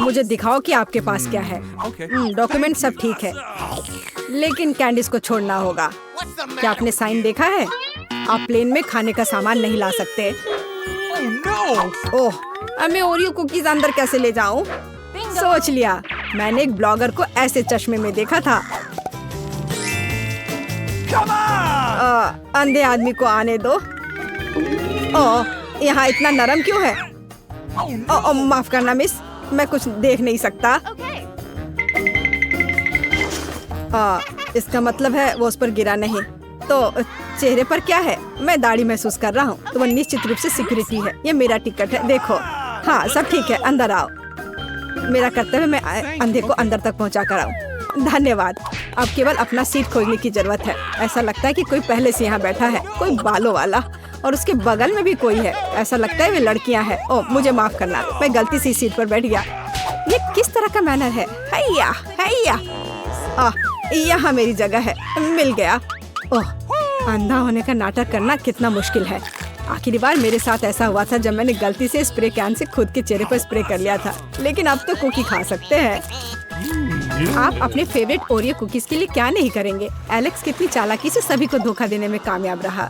मुझे दिखाओ कि आपके पास क्या है। डॉक्यूमेंट सब ठीक है, लेकिन कैंडीज को छोड़ना होगा। क्या आपने साइन देखा है? आप प्लेन में खाने का सामान नहीं ला सकते। ओह, अब मैं ओरियो कुकीज अंदर कैसे ले जाऊं? सोच लिया। मैंने एक ब्लॉगर को ऐसे चश्मे में देखा था। अंधे आदमी को आने दो। ओह, यहाँ इतना नरम क्यों है? माफ करना मिस, मैं कुछ देख नहीं सकता। इसका मतलब है वो उस पर गिरा नहीं। तो चेहरे पर क्या है? मैं दाढ़ी महसूस कर रहा हूँ, तो वो निश्चित रूप से सिक्योरिटी है। ये मेरा टिकट है, देखो। हाँ, सब ठीक है, अंदर आओ। मेरा कर्तव्य मैं अंधे को अंदर तक पहुँचा कर आऊँ। धन्यवाद। अब केवल अपना सीट खोजने की जरूरत है। ऐसा लगता है कि कोई पहले से यहाँ बैठा है, कोई बालों वाला, और उसके बगल में भी कोई है। ऐसा लगता है वे लड़कियाँ हैं। ओह, मुझे माफ करना, मैं गलती से सीट पर बैठ गया। ये किस तरह का मैनर है? हैया, हैया। यहाँ मेरी जगह है, मिल गया। ओह, अंधा होने का नाटक करना कितना मुश्किल है। आखिरी बार मेरे साथ ऐसा हुआ था जब मैंने गलती से स्प्रे कैन से खुद के चेहरे पर स्प्रे कर लिया था। लेकिन अब तो कुकी खा सकते हैं। आप अपने फेवरेट ओरियो कुकीज के लिए क्या नहीं करेंगे? एलेक्स कितनी चालाकी से सभी को धोखा देने में कामयाब रहा।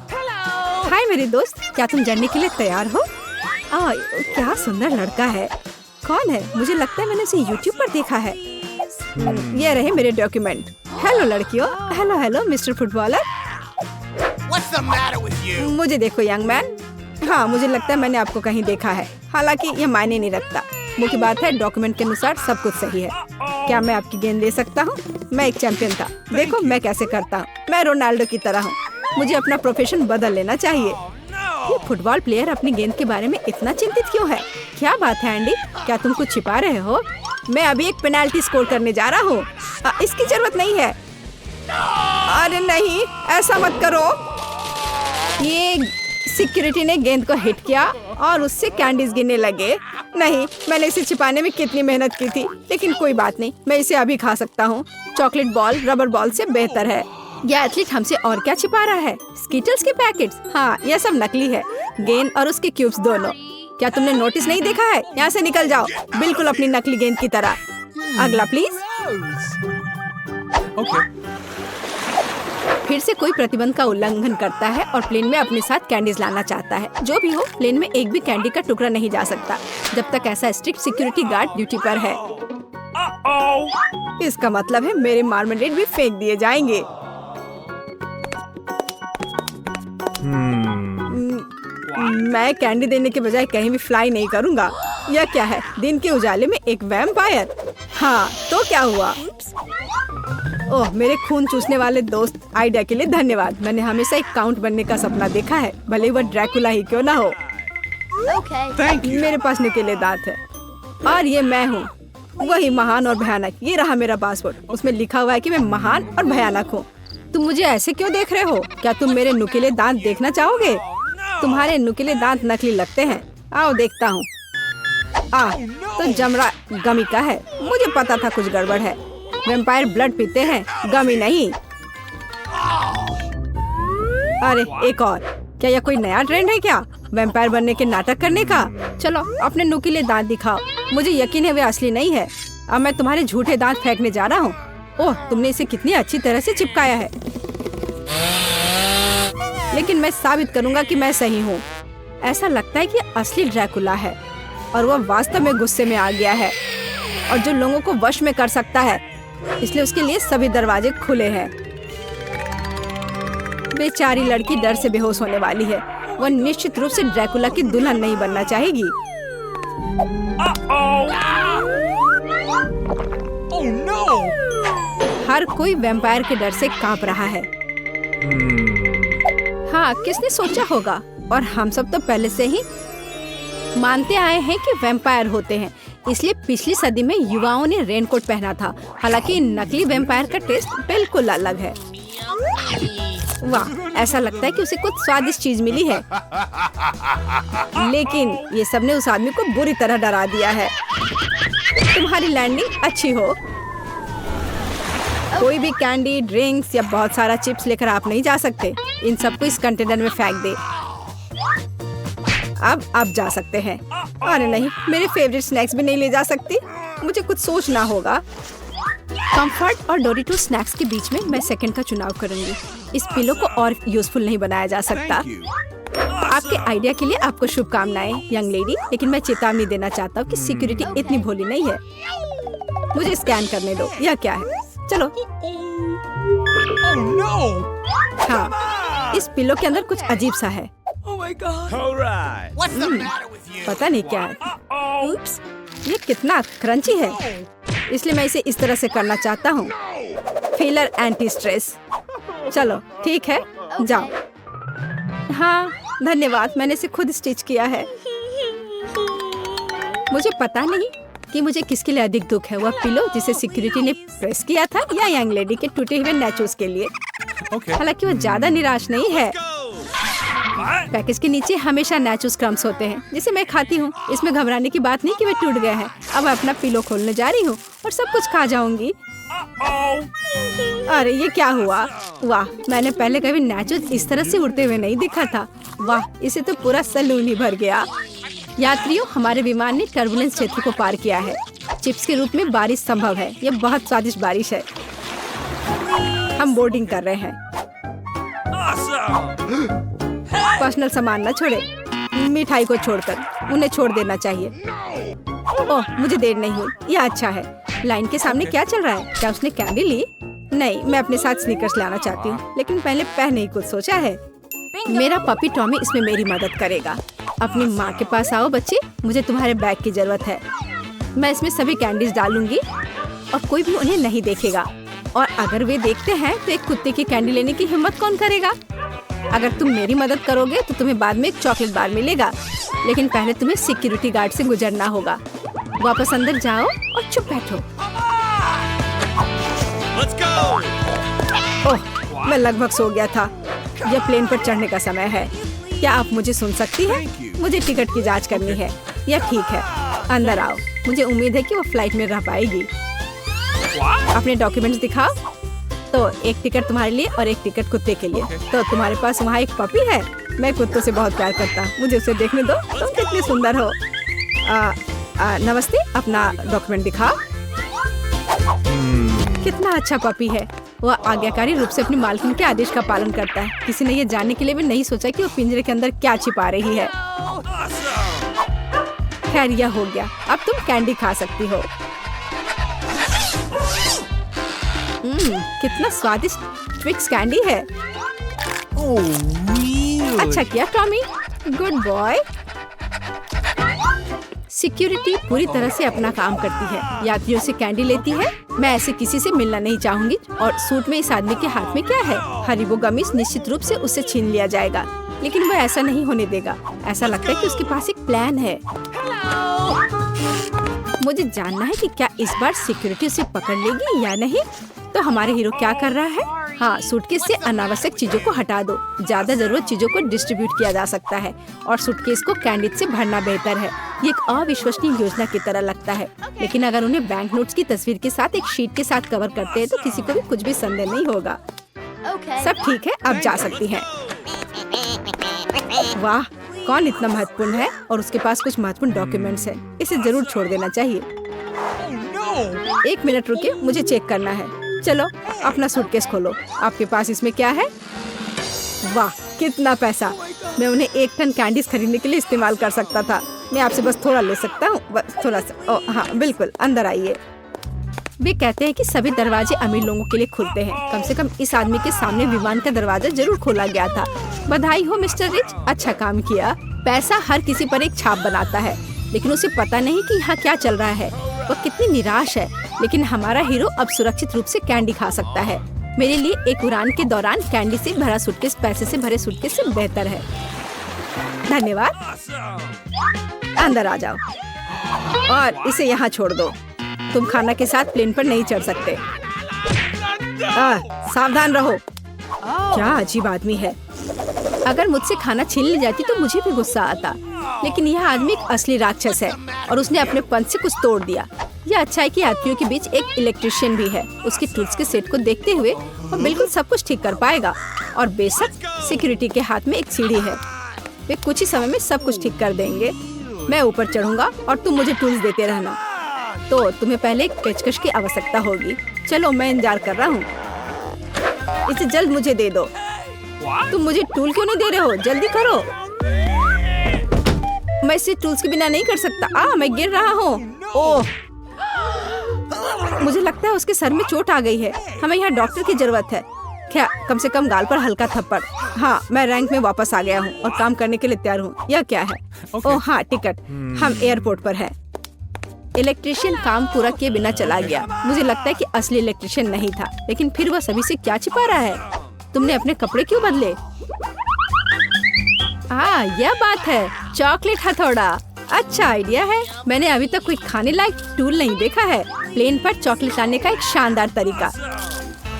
हाय मेरे दोस्त, क्या तुम जानने के लिए तैयार हो? क्या सुंदर लड़का है। कौन है? मुझे लगता है मैंने उसे यूट्यूब पर देखा है। ये रहे मेरे डॉक्यूमेंट। हेलो लड़कियों। Hello hello mister footballer. मुझे देखो यंग मैन। हाँ, मुझे लगता है मैंने आपको कहीं देखा है। हालांकि ये मायने नहीं रखता। मुख्य बात है डॉक्यूमेंट के अनुसार सब कुछ सही है। क्या मैं आपकी गेंद ले सकता हूँ? मैं एक चैंपियन था। देखो मैं कैसे करता हूँ। मैं रोनाल्डो की तरह हूँ। मुझे अपना प्रोफेशन बदल लेना चाहिए। ये फुटबॉल प्लेयर अपनी गेंद के बारे में इतना चिंतित क्यों है? क्या बात है एंडी, क्या तुम कुछ छिपा रहे हो? मैं अभी एक पेनाल्टी स्कोर करने जा रहा हूँ। इसकी जरूरत नहीं है। अरे नहीं, ऐसा मत करो। ये सिक्योरिटी ने गेंद को हिट किया और उससे कैंडीज गिरने लगे। नहीं, मैंने इसे छिपाने में कितनी मेहनत की थी, लेकिन कोई बात नहीं, मैं इसे अभी खा सकता हूँ। चॉकलेट बॉल रबर बॉल से बेहतर है। यह एथलीट हमसे और क्या छिपा रहा है? स्कीटल्स के पैकेट्स? हाँ, यह सब नकली है। गेंद और उसके क्यूब्स दोनों। क्या तुमने नोटिस नहीं देखा है? यहाँ से निकल जाओ, बिल्कुल अपनी नकली गेंद की तरह। अगला प्लीज। फिर से कोई प्रतिबंध का उल्लंघन करता है और प्लेन में अपने साथ कैंडीज लाना चाहता है। जो भी हो, प्लेन में एक भी कैंडी का टुकड़ा नहीं जा सकता जब तक ऐसा स्ट्रिक्ट सिक्योरिटी गार्ड ड्यूटी पर है। इसका मतलब है मेरे मार्मलेड भी फेंक दिए जाएंगे। मैं कैंडी देने के बजाय कहीं भी फ्लाई नहीं करूंगा। यह क्या है? दिन के उजाले में एक वैम्पायर? हाँ, तो क्या हुआ? ओह, मेरे खून चूसने वाले दोस्त, आइडिया के लिए धन्यवाद। मैंने हमेशा एक काउंट बनने का सपना देखा है, भले वह ड्रैकुला ही क्यों ना हो। मेरे पास नुकीले दांत है और ये मैं हूँ, वही महान और भयानक। ये रहा मेरा पासपोर्ट, उसमें लिखा हुआ है कि मैं महान और भयानक हूँ। तुम मुझे ऐसे क्यों देख रहे हो? क्या तुम मेरे नुकीले दांत देखना चाहोगे? तुम्हारे नुकीले दांत नकली लगते हैं। आओ देखता हूँ। तो जमरा गमी का है। मुझे पता था कुछ गड़बड़ है। वैम्पायर ब्लड पीते हैं, गमी नहीं। अरे एक और। क्या यह कोई नया ट्रेंड है क्या? वैम्पायर बनने के नाटक करने का? चलो अपने नुकीले दांत दिखाओ। मुझे यकीन है वे असली नहीं है। अब मैं तुम्हारे झूठे दांत फेंकने जा रहा हूँ। ओह, तुमने इसे कितनी अच्छी तरह से चिपकाया है। लेकिन मैं साबित करूंगा कि मैं सही हूँ। ऐसा लगता है कि असली ड्रैकुला है और वह वास्तव में गुस्से में आ गया है और जो लोगों को वश में कर सकता है, इसलिए उसके लिए सभी दरवाजे खुले हैं। बेचारी लड़की डर से बेहोश होने वाली है। वह निश्चित रूप से ड्रैकुला की दुल्हन नहीं बनना चाहेगी। हर कोई वैम्पायर के डर से कांप रहा है। हाँ, किसने सोचा होगा? और हम सब तो पहले से ही मानते आए हैं कि वैम्पायर होते हैं, इसलिए पिछली सदी में युवाओं ने रेनकोट पहना था। हालांकि नकली वैम्पायर का टेस्ट बिल्कुल अलग है। वाह, ऐसा लगता है कि उसे कुछ स्वादिष्ट चीज मिली है। लेकिन ये सब ने उस आदमी को बुरी तरह डरा दिया है। तुम्हारी लैंडिंग अच्छी हो। कोई भी कैंडी, ड्रिंक्स या बहुत सारा चिप्स लेकर आप नहीं जा सकते। इन सबको इस कंटेनर में फेंक दे। अब आप जा सकते हैं। अरे नहीं, मेरे फेवरेट स्नैक्स भी नहीं ले जा सकती। मुझे कुछ सोचना होगा। कंफर्ट और डोरिटो स्नैक्स के बीच में मैं सेकंड का चुनाव करूंगी। इस पिलो को और यूजफुल नहीं बनाया जा सकता। आपके आइडिया के लिए आपको शुभकामनाएं यंग लेडी, लेकिन मैं चेतावनी देना चाहता हूँ कि सिक्योरिटी इतनी भोली नहीं है। मुझे स्कैन करने दो। यह क्या है? चलो। हाँ, इस पिलो के अंदर कुछ अजीब सा है। पता नहीं क्या है। Oops, ये कितना क्रंची है, इसलिए मैं इसे इस तरह से करना चाहता हूँ। Feeler anti stress. चलो ठीक है, जाओ। हाँ धन्यवाद, मैंने इसे खुद स्टिच किया है। मुझे पता नहीं कि मुझे किसके लिए अधिक दुख है, वह पिलो जिसे सिक्योरिटी ने प्रेस किया था या यंग लेडी के टूटे हुए नैचोस के लिए। हालांकि वह ज्यादा निराश नहीं है। पैकेज के नीचे हमेशा नैचोस क्रम्स होते हैं जिसे मैं खाती हूँ। इसमें घबराने की बात नहीं कि वे टूट गए हैं। अब मैं अपना पिलो खोलने जा रही हूँ और सब कुछ खा जाऊंगी। अरे ये क्या हुआ? वाह, मैंने पहले कभी नैचोस इस तरह से उड़ते हुए नहीं देखा था। वाह, इसे तो पूरा सलून ही भर गया। यात्रियों, हमारे विमान ने टर्बुलेंस क्षेत्र को पार किया है। चिप्स के रूप में बारिश संभव है। यह बहुत स्वादिष्ट बारिश है। हम बोर्डिंग कर रहे हैं। पर्सनल सामान न छोड़े, मिठाई को छोड़कर उन्हें छोड़ देना चाहिए। ओह, मुझे देर नहीं हुई। यह अच्छा है। लाइन के सामने क्या चल रहा है? क्या उसने कैंडी ली? नहीं, मैं अपने साथ स्नीकर्स लाना चाहती हूँ, लेकिन पहले पहने ही कुछ सोचा है। मेरा पपी टॉमी इसमें मेरी मदद करेगा। अपनी माँ के पास आओ बच्चे, मुझे तुम्हारे बैग की जरूरत है। मैं इसमें सभी कैंडीज डालूंगी और कोई भी उन्हें नहीं देखेगा। और अगर वे देखते हैं तो एक कुत्ते की कैंडी लेने की हिम्मत कौन करेगा? अगर तुम मेरी मदद करोगे तो तुम्हें बाद में एक चॉकलेट बार मिलेगा, लेकिन पहले तुम्हें सिक्योरिटी गार्ड से गुजरना होगा। वापस अंदर जाओ और चुप बैठो। ओह, मैं लगभग सो गया था। यह प्लेन पर चढ़ने का समय है। क्या आप मुझे सुन सकती हैं? मुझे टिकट की जांच करनी है। यह ठीक है, अंदर आओ। मुझे उम्मीद है कि वो फ्लाइट में रह पाएगी। अपने डॉक्यूमेंट्स दिखाओ। तो एक टिकट तुम्हारे लिए और एक टिकट कुत्ते के लिए। तो तुम्हारे पास वहाँ एक पपी है। मैं कुत्तों से बहुत प्यार करता हूँ, मुझे उसे देखने दो। तुम कितनी सुंदर हो। नमस्ते, अपना डॉक्यूमेंट दिखाओ। कितना अच्छा पपी है। वह आज्ञाकारी रूप से अपनी मालकिन के आदेश का पालन करता है। किसी ने यह जानने के लिए भी नहीं सोचा कि वो पिंजरे के अंदर क्या छिपा रही है। खैर, यह हो गया। अब तुम कैंडी खा सकती हो। कितना स्वादिष्ट ट्विक्स कैंडी है। अच्छा किया टॉमी, गुड बॉय। सिक्योरिटी पूरी तरह से अपना काम करती है, यात्रियों से कैंडी लेती है। मैं ऐसे किसी से मिलना नहीं चाहूंगी। और सूट में इस आदमी के हाथ में क्या है? Haribo gummies. निश्चित रूप से उससे छीन लिया जाएगा, लेकिन वह ऐसा नहीं होने देगा। ऐसा लगता है कि उसके पास एक प्लान है। मुझे जानना है कि क्या इस बार सिक्योरिटी उसे पकड़ लेगी या नहीं। तो हमारे हीरो क्या कर रहा है? हाँ, सूटकेस से अनावश्यक चीजों को हटा दो। ज्यादा जरूरत चीजों को डिस्ट्रीब्यूट किया जा सकता है और सूटकेस को कैंडी से भरना बेहतर है। ये एक अविश्वसनीय योजना की तरह लगता है, लेकिन अगर उन्हें बैंक नोट्स की तस्वीर के साथ एक शीट के साथ कवर करते हैं तो किसी को भी कुछ भी संदेह नहीं होगा। सब ठीक है, अब जा सकती हैं। वाह, कौन इतना महत्वपूर्ण है और उसके पास कुछ महत्वपूर्ण डॉक्यूमेंट्स है। इसे जरूर छोड़ देना चाहिए। एक मिनट रुकिए, मुझे चेक करना है। चलो अपना सूटकेस खोलो। आपके पास इसमें क्या है? वाह, कितना पैसा। मैं उन्हें 1 टन कैंडीज खरीदने के लिए इस्तेमाल कर सकता था। मैं आपसे बस थोड़ा ले सकता हूँ, बस थोड़ा सा। ओह हाँ, बिल्कुल, अंदर आइए। वे कहते हैं कि सभी दरवाजे अमीर लोगों के लिए खुलते हैं। कम से कम इस आदमी के सामने विमान का दरवाजा जरूर खोला गया था। बधाई हो मिस्टर रिच, अच्छा काम किया। पैसा हर किसी पर एक छाप बनाता है, लेकिन उसे पता नहीं कि यहाँ क्या चल रहा है। वह कितनी निराश है, लेकिन हमारा हीरो अब सुरक्षित रूप से कैंडी खा सकता है। मेरे लिए एक उड़ान के दौरान कैंडी से भरा सूटकेस पैसे से भरे सूटकेस से बेहतर है। धन्यवाद। अंदर आ जाओ और इसे यहाँ छोड़ दो। तुम खाना के साथ प्लेन पर नहीं चढ़ सकते। सावधान रहो। क्या अजीब आदमी है। अगर मुझसे खाना छीन ली जाती तो मुझे भी गुस्सा आता, लेकिन यह आदमी एक असली राक्षस है और उसने अपने पंच से कुछ तोड़ दिया। यह अच्छा है कि यात्रियों के बीच एक इलेक्ट्रिशियन भी है। उसके टूल्स के सेट को देखते हुए वो बिल्कुल सब कुछ ठीक कर पाएगा। और बेशक सिक्योरिटी के हाथ में एक सीढ़ी है। वे कुछ ही समय में सब कुछ ठीक कर देंगे। मैं ऊपर चढ़ूंगा और तुम मुझे टूल्स देते रहना। तो तुम्हें पहले एक पेचकश की आवश्यकता होगी। चलो मैं इंतजार कर रहा हूँ। इसे जल्द मुझे दे दो। तुम मुझे टूल क्यों नहीं दे रहे हो? जल्दी करो। मैं इसे टूल्स के बिना नहीं कर सकता। मैं गिर रहा हूँ। ओह, मुझे लगता है उसके सर में चोट आ गई है। हमें यहाँ डॉक्टर की जरूरत है। क्या, कम से कम गाल पर हल्का थप्पड़। हाँ, मैं रैंक में वापस आ गया हूँ और काम करने के लिए तैयार हूँ। यह क्या है? ओह हाँ, टिकट। हम एयरपोर्ट पर हैं। इलेक्ट्रिशियन काम पूरा किए बिना चला गया। मुझे लगता है कि असली इलेक्ट्रिशियन नहीं था, लेकिन फिर वह सभी से क्या छिपा रहा है? तुमने अपने कपड़े क्यों बदले? यह बात है। चॉकलेट हथौड़ा अच्छा आइडिया है। मैंने अभी तक कोई खाने लायक टूल नहीं देखा है। प्लेन पर चॉकलेट लाने का एक शानदार तरीका।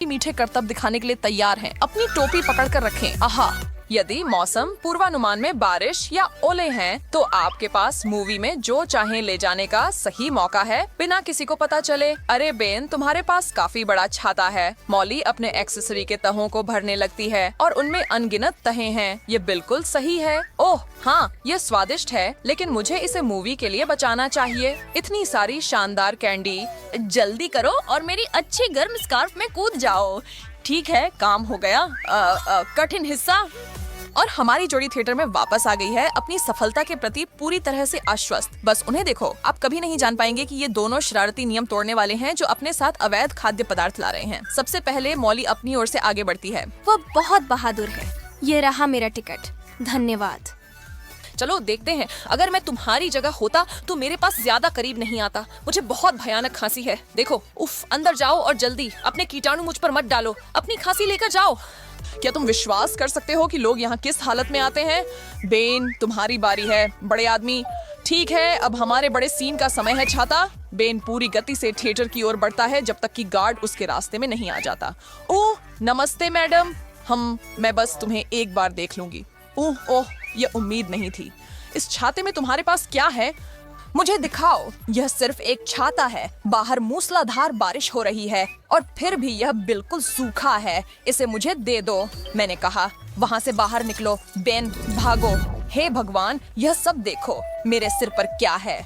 मीठे करतब दिखाने के लिए तैयार हैं। अपनी टोपी पकड़ कर रखें। आहा, यदि मौसम पूर्वानुमान में बारिश या ओले हैं, तो आपके पास मूवी में जो चाहे ले जाने का सही मौका है, बिना किसी को पता चले। अरे बेन, तुम्हारे पास काफी बड़ा छाता है। मॉली अपने एक्सेसरी के तहों को भरने लगती है और उनमें अनगिनत तहे हैं। ये बिल्कुल सही है। ओह हाँ, ये स्वादिष्ट है, लेकिन मुझे इसे मूवी के लिए बचाना चाहिए। इतनी सारी शानदार कैंडी। जल्दी करो और मेरी अच्छी गर्म स्कार्फ में कूद जाओ। ठीक है, काम हो गया। कठिन हिस्सा। और हमारी जोड़ी थिएटर में वापस आ गई है, अपनी सफलता के प्रति पूरी तरह से आश्वस्त। बस उन्हें देखो। आप कभी नहीं जान पाएंगे कि ये दोनों शरारती नियम तोड़ने वाले हैं जो अपने साथ अवैध खाद्य पदार्थ ला रहे हैं। सबसे पहले मॉली अपनी ओर से आगे बढ़ती है। वो बहुत बहादुर है। ये रहा मेरा टिकट। धन्यवाद। चलो देखते हैं। अगर मैं तुम्हारी जगह होता तो मेरे पास ज्यादा करीब नहीं आता। मुझे बहुत भयानक खांसी है। देखो, उफ, अंदर जाओ और जल्दी। अपने कीटाणु मुझ पर मत डालो। अपनी खांसी लेकर जाओ। क्या तुम विश्वास कर सकते हो कि लोग यहाँ किस हालत में आते हैं? बेन, तुम्हारी बारी है, बड़े आदमी। ठीक है, अब हमारे बड़े सीन का समय है, छाता। बेन पूरी गति से थिएटर की ओर बढ़ता है जब तक कि गार्ड उसके रास्ते में नहीं आ जाता। ओह नमस्ते मैडम। मैं बस तुम्हें एक बार देख लूंगी। ओह, ये उम्मीद नहीं थी। इस छाते में तुम्हारे पास क्या है? मुझे दिखाओ। यह सिर्फ एक छाता है। बाहर मूसलाधार बारिश हो रही है और फिर भी यह बिल्कुल सूखा है। इसे मुझे दे दो, मैंने कहा। वहाँ से बाहर निकलो बेन, भागो। हे भगवान, यह सब देखो मेरे सिर पर क्या है।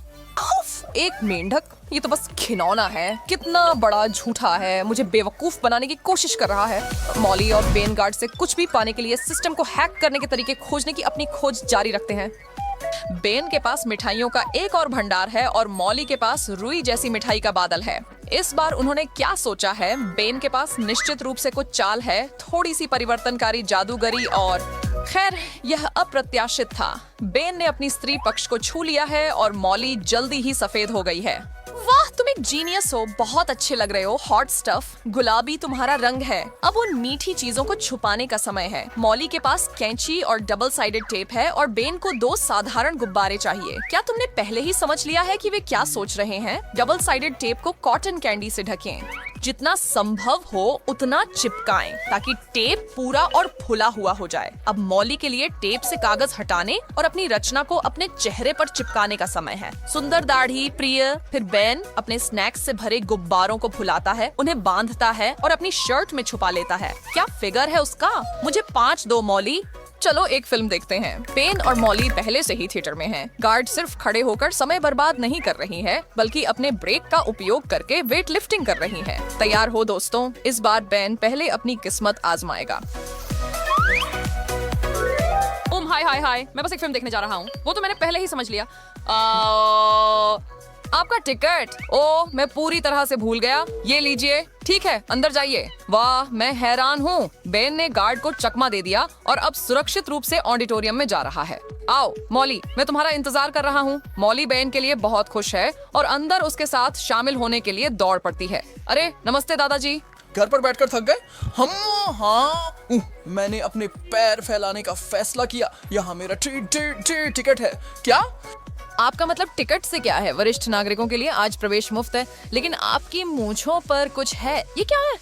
एक मेंढक। ये तो बस खिलौना है। कितना बड़ा झूठा है। मुझे बेवकूफ बनाने की कोशिश कर रहा है। मॉली और बेन गार्ड से कुछ भी पाने के लिए सिस्टम को हैक करने के तरीके खोजने की अपनी खोज जारी रखते हैं। बेन के पास मिठाइयों का एक और भंडार है और मॉली के पास रुई जैसी मिठाई का बादल है। इस बार उन्होंने क्या सोचा है? बेन के पास निश्चित रूप से कुछ चाल है, थोड़ी सी परिवर्तनकारी जादूगरी, और खैर यह अप्रत्याशित था। बेन ने अपनी स्त्री पक्ष को छू लिया है और मॉली जल्दी ही सफेद हो गई है। वाह, तुम एक जीनियस हो। बहुत अच्छे लग रहे हो। Hot stuff. गुलाबी तुम्हारा रंग है। अब उन मीठी चीजों को छुपाने का समय है। मॉली के पास कैंची और डबल साइडेड टेप है और बेन को 2 साधारण गुब्बारे चाहिए। क्या तुमने पहले ही समझ लिया है कि वे क्या सोच रहे हैं? डबल साइडेड टेप को कॉटन कैंडी से ढकें। जितना संभव हो उतना चिपकाएं ताकि टेप पूरा और फुला हुआ हो जाए। अब मॉली के लिए टेप से कागज हटाने और अपनी रचना को अपने चेहरे पर चिपकाने का समय है। सुंदर दाढ़ी प्रिय। फिर बेन अपने स्नैक्स से भरे गुब्बारों को फुलाता है, उन्हें बांधता है और अपनी शर्ट में छुपा लेता है। क्या फिगर है उसका। मुझे 5 दो मॉली। चलो एक फिल्म देखते हैं। बेन और मॉली पहले से ही थिएटर में हैं। गार्ड सिर्फ खड़े होकर समय बर्बाद नहीं कर रही है, बल्कि अपने ब्रेक का उपयोग करके वेट लिफ्टिंग कर रही है। तैयार हो दोस्तों, इस बार बेन पहले अपनी किस्मत आजमाएगा। हाय, मैं बस एक फिल्म देखने जा रहा हूँ। वो तो मैंने पहले ही समझ लिया। आपका टिकट। ओह, मैं पूरी तरह से भूल गया। ये लीजिए। ठीक है, अंदर जाइए। वाह, मैं हैरान हूँ। बेन ने गार्ड को चकमा दे दिया और अब सुरक्षित रूप से ऑडिटोरियम में जा रहा है। आओ मॉली, मैं तुम्हारा इंतजार कर रहा हूँ। मॉली बेन के लिए बहुत खुश है और अंदर उसके साथ शामिल होने के लिए दौड़ पड़ती है। अरे नमस्ते दादाजी। घर पर बैठकर थक गए हम? हाँ, मैंने अपने पैर फैलाने का फैसला किया। यहाँ मेरा टिकट है। क्या? आपका मतलब टिकट से क्या है? वरिष्ठ नागरिकों के लिए आज प्रवेश मुफ्त है, लेकिन आपकी मूंछों पर कुछ है। ये क्या है?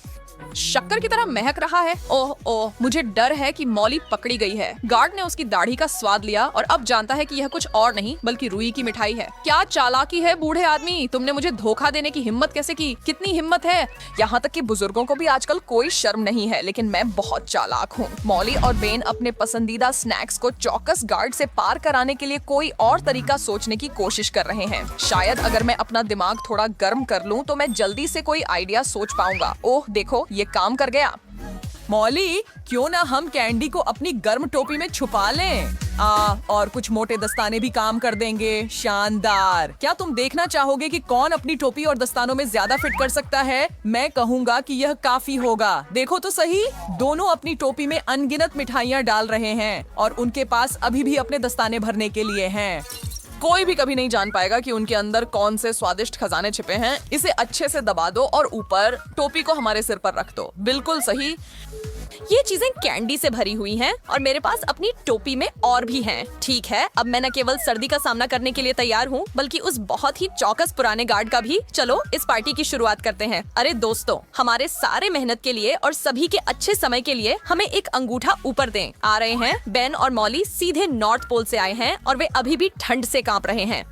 शक्कर की तरह महक रहा है। ओह ओह, मुझे डर है कि मॉली पकड़ी गई है। गार्ड ने उसकी दाढ़ी का स्वाद लिया और अब जानता है कि यह कुछ और नहीं बल्कि रुई की मिठाई है। क्या चालाकी है बूढ़े आदमी, तुमने मुझे धोखा देने की हिम्मत कैसे की? कितनी हिम्मत है? यहाँ तक कि बुजुर्गों को भी आजकल कोई शर्म नहीं है, लेकिन मैं बहुत चालाक हूँ। मॉली और बेन अपने पसंदीदा स्नैक्स को चौकस गार्ड से पार कराने के लिए कोई और तरीका सोचने की कोशिश कर रहे हैं। शायद अगर मैं अपना दिमाग थोड़ा गर्म कर लूं तो मैं जल्दी से कोई आइडिया सोच पाऊंगा। ओह देखो, ये काम कर गया। मॉली, क्यों ना हम कैंडी को अपनी गर्म टोपी में छुपा लें? और कुछ मोटे दस्ताने भी काम कर देंगे। शानदार। क्या तुम देखना चाहोगे कि कौन अपनी टोपी और दस्तानों में ज्यादा फिट कर सकता है? मैं कहूँगा कि यह काफी होगा। देखो तो सही, दोनों अपनी टोपी में अनगिनत मिठाइयाँ डाल रहे हैं और उनके पास अभी भी अपने दस्ताने भरने के लिए हैं। कोई भी कभी नहीं जान पाएगा कि उनके अंदर कौन से स्वादिष्ट खजाने छिपे हैं। इसे अच्छे से दबा दो और ऊपर टोपी को हमारे सिर पर रख दो। बिल्कुल सही। ये चीजें कैंडी से भरी हुई हैं और मेरे पास अपनी टोपी में और भी हैं। ठीक है, अब मैं न केवल सर्दी का सामना करने के लिए तैयार हूँ बल्कि उस बहुत ही चौकस पुराने गार्ड का भी। चलो इस पार्टी की शुरुआत करते हैं। अरे दोस्तों, हमारे सारे मेहनत के लिए और सभी के अच्छे समय के लिए हमें एक अंगूठा ऊपर दें। आ रहे हैं। बेन और मॉली सीधे नॉर्थ पोल से आए हैं और वे अभी भी ठंड से कांप रहे हैं।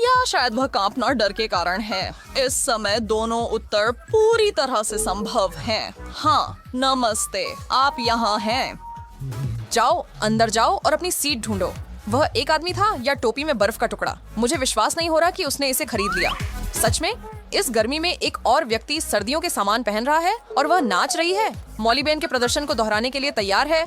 या शायद वह कांपना डर के कारण है। इस समय दोनों उत्तर पूरी तरह से संभव हैं। हाँ, नमस्ते, आप यहाँ हैं। जाओ, अंदर जाओ और अपनी सीट ढूंढो। वह एक आदमी था या टोपी में बर्फ का टुकड़ा? मुझे विश्वास नहीं हो रहा कि उसने इसे खरीद लिया। सच में, इस गर्मी में एक और व्यक्ति सर्दियों के सामान पहन रहा है और वह नाच रही है। मॉली बेन के प्रदर्शन को दोहराने के लिए तैयार है।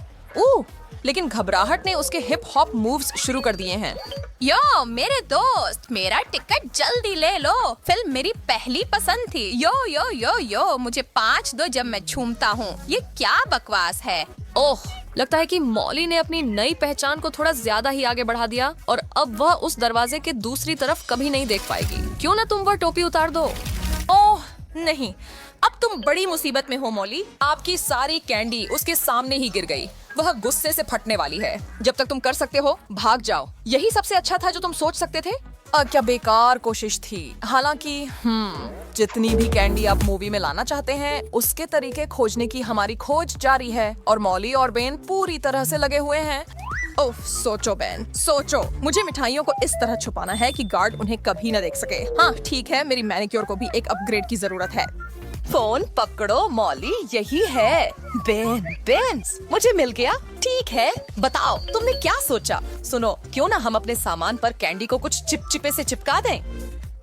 लेकिन घबराहट ने उसके हिप हॉप मूव्स शुरू कर दिए हैं। यो मेरे दोस्त, मेरा टिकट जल्दी ले लो। फिल्म मेरी पहली पसंद थी। यो यो यो यो, मुझे 5 दो जब मैं झूमता हूँ। ये क्या बकवास है? ओह, लगता है कि मॉली ने अपनी नई पहचान को थोड़ा ज्यादा ही आगे बढ़ा दिया और अब वह उस दरवाजे के दूसरी तरफ कभी नहीं देख पाएगी। क्यों ना तुम वह टोपी उतार दो? ओह नहीं, अब तुम बड़ी मुसीबत में हो मॉली। आपकी सारी कैंडी उसके सामने ही गिर गई। वह गुस्से से फटने वाली है। जब तक तुम कर सकते हो, भाग जाओ। यही सबसे अच्छा था जो तुम सोच सकते थे। क्या बेकार कोशिश थी। हालांकि जितनी भी कैंडी आप मूवी में लाना चाहते हैं, उसके तरीके खोजने की हमारी खोज जारी है और मॉली और बेन पूरी तरह से लगे हुए हैं। ओह, सोचो बेन, सोचो। मुझे मिठाइयों को इस तरह छुपाना है कि गार्ड उन्हें कभी न देख सके। हाँ ठीक है, मेरी मैनिक्योर को भी एक अपग्रेड की जरूरत है। फोन पकड़ो मॉली, यही है। बेन, मुझे मिल गया। ठीक है, बताओ तुमने क्या सोचा? सुनो, क्यों ना हम अपने सामान पर कैंडी को कुछ चिपचिपे से चिपका दें?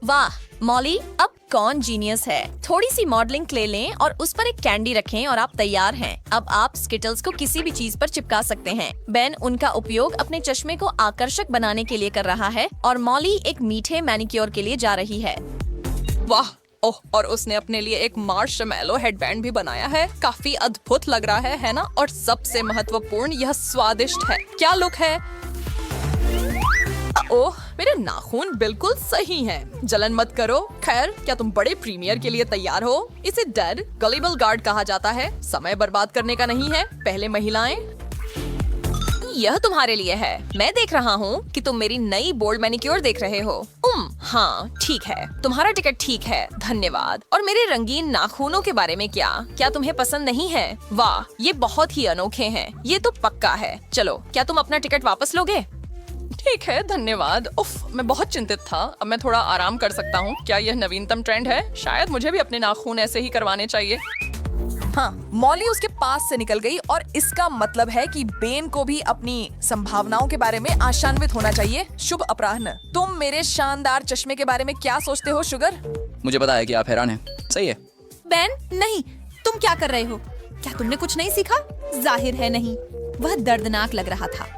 वाह मॉली, अब कौन जीनियस है? थोड़ी सी मॉडलिंग क्ले लें और उस पर एक कैंडी रखें और आप तैयार हैं। अब आप स्किटल्स को किसी भी चीज पर चिपका सकते हैं। बेन उनका उपयोग अपने चश्मे को आकर्षक बनाने के लिए कर रहा है और मॉली एक मीठे मैनिक्योर के लिए जा रही है। वाह, ओह, और उसने अपने लिए एक मार्शमैलो हेडबैंड भी बनाया है। काफी अद्भुत लग रहा है ना? और सबसे महत्वपूर्ण, यह स्वादिष्ट है। क्या लुक है? ओह, मेरे नाखून बिल्कुल सही हैं। जलन मत करो। खैर, क्या तुम बड़े प्रीमियर के लिए तैयार हो? इसे डेड गलिबल गार्ड कहा जाता है। समय बर्बाद करने का नहीं है। पहले महिलाएं, यह तुम्हारे लिए है। मैं देख रहा हूँ कि तुम मेरी नई बोल्ड मैनिक्योर देख रहे हो। हाँ ठीक है, तुम्हारा टिकट ठीक है, धन्यवाद। और मेरे रंगीन नाखूनों के बारे में क्या तुम्हें पसंद नहीं है? वाह, ये बहुत ही अनोखे हैं। ये तो पक्का है। चलो, क्या तुम अपना टिकट वापस लोगे? ठीक है, धन्यवाद। उफ, मैं बहुत चिंतित था। अब मैं थोड़ा आराम कर सकता हूँ। क्या यह नवीनतम ट्रेंड है? शायद मुझे भी अपने नाखून ऐसे ही करवाने चाहिए। हाँ, मॉली उसके पास से निकल गई और इसका मतलब है कि बेन को भी अपनी संभावनाओं के बारे में आशान्वित होना चाहिए। शुभ अपराह्न। तुम मेरे शानदार चश्मे के बारे में क्या सोचते हो शुगर? मुझे पता है कि आप हैरान हैं। सही है। बेन, नहीं, तुम क्या कर रहे हो? क्या तुमने कुछ नहीं सीखा? जाहिर है नहीं। वह दर्दनाक लग रहा था।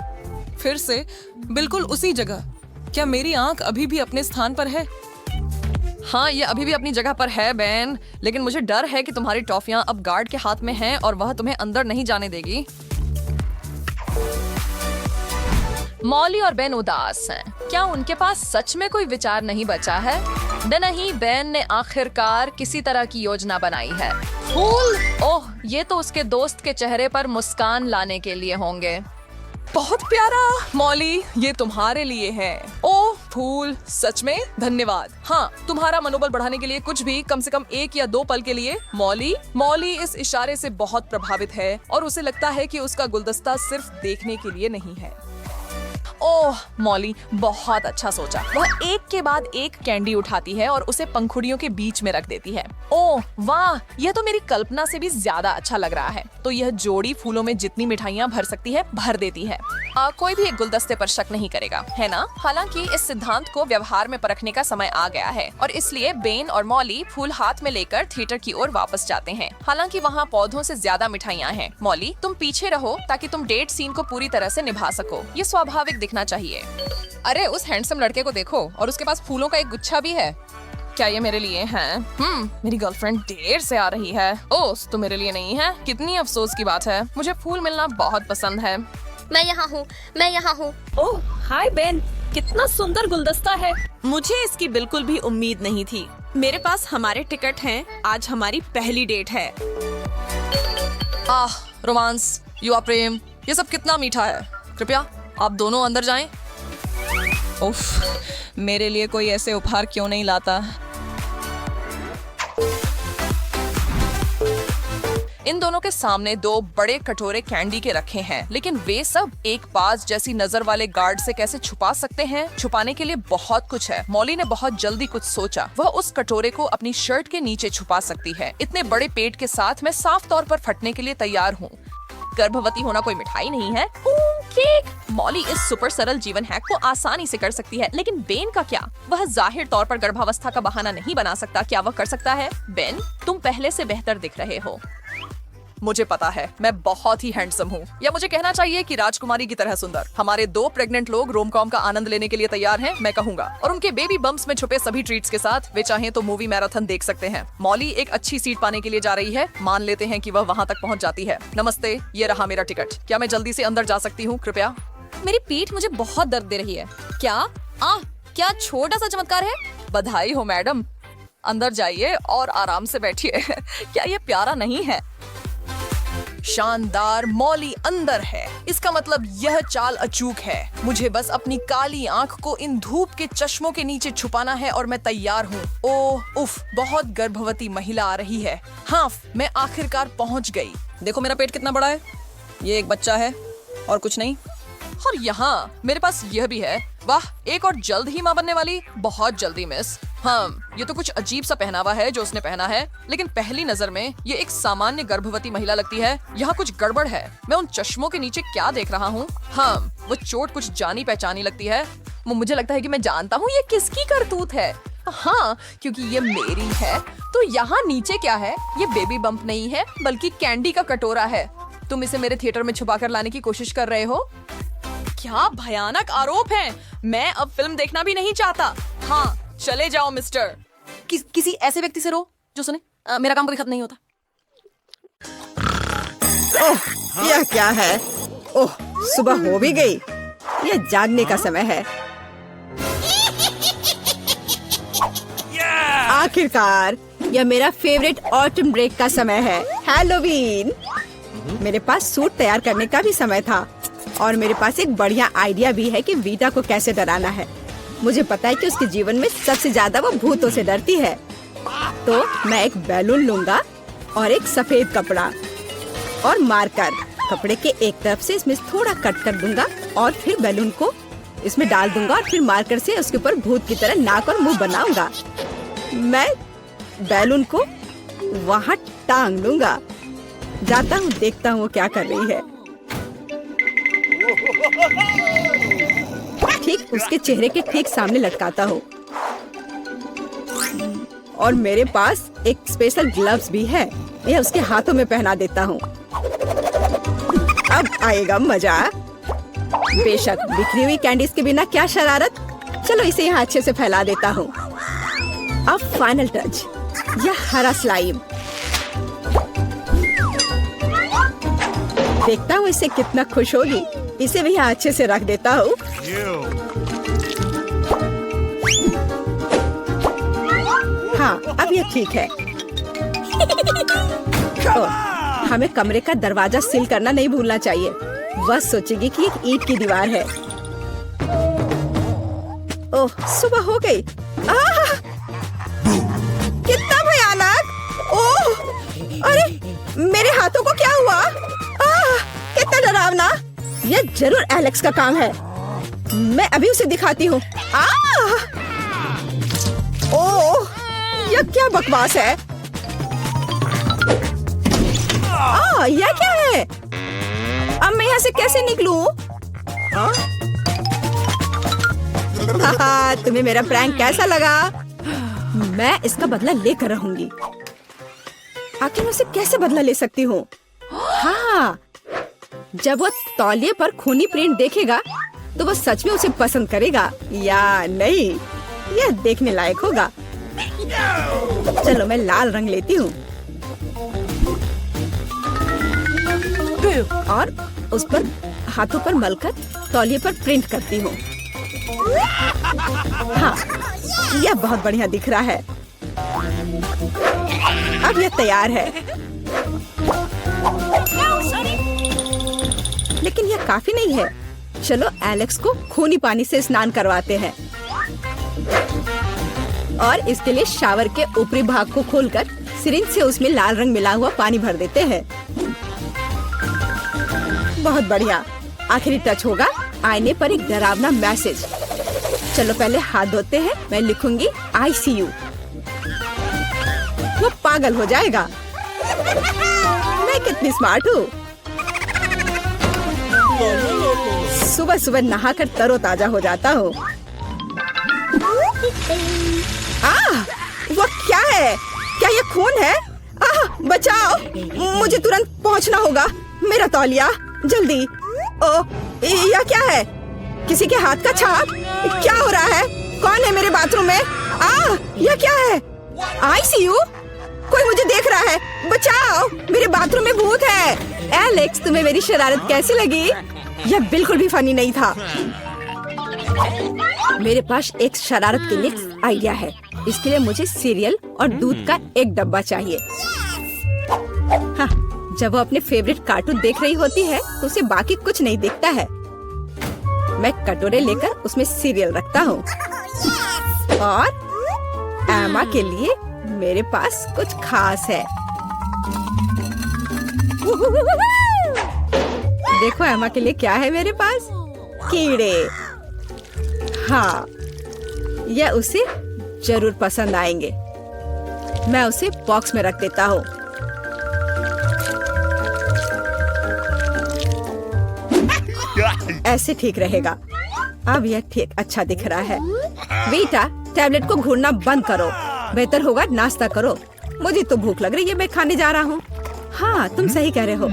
फिर से बिल्कुल उसी जगह। क्या मेरी आंख अभी भी अपने स्थान पर है? हाँ, ये अभी भी अपनी जगह पर है बेन, लेकिन मुझे डर है कि तुम्हारी टॉफियां अब गार्ड के हाथ में हैं और वह तुम्हें अंदर नहीं जाने देगी। मॉली और बेन उदास हैं। क्या उनके पास सच में कोई विचार नहीं बचा है? नहीं, बेन ने आखिरकार किसी तरह की योजना बनाई है। फूल! ओह, ये तो उसके दोस्त के चेहरे पर मुस्कान लाने के लिए होंगे। बहुत प्यारा। मॉली, ये तुम्हारे लिए है। ओह, फूल सच में धन्यवाद। हाँ, तुम्हारा मनोबल बढ़ाने के लिए कुछ भी, कम से कम 1 या 2 पल के लिए। मॉली इस इशारे से बहुत प्रभावित है और उसे लगता है कि उसका गुलदस्ता सिर्फ देखने के लिए नहीं है। ओह मॉली, बहुत अच्छा सोचा। वह एक के बाद एक कैंडी उठाती है और उसे पंखुड़ियों के बीच में रख देती है। ओह वाह, यह तो मेरी कल्पना से भी ज्यादा अच्छा लग रहा है। तो यह जोड़ी फूलों में जितनी मिठाइयाँ भर सकती है भर देती है। कोई भी एक गुलदस्ते पर शक नहीं करेगा, है ना? हालांकि इस सिद्धांत को व्यवहार में परखने का समय आ गया है और इसलिए बेन और मॉली फूल हाथ में लेकर थिएटर की ओर वापस जाते हैं। हालांकि वहाँ पौधों से ज्यादा मिठाइयाँ हैं। मॉली, तुम पीछे रहो ताकि तुम डेट सीन को पूरी तरह से निभा सको। ये स्वाभाविक दिखना चाहिए। अरे उस हैंडसम लड़के को देखो, और उसके पास फूलों का एक गुच्छा भी है। क्या ये मेरे लिए हैं? मेरी गर्लफ्रेंड देर से आ रही है। ओह, तो मेरे लिए नहीं है। कितनी अफसोस की बात है। मुझे फूल मिलना बहुत पसंद है। मैं यहाँ हूँ। ओह हाय बेन, कितना सुंदर गुलदस्ता है। मुझे इसकी बिल्कुल भी उम्मीद नहीं थी। मेरे पास हमारे टिकट हैं। आज हमारी पहली डेट है। रोमांस, युवा प्रेम, ये सब कितना मीठा है। कृपया आप दोनों अंदर जाएं। उफ, मेरे लिए कोई ऐसे उपहार क्यों नहीं लाता? इन दोनों के सामने 2 बड़े कटोरे कैंडी के रखे हैं, लेकिन वे सब एक बाज जैसी नजर वाले गार्ड से कैसे छुपा सकते हैं? छुपाने के लिए बहुत कुछ है। मॉली ने बहुत जल्दी कुछ सोचा। वह उस कटोरे को अपनी शर्ट के नीचे छुपा सकती है। इतने बड़े पेट के साथ मैं साफ तौर पर फटने के लिए तैयार हूँ। गर्भवती होना कोई मिठाई नहीं है। केक। मॉली इस सुपर सरल जीवन हैक को आसानी से कर सकती है, लेकिन बेन का क्या? वह जाहिर तौर पर गर्भावस्था का बहाना नहीं बना सकता। क्या वह कर सकता है? बेन, तुम पहले से बेहतर दिख रहे हो। मुझे पता है, मैं बहुत ही हैंडसम हूँ, या मुझे कहना चाहिए कि राजकुमारी की तरह सुंदर। हमारे 2 प्रेग्नेंट लोग रोमकॉम का आनंद लेने के लिए तैयार हैं, मैं कहूँगा। और उनके बेबी बम्प्स में छुपे सभी ट्रीट्स के साथ वे चाहें तो मूवी मैराथन देख सकते हैं। मॉली एक अच्छी सीट पाने के लिए जा रही है। मान लेते हैं कि वह वहाँ तक पहुँच जाती है। नमस्ते, ये रहा मेरा टिकट। क्या मैं जल्दी से अंदर जा सकती हूँ कृपया? मेरी पीठ मुझे बहुत दर्द दे रही है। क्या छोटा सा चमत्कार है? बधाई हो मैडम। अंदर जाइए और आराम से बैठिए। क्या ये प्यारा नहीं है? शानदार, मॉली अंदर है। इसका मतलब यह चाल अचूक है। मुझे बस अपनी काली आंख को इन धूप के चश्मों के नीचे छुपाना है और मैं तैयार हूँ। ओह उफ, बहुत गर्भवती महिला आ रही है। हाँ, मैं आखिरकार पहुँच गई। देखो मेरा पेट कितना बड़ा है। ये एक बच्चा है और कुछ नहीं। और यहाँ मेरे पास यह भी है। वाह, एक और जल्द ही माँ बनने वाली। बहुत जल्दी मिस। हाँ, ये तो कुछ अजीब सा पहनावा है जो उसने पहना है, लेकिन पहली नजर में ये एक सामान्य गर्भवती महिला लगती है। यहाँ कुछ गड़बड़ है। मैं उन चश्मों के नीचे क्या देख रहा हूँ? हाँ, वो चोट कुछ जानी पहचानी लगती है। मुझे लगता है कि मैं जानता हूँ ये किसकी करतूत है। हाँ, क्योंकि ये मेरी है। तो यहाँ नीचे क्या है? ये बेबी बम्प नहीं है, बल्कि कैंडी का कटोरा है। तुम इसे मेरे थिएटर में छुपा कर लाने की कोशिश कर रहे हो? क्या भयानक आरोप है। मैं अब फिल्म देखना भी नहीं चाहता। हाँ, चले जाओ मिस्टर। किसी ऐसे व्यक्ति से रो जो सुने मेरा काम कभी खत्म नहीं होता। ओह, यह क्या है? ओह, सुबह हो भी गई। यह जागने का समय है। आखिरकार यह मेरा फेवरेट ऑटम ब्रेक का समय है, हैलोवीन। मेरे पास सूट तैयार करने का भी समय था और मेरे पास एक बढ़िया आइडिया भी है कि वीटा को कैसे डराना है। मुझे पता है कि उसके जीवन में सबसे ज्यादा वो भूतों से डरती है। तो मैं एक बैलून लूंगा और एक सफेद कपड़ा और मार्कर। कपड़े के एक तरफ से इसमें थोड़ा कट कर दूंगा और फिर बैलून को इसमें डाल दूंगा और फिर मार्कर से उसके ऊपर भूत की तरह नाक और मुंह बनाऊंगा। मैं बैलून को वहाँ टांग लूंगा। जाता हूँ, देखता हूँ वो क्या कर रही है। ठीक उसके चेहरे के ठीक सामने लटकाता हूँ और मेरे पास एक स्पेशल ग्लव्स भी है। यह उसके हाथों में पहना देता हूँ। अब आएगा मजा। बेशक बिखरी हुई कैंडीज के बिना क्या शरारत। चलो इसे यहाँ अच्छे से फैला देता हूँ। अब फाइनल टच, यह हरा स्लाइम। देखता हूँ इसे कितना खुश होगी। इसे भी यहाँ अच्छे से रख देता हूँ। हाँ, अब ये ठीक है। हमें कमरे का दरवाजा सील करना नहीं भूलना चाहिए। वह सोचेगी कि एक ईंट की दीवार है। ओह, सुबह हो गई। आह! कितना भयानक! ओह, अरे मेरे हाथों को क्या हुआ? कितना डरावना! यह जरूर एलेक्स का काम है। मैं अभी उसे दिखाती हूँ। ओह, यह क्या बकवास है? यह क्या है? अब मैं यहाँ से कैसे निकलूं? तुम्हें मेरा प्रैंक कैसा लगा? मैं इसका बदला लेकर रहूंगी। आखिर मैं उसे कैसे बदला ले सकती हूँ? हाँ, जब वो तौलिए पर खूनी प्रिंट देखेगा तो वो सच में उसे पसंद करेगा या नहीं, यह देखने लायक होगा। चलो मैं लाल रंग लेती हूँ और उस पर हाथों पर मलकर तौलिए पर प्रिंट करती हूँ। हाँ, यह बहुत बढ़िया दिख रहा है। अब यह तैयार है। लेकिन यह काफी नहीं है। चलो एलेक्स को खूनी पानी से स्नान करवाते हैं और इसके लिए शावर के ऊपरी भाग को खोलकर सिरिंज से उसमें लाल रंग मिला हुआ पानी भर देते हैं। बहुत बढ़िया। आखिरी टच होगा आईने पर एक डरावना मैसेज। चलो पहले हाथ धोते हैं। मैं लिखूंगी ICU। वो पागल हो जाएगा। मैं कितनी स्मार्ट हूँ। सुबह सुबह नहाकर तरोताजा हो जाता हूँ। वो क्या है? क्या ये खून है? बचाओ, मुझे तुरंत पहुँचना होगा। मेरा तौलिया, जल्दी। यह क्या है? किसी के हाथ का छाप? क्या हो रहा है? कौन है मेरे बाथरूम में? यह क्या है? ICU? कोई मुझे देख रहा है। बचाओ, मेरे बाथरूम में भूत है। एलेक्स, तुम्हें मेरी शरारत कैसी लगी? यह बिल्कुल भी फनी नहीं था। मेरे पास एक शरारत के लिए आइडिया है। इसके लिए मुझे सीरियल और दूध का एक डब्बा चाहिए। हाँ, जब वो अपने फेवरेट कार्टून देख रही होती है तो उसे बाकी कुछ नहीं दिखता है। मैं कटोरे लेकर उसमें सीरियल रखता हूँ और एमा के लिए मेरे पास कुछ खास है। देखो एमा के लिए क्या है मेरे पास? कीड़े। हाँ, यह उसे जरूर पसंद आएंगे। मैं उसे बॉक्स में रख देता हूँ। ऐसे ठीक रहेगा। अब यह ठीक अच्छा दिख रहा है। बेटा, टैबलेट को घूरना बंद करो। बेहतर होगा नाश्ता करो। मुझे तो भूख लग रही है, मैं खाने जा रहा हूँ। हाँ, तुम सही कह रहे हो।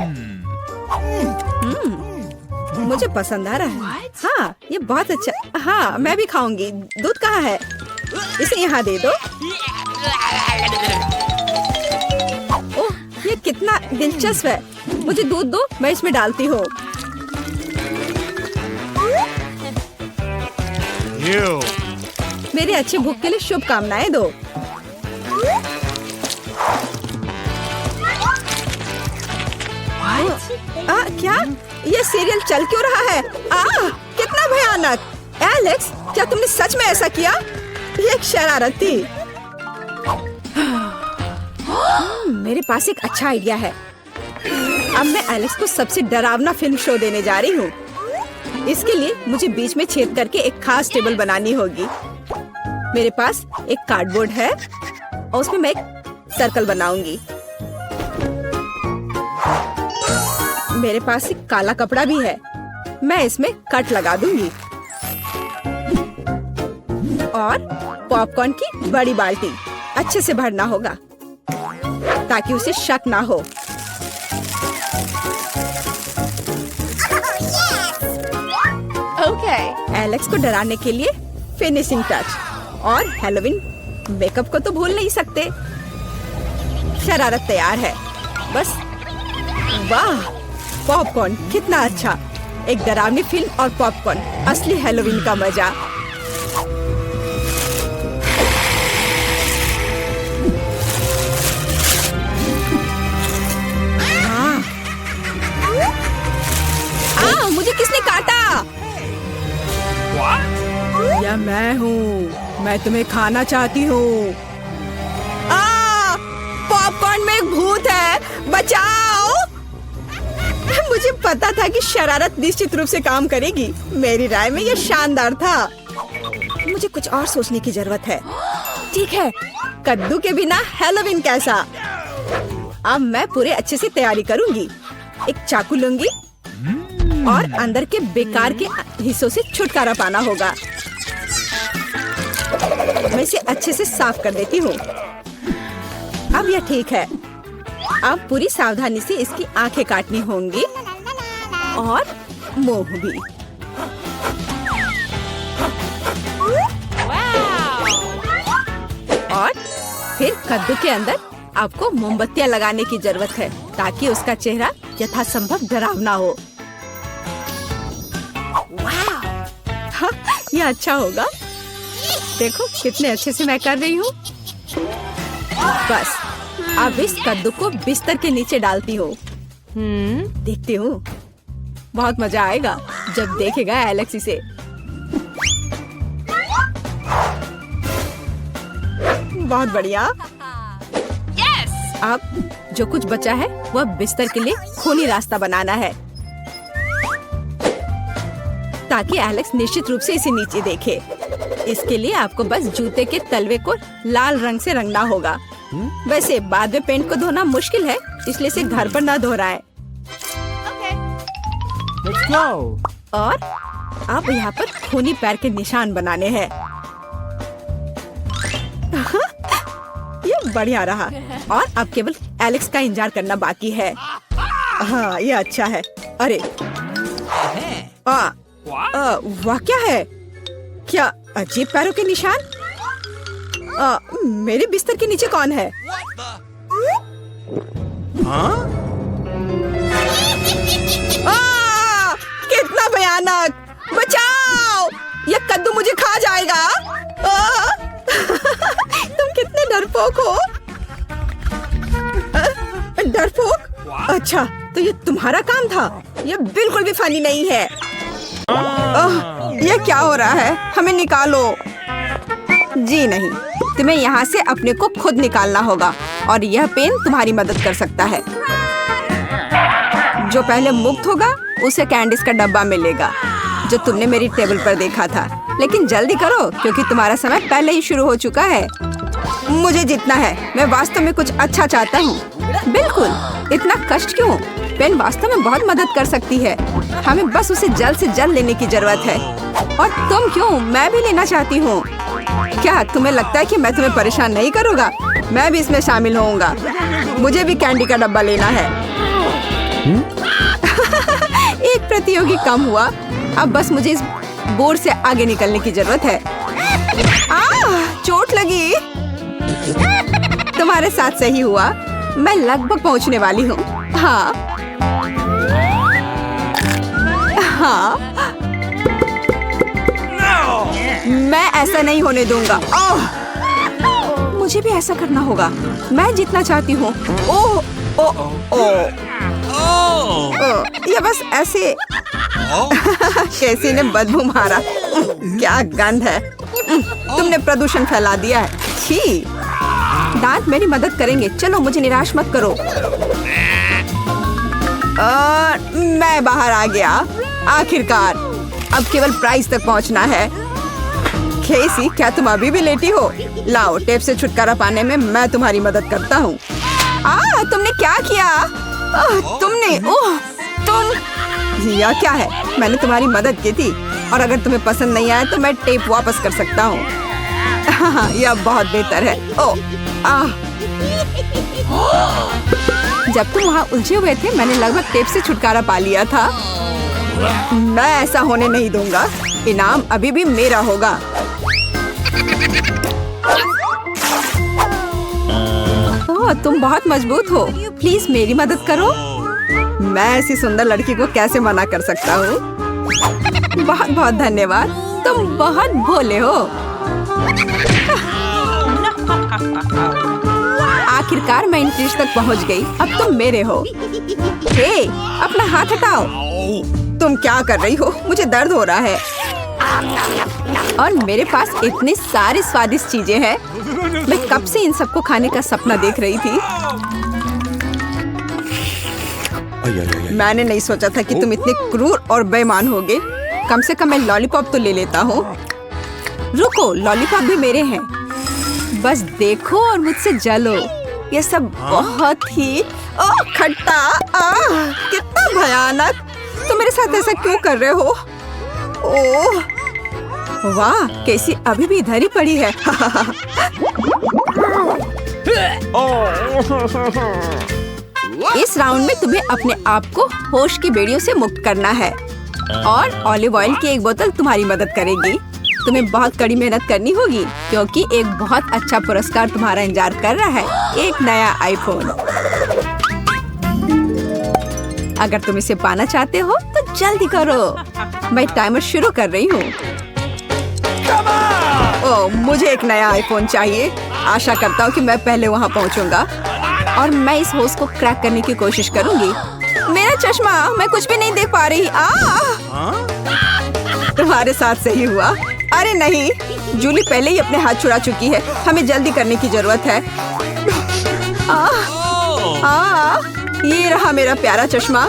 मुझे पसंद आ रहा है। हाँ, ये बहुत अच्छा। हाँ, मैं भी खाऊंगी। दूध कहाँ है? इसे यहाँ दे दो। ओह, ये कितना दिलचस्प है। मुझे दूध दो, मैं इसमें डालती हूँ। मेरे अच्छे भूख के लिए शुभकामनाएं दो। क्या? ये सीरियल चल क्यों रहा है? कितना भयानक! एलेक्स, क्या तुमने सच में ऐसा किया? ये एक शरारत थी। मेरे पास एक अच्छा आइडिया है। अब मैं एलेक्स को सबसे डरावना फिल्म शो देने जा रही हूँ। इसके लिए मुझे बीच में छेद करके एक खास टेबल बनानी होगी। मेरे पास एक कार्डबोर्ड है और उसमें मैं एक सर्कल बनाऊंगी। मेरे पास एक काला कपड़ा भी है। मैं इसमें कट लगा दूंगी और पॉपकॉर्न की बड़ी बाल्टी अच्छे से भरना होगा ताकि उसे शक ना हो। एलेक्स को डराने के लिए फिनिशिंग टच और हैलोवीन मेकअप को तो भूल नहीं सकते। शरारत तैयार है। बस वाह, पॉपकॉर्न कितना अच्छा। एक डरावनी फिल्म और पॉपकॉर्न, असली हैलोवीन का मजा। मुझे किसने काटा? या मैं हूँ। मैं तुम्हें खाना चाहती हूँ। पॉपकॉर्न में एक भूत है, बचाओ। मुझे पता था कि शरारत निश्चित रूप से काम करेगी। मेरी राय में यह शानदार था। मुझे कुछ और सोचने की जरूरत है। ठीक है, कद्दू के बिना हैलोवीन कैसा? अब मैं पूरे अच्छे से तैयारी करूंगी। एक चाकू लूंगी और अंदर के बेकार के हिस्सों से छुटकारा पाना होगा। मैं इसे अच्छे से साफ कर देती हूँ। अब यह ठीक है। अब पूरी सावधानी से इसकी आंखें काटनी होंगी और मुंह भी। और फिर कद्दू के अंदर आपको मोमबत्तियां लगाने की जरूरत है ताकि उसका चेहरा यथासंभव डरावना हो। हाँ, यह अच्छा होगा। देखो कितने अच्छे से मैं कर रही हूँ। बस अब इस कद्दू को बिस्तर के नीचे डालती हूँ। देखती हूँ, बहुत मजा आएगा जब देखेगा एलेक्स इसे। बहुत बढ़िया। अब जो कुछ बचा है वह बिस्तर के लिए खूनी रास्ता बनाना है ताकि एलेक्स निश्चित रूप से इसे नीचे देखे। इसके लिए आपको बस जूते के तलवे को लाल रंग से रंगना होगा। वैसे बाद में पेंट को धोना मुश्किल है, इसलिए इसे घर पर ना दोहराएं। और अब यहाँ पर खूनी पैर के निशान बनाने हैं। ये बढ़िया रहा। और अब केवल एलेक्स का इंतजार करना बाकी है। हाँ, ये अच्छा है। अरे वाह, क्या है? क्या अजीब पैरों के निशान? मेरे बिस्तर के नीचे कौन है? कितना भयानक! बचाओ! यह कद्दू मुझे खा जाएगा। तुम कितने डरपोक हो। डरपोक? अच्छा, तो ये तुम्हारा काम था। ये बिल्कुल भी फनी नहीं है। ये क्या हो रहा है? हमें निकालो। जी नहीं, तुम्हें यहाँ से अपने को खुद निकालना होगा और यह पेन तुम्हारी मदद कर सकता है। जो पहले मुक्त होगा उसे कैंडीज का डब्बा मिलेगा जो तुमने मेरी टेबल पर देखा था। लेकिन जल्दी करो क्योंकि तुम्हारा समय पहले ही शुरू हो चुका है। मुझे जीतना है। मैं वास्तव में कुछ अच्छा चाहता हूँ। बिल्कुल, इतना कष्ट क्यों? पेन वास्तव में बहुत मदद कर सकती है। हमें बस उसे जल्द से जल्द लेने की जरूरत है। और तुम क्यों? मैं भी लेना चाहती हूँ। क्या तुम्हें लगता है कि मैं तुम्हें परेशान नहीं करूँगा? मैं भी इसमें शामिल होऊंगा। मुझे भी कैंडी का डब्बा लेना है। एक प्रतियोगी कम हुआ। अब बस मुझे इस बोर्ड से आगे निकलने की जरूरत है। चोट लगी। तुम्हारे साथ सही हुआ। मैं लगभग पहुंचने वाली हूँ। हाँ, मैं ऐसा नहीं होने दूंगा। मुझे भी ऐसा करना होगा। मैं जीतना चाहती हूँ। ये बस ऐसे। कैसी ने बदबू मारा। क्या गंध है। तुमने प्रदूषण फैला दिया है। छी। दांत मेरी मदद करेंगे। चलो, मुझे निराश मत करो। मैं बाहर आ गया। आखिरकार अब केवल प्राइज तक पहुंचना है। केसी, क्या तुम अभी भी लेटी हो? लाओ, टेप से छुटकारा पाने में मैं तुम्हारी मदद करता हूँ। तुमने क्या किया? तुम यह क्या है? मैंने तुम्हारी मदद की थी और अगर तुम्हें पसंद नहीं आया तो मैं टेप वापस कर सकता हूँ। यह बहुत बेहतर है। जब तुम वहाँ उलझे हुए थे मैंने लगभग टेप से छुटकारा पा लिया था। मैं ऐसा होने नहीं दूंगा। इनाम अभी भी मेरा होगा। तुम बहुत मजबूत हो। प्लीज मेरी मदद करो। मैं ऐसी सुंदर लड़की को कैसे मना कर सकता हूँ? बहुत बहुत धन्यवाद। तुम बहुत भोले हो। आखिरकार मैं इन फ्रिज तक पहुँच गई। अब तुम मेरे हो। हे, अपना हाथ हटाओ। तुम क्या कर रही हो? मुझे दर्द हो रहा है। और मेरे पास इतनी सारी स्वादिष्ट चीजें हैं। मैं कब से इन सबको खाने का सपना देख रही थी। मैंने नहीं सोचा था कि तुम इतने क्रूर और बेईमान होगे। कम से कम मैं लॉलीपॉप तो ले लेता हूँ। रुको, लॉलीपॉप भी मेरे हैं। बस देखो और मुझसे जलो। ये सब बहुत ही खट्टा। कितना भयानक। तुम मेरे साथ ऐसा क्यों कर रहे हो? ओह वाह, कैसी अभी भी इधर ही पड़ी है। इस राउंड में तुम्हें अपने आप को होश की बेड़ियों से मुक्त करना है और ऑलिव ऑयल की एक बोतल तुम्हारी मदद करेगी। तुम्हें बहुत कड़ी मेहनत करनी होगी क्योंकि एक बहुत अच्छा पुरस्कार तुम्हारा इंतजार कर रहा है, एक नया आईफोन। अगर तुम इसे पाना चाहते हो तो जल्दी करो। मैं टाइमर शुरू कर रही हूँ। ओह, मुझे एक नया आईफोन चाहिए। आशा करता हूँ कि मैं पहले वहाँ पहुँचूंगा और मैं इस होश को क्रैक करने की कोशिश करूंगी। मेरा चश्मा, मैं कुछ भी नहीं देख पा रही। तुम्हारे साथ सही हुआ। अरे नहीं, जूली पहले ही अपने हाथ छुड़ा चुकी है। हमें जल्दी करने की जरूरत है। ये रहा मेरा प्यारा चश्मा।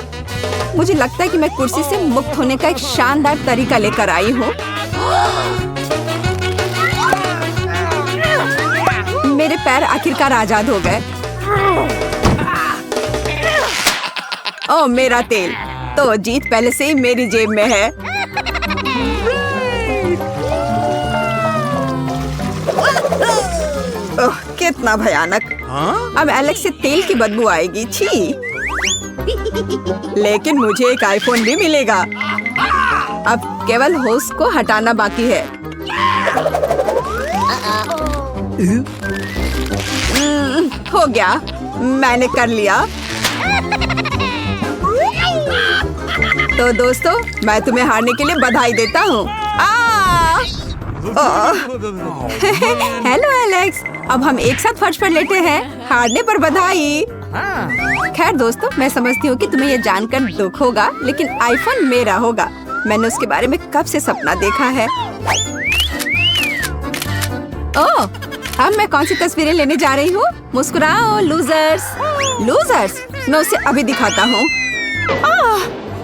मुझे लगता है कि मैं कुर्सी से मुक्त होने का एक शानदार तरीका लेकर आई हूँ। मेरे पैर आखिरकार आजाद हो गए। ओह, मेरा तेल। तो जीत पहले से ही मेरी जेब में है। ओह, कितना भयानक। अब एलेक्स से तेल की बदबू आएगी। छी। लेकिन मुझे एक आईफोन भी मिलेगा। अब केवल होस्ट को हटाना बाकी है। हो गया, मैंने कर लिया। तो दोस्तों, मैं तुम्हें हारने के लिए बधाई देता हूँ। हेलो एलेक्स, अब हम एक साथ फर्श पर लेटे हैं। हारने पर बधाई। खैर दोस्तों, मैं समझती हूँ कि तुम्हें ये जानकर दुख होगा, लेकिन आईफोन मेरा होगा। मैंने उसके बारे में कब से सपना देखा है। ओह, अब मैं कौन सी तस्वीरें लेने जा रही हूँ? मुस्कुराओ लूजर्स। लूजर्स, मैं उसे अभी दिखाता हूँ।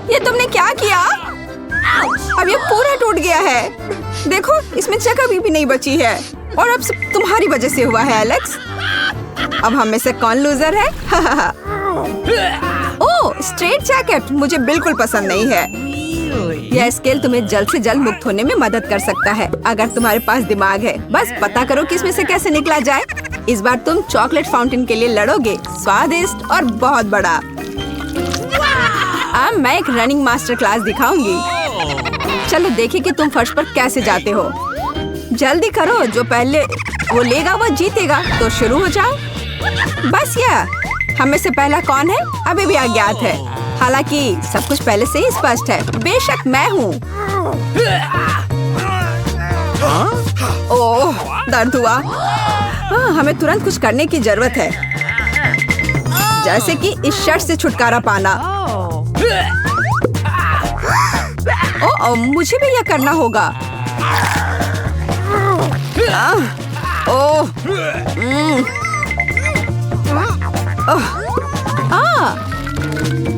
ये तुमने क्या किया? अब ये पूरा टूट गया है। देखो, इसमें जगह भी नहीं बची है और अब सब तुम्हारी वजह से हुआ है एलेक्स। अब हम में से कौन लूजर है? ओह, स्ट्रेट जैकेट मुझे बिल्कुल पसंद नहीं है। यह स्केल तुम्हें जल्द से जल्द मुक्त होने में मदद कर सकता है अगर तुम्हारे पास दिमाग है। बस पता करो कि इसमें से कैसे निकला जाए। इस बार तुम चॉकलेट फाउंटेन के लिए लड़ोगे, स्वादिष्ट और बहुत बड़ा। अब मैं एक रनिंग मास्टर क्लास दिखाऊंगी। चलो देखें कि तुम फर्श पर कैसे जाते हो। जल्दी करो, जो पहले वो लेगा वो जीतेगा। तो शुरू हो जाओ। बस यह, हम में से पहला कौन है अभी भी अज्ञात है। हालांकि सब कुछ पहले से ही स्पष्ट है। बेशक मैं हूँ। ओह, दर्द हुआ। हमें तुरंत कुछ करने की जरूरत है, जैसे कि इस शर्त से छुटकारा पाना। ओह, मुझे भी यह करना होगा।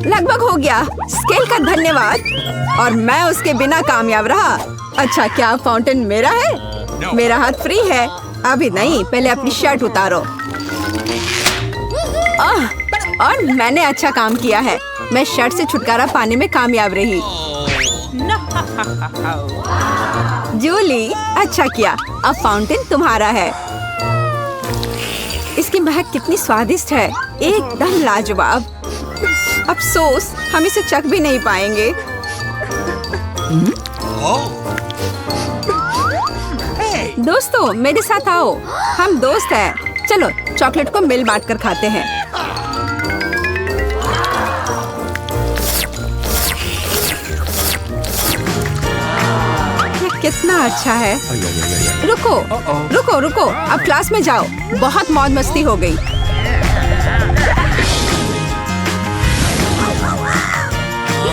लगभग हो गया। स्केल का धन्यवाद। और मैं उसके बिना कामयाब रहा। अच्छा, क्या फाउंटेन मेरा है? मेरा हाथ फ्री है। अभी नहीं, पहले अपनी शर्ट उतारो। और मैंने अच्छा काम किया है। मैं शर्ट से छुटकारा पाने में कामयाब रही। जूली, अच्छा किया। अब फाउंटेन तुम्हारा है। इसकी महक कितनी स्वादिष्ट है, एकदम लाजवाब। अफसोस, हम इसे चख भी नहीं पाएंगे। दोस्तों, मेरे साथ आओ। हम दोस्त हैं। चलो चॉकलेट को मिल बांट कर खाते हैं। ये कितना अच्छा है। रुको रुको रुको, अब क्लास में जाओ। बहुत मौज मस्ती हो गई।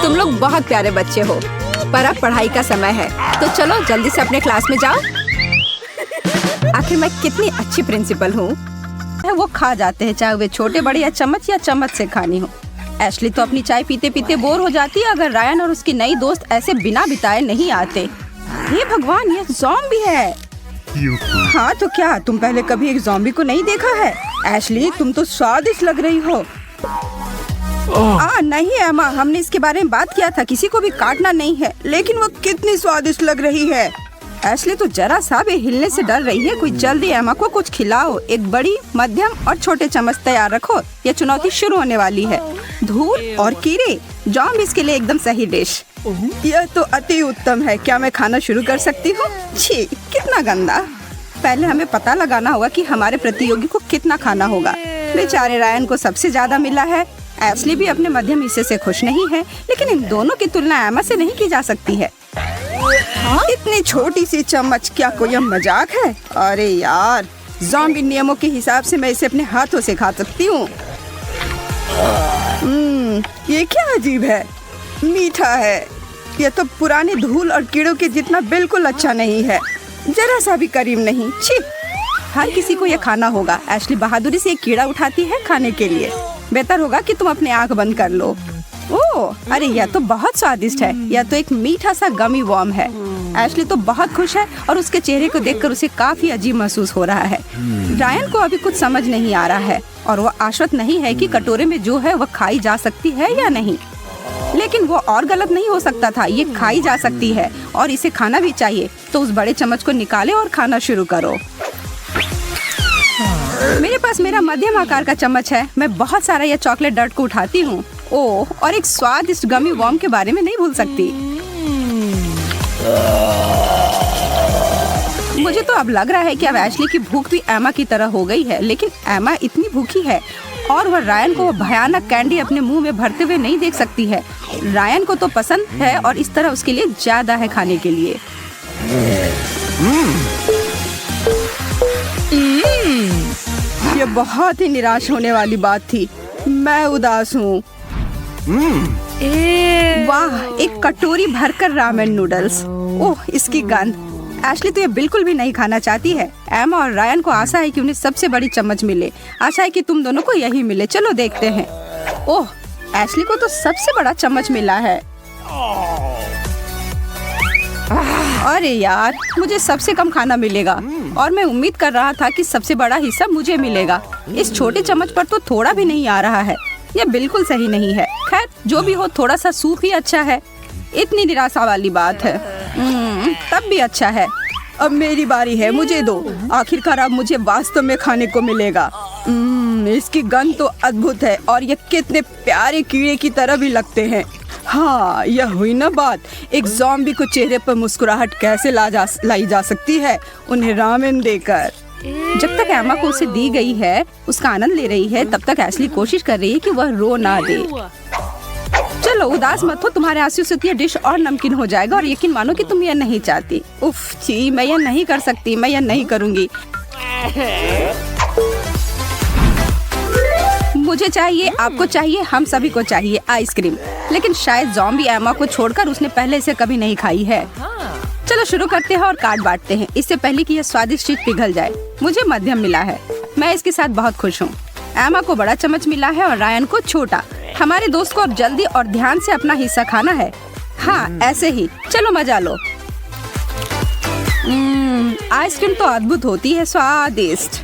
तुम लोग बहुत प्यारे बच्चे हो। पर अब पढ़ाई का समय है, तो चलो जल्दी से अपने क्लास में जाओ। आखिर मैं कितनी अच्छी प्रिंसिपल हूँ। वो खा जाते हैं, चाहे वे छोटे बड़े या चम्मच से खानी हो। एशली तो अपनी चाय पीते पीते बोर हो जाती है अगर रायन और उसकी नई दोस्त ऐसे बिना बिताए नहीं आते। हे भगवान, ये ज़ॉम्बी है। हाँ तो क्या तुम पहले कभी एक ज़ॉम्बी को नहीं देखा है? एशली, तुम तो स्वादिष्ट लग रही हो। नहीं एमा, हमने इसके बारे में बात किया था, किसी को भी काटना नहीं है। लेकिन वो कितनी स्वादिष्ट लग रही है। एशली तो जरा सा भी हिलने से डर रही है। कोई जल्दी एमा को कुछ खिलाओ। एक बड़ी, मध्यम और छोटे चम्मच तैयार रखो। यह चुनौती शुरू होने वाली है। धूल और कीड़े, ज़ॉम्बीज़ के लिए एकदम सही डिश। यह तो अति उत्तम है। क्या मैं खाना शुरू कर सकती हूँ? छी, कितना गंदा। पहले हमें पता लगाना होगा कि हमारे प्रतियोगी को कितना खाना होगा। बेचारे रायन को सबसे ज्यादा मिला है। एशली भी अपने मध्यम हिस्से से खुश नहीं है, लेकिन इन दोनों की तुलना एमा से नहीं की जा सकती है। इतनी छोटी सी चम्मच, क्या कोई मजाक है? अरे यार, ज़ॉम्बी नियमों के हिसाब से मैं इसे अपने हाथों से खा सकती हूँ। ये क्या अजीब है, मीठा है। यह तो पुराने धूल और कीड़ों के जितना बिल्कुल अच्छा नहीं है, जरा सा भी करीब नहीं। छी, हर किसी को यह खाना होगा। एशली बहादुरी से एक कीड़ा उठाती है खाने के लिए। बेहतर होगा कि तुम अपने आंख बंद कर लो। ओह, अरे यह तो बहुत स्वादिष्ट है। यह तो एक मीठा सा गमी वर्म है। एशली तो बहुत खुश है और उसके चेहरे को देखकर उसे काफी अजीब महसूस हो रहा है। रायन को अभी कुछ समझ नहीं आ रहा है और वो आश्वस्त नहीं है कि कटोरे में जो है वह खाई जा सकती है या नहीं। लेकिन वो और गलत नहीं हो सकता था। ये खाई जा सकती है और इसे खाना भी चाहिए। तो उस बड़े चम्मच को निकाले और खाना शुरू करो। मेरे पास मेरा मध्यम आकार का चम्मच है। मैं बहुत सारा यह चॉकलेट डर्ट को उठाती हूँ। ओह, और एक स्वादिष्ट गमी वर्म के बारे में नहीं भूल सकती। मुझे तो अब लग रहा है कि अब एशली की भूख भी एमा की तरह हो गई है। लेकिन एमा इतनी भूखी है और वह रायन को वो भयानक कैंडी अपने मुंह में भरते हुए नहीं देख सकती है। रायन को तो पसंद है और इस तरह उसके लिए ज्यादा है खाने के लिए। ये बहुत ही निराश होने वाली बात थी। मैं उदास हूँ। वाह, एक कटोरी भरकर रामेन नूडल्स। ओह, इसकी गंध। एशली तो ये बिल्कुल भी नहीं खाना चाहती है। एमा और रायन को आशा है कि उन्हें सबसे बड़ी चम्मच मिले। आशा है कि तुम दोनों को यही मिले। चलो देखते हैं। ओह, एशली को तो सबसे बड़ा चम्मच मिला है। अरे यार, मुझे सबसे कम खाना मिलेगा और मैं उम्मीद कर रहा था कि सबसे बड़ा हिस्सा मुझे मिलेगा। इस छोटे चम्मच पर तो थोड़ा भी नहीं आ रहा है। यह बिल्कुल सही नहीं है। खैर, जो भी हो, थोड़ा सा सूप ही अच्छा है। इतनी निराशा वाली बात है। तब भी अच्छा है। अब मेरी बारी है, मुझे दो। आखिरकार अब मुझे वास्तव में खाने को मिलेगा। इसकी गंध तो अद्भुत है और ये कितने प्यारे कीड़े की तरह भी लगते हैं। हाँ, यह हुई ना बात। एक ज़ॉम्बी को चेहरे पर मुस्कुराहट कैसे लाई जा सकती है, उन्हें रामेन देकर। जब तक एमा को उसे दी गई है, उसका आनंद ले रही है, तब तक एशली कोशिश कर रही है कि वह रो ना दे। चलो उदास मत हो, तुम्हारे आंसू से यह डिश और नमकीन हो जाएगा और यकीन मानो कि तुम यह नहीं चाहती। उफ, छी, मैं यह नहीं कर सकती। मैं यह नहीं करूँगी। मुझे चाहिए, आपको चाहिए, हम सभी को चाहिए आइसक्रीम। लेकिन शायद ज़ॉम्बी एमा को छोड़कर उसने पहले से कभी नहीं खाई है। चलो शुरू करते हैं और काट बांटते हैं, इससे पहले कि यह स्वादिष्ट चीज पिघल जाए। मुझे मध्यम मिला है। मैं इसके साथ बहुत खुश हूँ। एमा को बड़ा चम्मच मिला है और रायन को छोटा। हमारे दोस्त को अब जल्दी और ध्यान से अपना हिस्सा खाना है। हाँ, ऐसे ही। चलो मजा लो। आइसक्रीम तो अद्भुत होती है, स्वादिष्ट।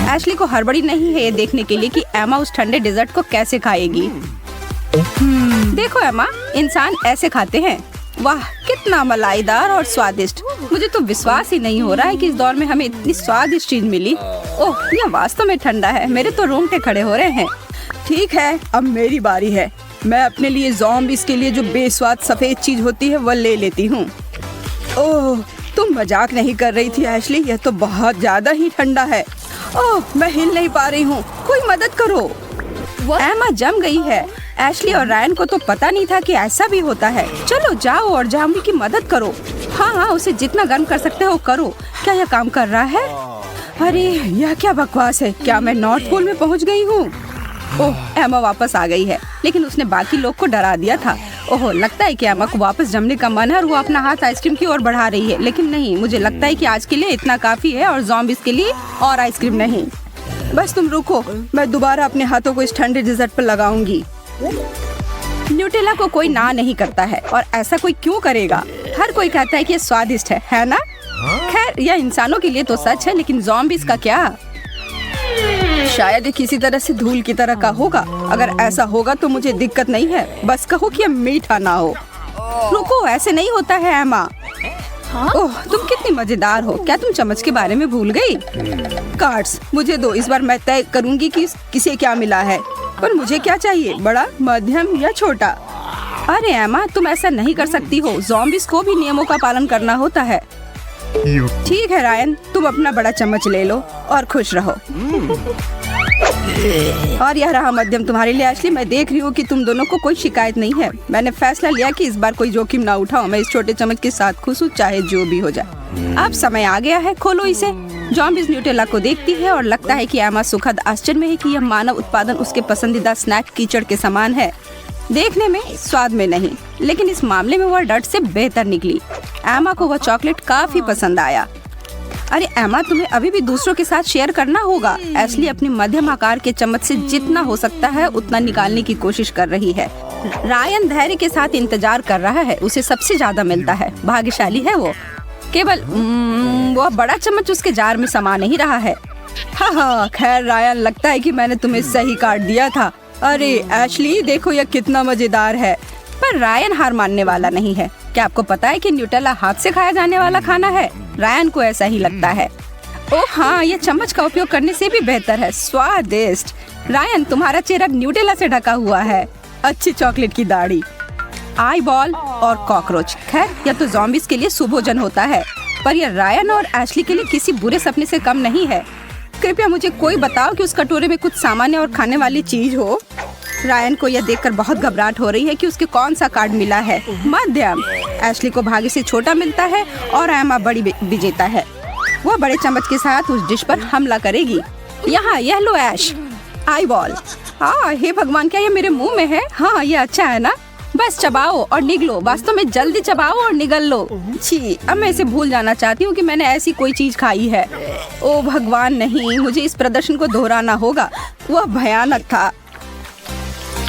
एशली को हड़बड़ी नहीं है ये देखने के लिए कि एमा उस ठंडे डेजर्ट को कैसे खाएगी। देखो एमा, इंसान ऐसे खाते हैं। वाह, कितना मलाईदार और स्वादिष्ट। मुझे तो विश्वास ही नहीं हो रहा है कि इस दौर में हमें इतनी स्वादिष्ट चीज मिली। ओह, यह वास्तव में ठंडा है। मेरे तो रोंगटे खड़े हो रहे हैं। ठीक है, अब मेरी बारी है। मैं अपने लिए ज़ॉम्बीज़ के लिए जो बेस्वाद सफेद चीज होती है वह ले लेती हूँ। ओह, तुम मजाक नहीं कर रही थी एशली, यह तो बहुत ज्यादा ही ठंडा है। ओह, मैं हिल नहीं पा रही हूँ, कोई मदद करो। एमा जम गई है। एशली और रायन को तो पता नहीं था कि ऐसा भी होता है। चलो जाओ और ज़ॉम्बी की मदद करो। हाँ, उसे जितना गर्म कर सकते हो करो। क्या यह काम कर रहा है? अरे यह क्या बकवास है। क्या मैं नॉर्थ पोल में पहुँच गई हूँ? ओह, एमा वापस आ गई है, लेकिन उसने बाकी लोग को डरा दिया था। ओहो, लगता है कि एमा को वापस जमने का मन है और वो अपना हाथ आइसक्रीम की ओर बढ़ा रही है, लेकिन नहीं, मुझे लगता है कि आज के लिए इतना काफी है और ज़ॉम्बीज़ के लिए और आइसक्रीम नहीं। बस तुम रुको, मैं दोबारा अपने हाथों को इस ठंडे डिजर्ट पर लगाऊंगी। न्यूटेला को कोई ना नहीं करता है और ऐसा कोई क्यों करेगा? हर कोई कहता है कि ये स्वादिष्ट है ना? खैर, यह इंसानों के लिए तो सच है, लेकिन ज़ॉम्बीज़ का क्या? शायद ये किसी तरह से धूल की तरह का होगा। अगर ऐसा होगा तो मुझे दिक्कत नहीं है, बस कहो कि ये मीठा ना हो। रुको, ऐसे नहीं होता है एमा। ओह, तुम कितनी मजेदार हो। क्या तुम चम्मच के बारे में भूल गई? कार्ड्स मुझे दो, इस बार मैं तय करूंगी कि किसे क्या मिला है। पर मुझे क्या चाहिए, बड़ा, मध्यम या छोटा? अरे एमा, तुम ऐसा नहीं कर सकती हो। ज़ॉम्बीज़ को भी नियमों का पालन करना होता है। ठीक है रायन, तुम अपना बड़ा चम्मच ले लो और खुश रहो। और यह रहा मध्यम तुम्हारे लिए एशली। मैं देख रही हूँ कि तुम दोनों को कोई शिकायत नहीं है। मैंने फैसला लिया कि इस बार कोई जोखिम ना उठाऊं। मैं इस छोटे चम्मच के साथ खुश हूँ, चाहे जो भी हो जाए। अब समय आ गया है, खोलो इसे। ज़ॉम्बीज़ न्यूटेला को देखती है और लगता है कि एमा सुखद आश्चर्य में है कि यह मानव उत्पादन उसके पसंदीदा स्नैक कीचड़ के समान है। देखने में, स्वाद में नहीं, लेकिन इस मामले में वह डट से बेहतर निकली। एमा को वह चॉकलेट काफी पसंद आया। अरे एमा, तुम्हें अभी भी दूसरों के साथ शेयर करना होगा। एशली अपनी मध्यम आकार के चम्मच से जितना हो सकता है उतना निकालने की कोशिश कर रही है। रायन धैर्य के साथ इंतजार कर रहा है, उसे सबसे ज्यादा मिलता है। भाग्यशाली है वो। केवल वह बड़ा चम्मच उसके जार में समा नहीं रहा है। हाँ, खैर रायन, लगता है कि मैंने तुम्हें सही काट दिया था। अरे एशली, देखो यह कितना मजेदार है। पर रायन हार मानने वाला नहीं है। क्या आपको पता है कि न्यूटेला हाथ से खाया जाने वाला खाना है? रायन को ऐसा ही लगता है। ओह हाँ, यह चम्मच का उपयोग करने से भी बेहतर है। स्वादिष्ट। रायन, तुम्हारा चेहरा न्यूटेला से ढका हुआ है। अच्छी चॉकलेट की दाढ़ी, आई बॉल और कॉकरोच। खैर, यह तो ज़ॉम्बीज़ के लिए सुभोजन होता है, पर यह रायन और एशली के लिए किसी बुरे सपने से कम नहीं है। कृपया मुझे कोई बताओ कि उस कटोरे में कुछ सामान्य और खाने वाली चीज हो। रायन को यह देखकर बहुत घबराहट हो रही है कि उसके कौन सा कार्ड मिला है। मध्यम। एशली को भाग्य से छोटा मिलता है और एमा बड़ी विजेता है। वह बड़े चम्मच के साथ उस डिश पर हमला करेगी। यहाँ, यह लो ऐश। Eye ball. हाँ, हे भगवान, क्या ये मेरे मुंह में है? हाँ, ये अच्छा है ना? बस चबाओ और निगलो। वास्तव में जल्दी चबाओ और निगल लो। छी, अब मैं इसे भूल जाना चाहती हूँ कि मैंने ऐसी कोई चीज खाई है। ओ भगवान, नहीं, मुझे इस प्रदर्शन को दोहराना होगा। वह भयानक था।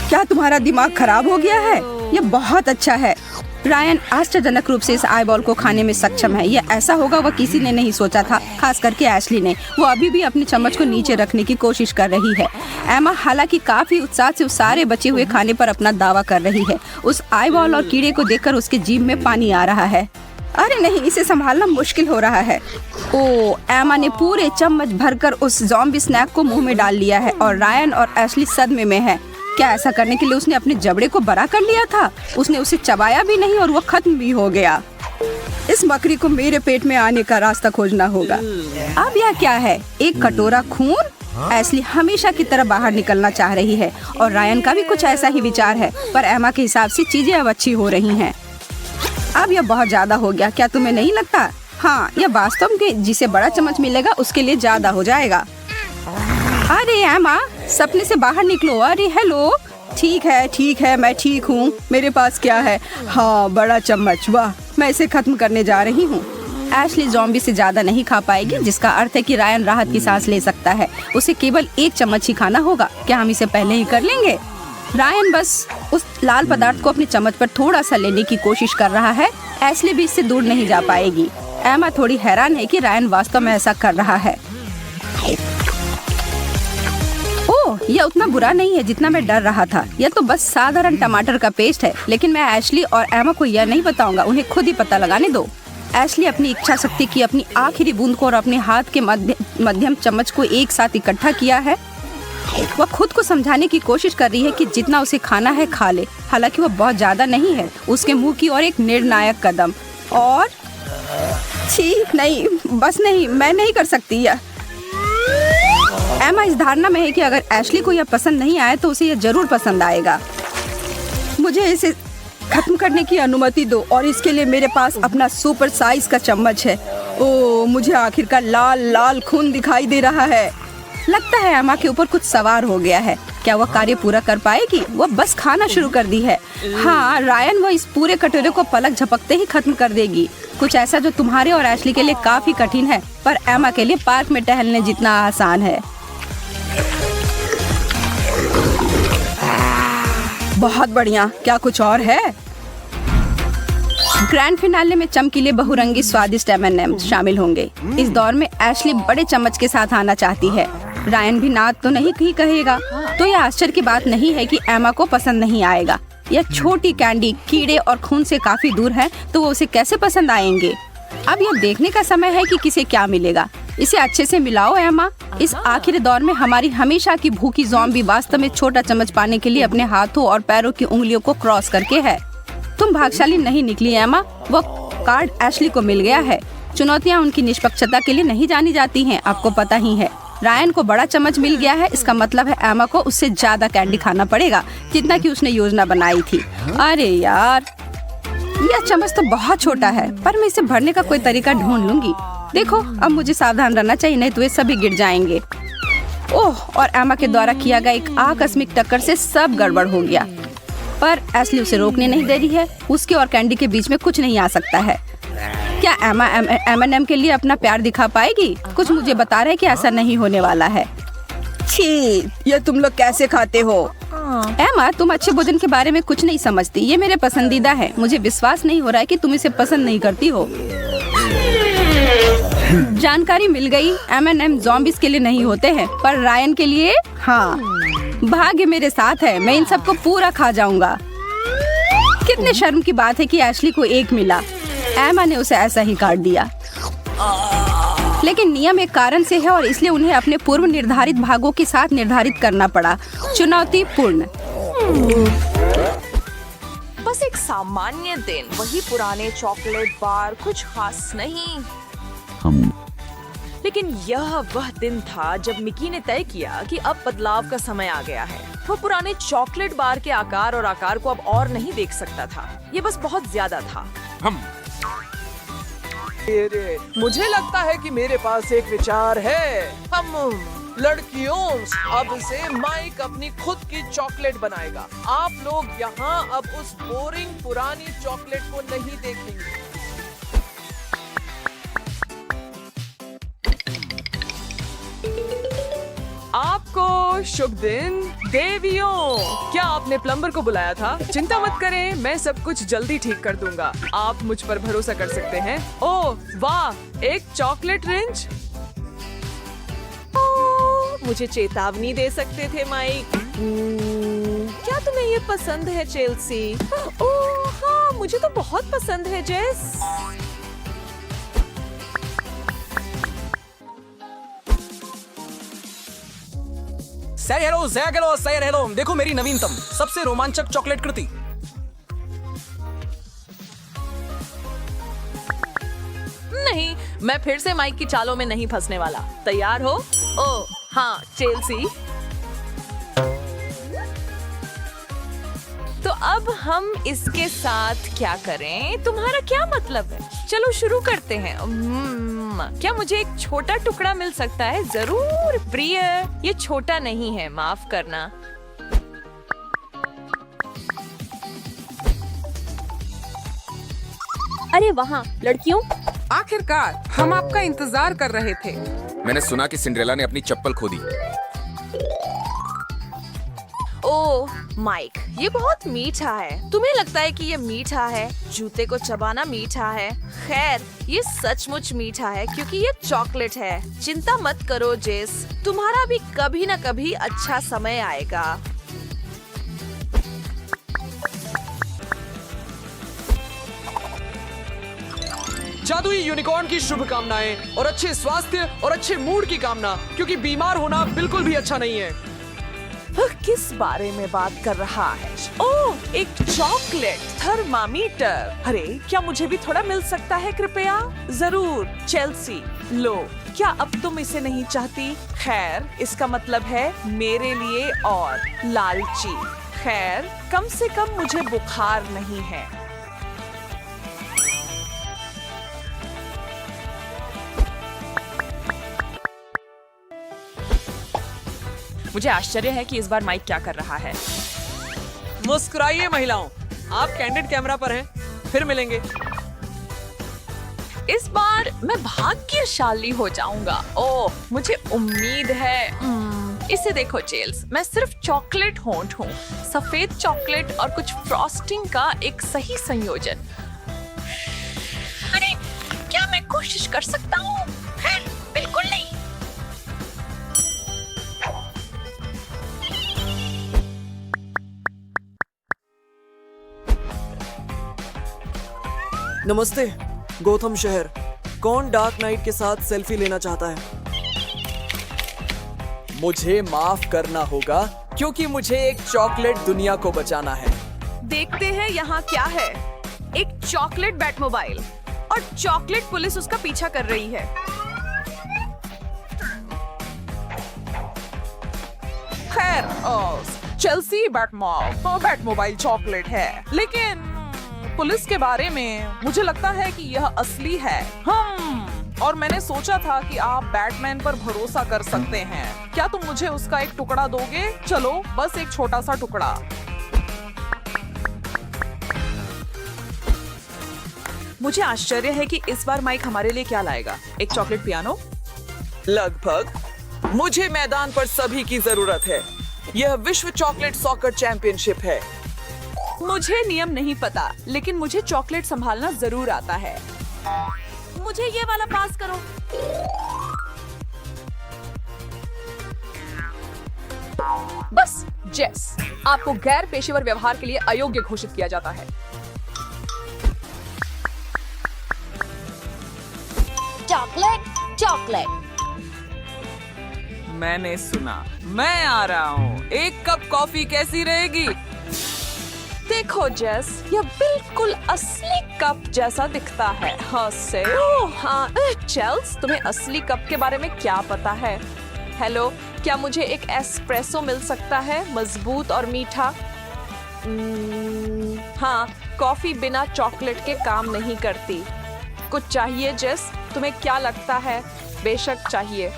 क्या तुम्हारा दिमाग खराब हो गया है? यह बहुत अच्छा है। रायन आश्चर्यजनक रूप से इस आईबॉल को खाने में सक्षम है। यह ऐसा होगा वह किसी ने नहीं सोचा था, खास करके एशली ने। वो अभी भी अपने चम्मच को नीचे रखने की कोशिश कर रही है। एमा हालांकि काफी उत्साह से उस सारे बचे हुए खाने पर अपना दावा कर रही है। उस आईबॉल और कीड़े को देखकर उसके जीभ में पानी आ रहा है। अरे नहीं, इसे संभालना मुश्किल हो रहा है। ओ, एमा ने पूरे चम्मच भरकर उस ज़ॉम्बी स्नैक को मुंह में डाल लिया है और रायन और एशली सदमे में है। क्या ऐसा करने के लिए उसने अपने जबड़े को बड़ा कर लिया था? उसने उसे चबाया भी नहीं और वो खत्म भी हो गया। इस बकरी को मेरे पेट में आने का रास्ता खोजना होगा। अब यह क्या है? एक कटोरा खून? एशली हमेशा की तरह बाहर निकलना चाह रही है और रायन का भी कुछ ऐसा ही विचार है, पर एमा के हिसाब से चीजें अब अच्छी हो रही हैं। अब यह बहुत ज्यादा हो गया, क्या तुम्हें नहीं लगता? हाँ, यह वास्तव में जिसे बड़ा चम्मच मिलेगा उसके लिए ज्यादा हो जाएगा। अरे एमा, सपने से बाहर निकलो। अरे हेलो। ठीक है, मैं ठीक हूँ। मेरे पास क्या है? हाँ, बड़ा चम्मच। वाह, मैं इसे खत्म करने जा रही हूँ। एशली ज़ॉम्बी से ज्यादा नहीं खा पाएगी, जिसका अर्थ है कि रायन राहत की सांस ले सकता है। उसे केवल एक चम्मच ही खाना होगा। क्या हम इसे पहले ही कर लेंगे? रायन बस उस लाल पदार्थ को अपने चम्मच पर थोड़ा सा लेने की कोशिश कर रहा है। एशली भी इससे दूर नहीं जा पाएगी। एमा थोड़ी हैरान है कि रायन वास्तव में ऐसा कर रहा है। ओह, यह उतना बुरा नहीं है जितना मैं डर रहा था। यह तो बस साधारण टमाटर का पेस्ट है, लेकिन मैं एशली और एमा को यह नहीं बताऊंगा। उन्हें खुद ही पता लगाने दो। एशली अपनी इच्छा शक्ति की अपनी आखिरी बूंद को और अपने हाथ के मध्यम चम्मच को एक साथ इकट्ठा किया है। वह खुद को समझाने की कोशिश कर रही है कि जितना उसे खाना है खा ले। हालांकि वह बहुत ज्यादा नहीं है। उसके मुंह की ओर एक निर्णायक कदम। और छी, नहीं, बस नहीं, मैं नहीं कर सकती यह। एमा इस धारणा में है कि अगर एशली को यह पसंद नहीं आए तो उसे यह जरूर पसंद आएगा। मुझे इसे खत्म करने की अनुमति दो और इसके लिए मेरे पास अपना सुपर साइज का चम्मच है। ओह, मुझे आखिरकार लाल लाल खून दिखाई दे रहा है। लगता है एमा के ऊपर कुछ सवार हो गया है। क्या वह कार्य पूरा कर पाएगी? वह बस खाना शुरू कर दी है। हाँ रायन, वो इस पूरे कटोरे को पलक झपकते ही खत्म कर देगी। कुछ ऐसा जो तुम्हारे और एशली के लिए काफी कठिन है, पर एमा के लिए पार्क में टहलने जितना आसान है। बहुत बढ़िया। क्या कुछ और है? ग्रैंड फिनाले में चमकीले बहुरंगी स्वादिष्ट M&M शामिल होंगे। इस दौर में एशली बड़े चम्मच के साथ आना चाहती है। रायन भी ना तो नहीं ही कहेगा, तो यह आश्चर्य की बात नहीं है कि एमा को पसंद नहीं आएगा। यह छोटी कैंडी कीड़े और खून से काफी दूर है, तो वो उसे कैसे पसंद आएंगे? अब यह देखने का समय है कि किसे क्या मिलेगा। इसे अच्छे से मिलाओ एमा। इस आखिरी दौर में हमारी हमेशा की भूखी ज़ॉम्बी वास्तव में छोटा चम्मच पाने के लिए अपने हाथों और पैरों की उंगलियों को क्रॉस करके है। तुम भाग्यशाली नहीं निकली एमा। वो कार्ड एशली को मिल गया है। चुनौतियाँ उनकी निष्पक्षता के लिए नहीं जानी जाती हैं, आपको पता ही है। रायन को बड़ा चम्मच मिल गया है, इसका मतलब है एमा को उससे ज्यादा कैंडी खाना पड़ेगा जितना कि उसने योजना बनाई थी। अरे यार, यह चम्मच तो बहुत छोटा है, पर मैं इसे भरने का कोई तरीका ढूंढ लूंगी। देखो, अब मुझे सावधान रहना चाहिए, नहीं तो ये सभी गिर जाएंगे। ओह, और एमा के द्वारा किया गया एक आकस्मिक टक्कर से सब गड़बड़ हो गया। पर एशली उसे रोकने नहीं दे रही है। उसके और कैंडी के बीच में कुछ नहीं आ सकता है। क्या एमा M&M के लिए अपना प्यार दिखा पाएगी? कुछ मुझे बता रहे कि ऐसा नहीं होने वाला है। छी, ये तुम लोग कैसे खाते हो? एमा, तुम अच्छे भोजन के बारे में कुछ नहीं समझती। ये मेरे पसंदीदा है। मुझे विश्वास नहीं हो रहा है कि तुम इसे पसंद नहीं करती हो। जानकारी मिल गई। M&M ज़ॉम्बीज़ के लिए नहीं होते हैं, पर रायन के लिए हाँ। भाग्य मेरे साथ है, मैं इन सबको पूरा खा जाऊंगा। कितने शर्म की बात है कि एशली को एक मिला। एमा ने उसे ऐसा ही काट दिया, लेकिन नियम एक कारण से है और इसलिए उन्हें अपने पूर्व निर्धारित भागों के साथ निर्धारित करना पड़ा। चुनौतीपूर्ण। बस एक सामान्य दिन, वही पुराने चॉकलेट बार, कुछ खास नहीं। लेकिन यह वह दिन था जब मिकी ने तय किया कि अब बदलाव का समय आ गया है। वो पुराने चॉकलेट बार के आकार को अब और नहीं देख सकता था। ये बस बहुत ज्यादा था। मुझे लगता है कि मेरे पास एक विचार है। हम लड़कियों, अब से माइक अपनी खुद की चॉकलेट बनाएगा। आप लोग यहाँ अब उस बोरिंग पुरानी चॉकलेट को नहीं देखेंगे। आपको शुभ दिन देवियों। क्या आपने प्लम्बर को बुलाया था? चिंता मत करें, मैं सब कुछ जल्दी ठीक कर दूंगा। आप मुझ पर भरोसा कर सकते हैं। ओह वाह, एक चॉकलेट रिंच। मुझे चेतावनी दे सकते थे माइक। क्या तुम्हें ये पसंद है चेल्सी? ओह हाँ, मुझे तो बहुत पसंद है जेस। सही हेलो। देखो मेरी नवीनतम सबसे रोमांचक चॉकलेट कृति। नहीं, मैं फिर से माइक की चालों में नहीं फंसने वाला। तैयार हो? ओह हाँ, चेल्सी। तो अब हम इसके साथ क्या करें? तुम्हारा क्या मतलब है? चलो शुरू करते हैं। क्या मुझे एक छोटा टुकड़ा मिल सकता है? जरूर प्रिय, ये छोटा नहीं है, माफ करना। अरे वहाँ लड़कियों, आखिरकार हम आपका इंतजार कर रहे थे। मैंने सुना कि सिंड्रेला ने अपनी चप्पल खो दी। ओह माइक, ये बहुत मीठा है। तुम्हें लगता है कि ये मीठा है? जूते को चबाना मीठा है? खैर, ये सचमुच मीठा है क्योंकि ये चॉकलेट है। चिंता मत करो जेस, तुम्हारा भी कभी न कभी अच्छा समय आएगा। जादुई यूनिकॉर्न की शुभकामनाएं और अच्छे स्वास्थ्य और अच्छे मूड की कामना, क्योंकि बीमार होना बिल्कुल भी अच्छा नहीं है। किस बारे में बात कर रहा है? ओह, एक चॉकलेट थर्मामीटर। अरे क्या मुझे भी थोड़ा मिल सकता है कृपया? जरूर चेल्सी, लो। क्या अब तुम इसे नहीं चाहती? खैर, इसका मतलब है मेरे लिए और लालची। खैर, कम से कम मुझे बुखार नहीं है। मुझे आश्चर्य है कि इस बार माइक क्या कर रहा है। मुस्कुराइए महिलाओं, आप कैंडिड कैमरा पर हैं। फिर मिलेंगे। इस बार मैं भाग्यशाली हो जाऊंगा। ओह, मुझे उम्मीद है। इसे देखो चेल्स, मैं सिर्फ चॉकलेट होंठ हूँ, सफेद चॉकलेट और कुछ फ्रॉस्टिंग का एक सही संयोजन। अरे, क्या मैं कोशिश कर सकता हूँ? बिल्कुल नहीं। नमस्ते गौतम शहर। कौन डार्क नाइट के साथ सेल्फी लेना चाहता है? मुझे माफ करना होगा क्योंकि मुझे एक चॉकलेट दुनिया को बचाना है। देखते हैं यहाँ क्या है। एक चॉकलेट बैटमोबाइल और चॉकलेट पुलिस उसका पीछा कर रही है। खैर, चेल्सी बैटमोबाइल चॉकलेट है, लेकिन पुलिस के बारे में मुझे लगता है कि यह असली है। और मैंने सोचा था कि आप बैटमैन पर भरोसा कर सकते हैं। क्या तुम मुझे उसका एक टुकड़ा दोगे? चलो, बस एक छोटा सा टुकड़ा। मुझे आश्चर्य है कि इस बार माइक हमारे लिए क्या लाएगा। एक चॉकलेट पियानो? लगभग। मुझे मैदान पर सभी की जरूरत है। यह विश्व चॉकलेट सॉकर चैंपियनशिप है। मुझे नियम नहीं पता, लेकिन मुझे चॉकलेट संभालना जरूर आता है। मुझे ये वाला पास करो। बस, जेस, आपको गैर पेशेवर व्यवहार के लिए अयोग्य घोषित किया जाता है। चॉकलेट। मैंने सुना। मैं आ रहा हूँ। एक कप कॉफी कैसी रहेगी? देखो जेस, यह बिल्कुल असली कप जैसा दिखता है। हाँ से। हाँ, चेल्स, तुम्हें असली कप के बारे में क्या पता है? हेलो, क्या मुझे एक एस्प्रेसो मिल सकता है, मजबूत और मीठा? हाँ, कॉफी बिना चॉकलेट के काम नहीं करती। कुछ चाहिए जेस? तुम्हें क्या लगता है? बेशक चाहिए।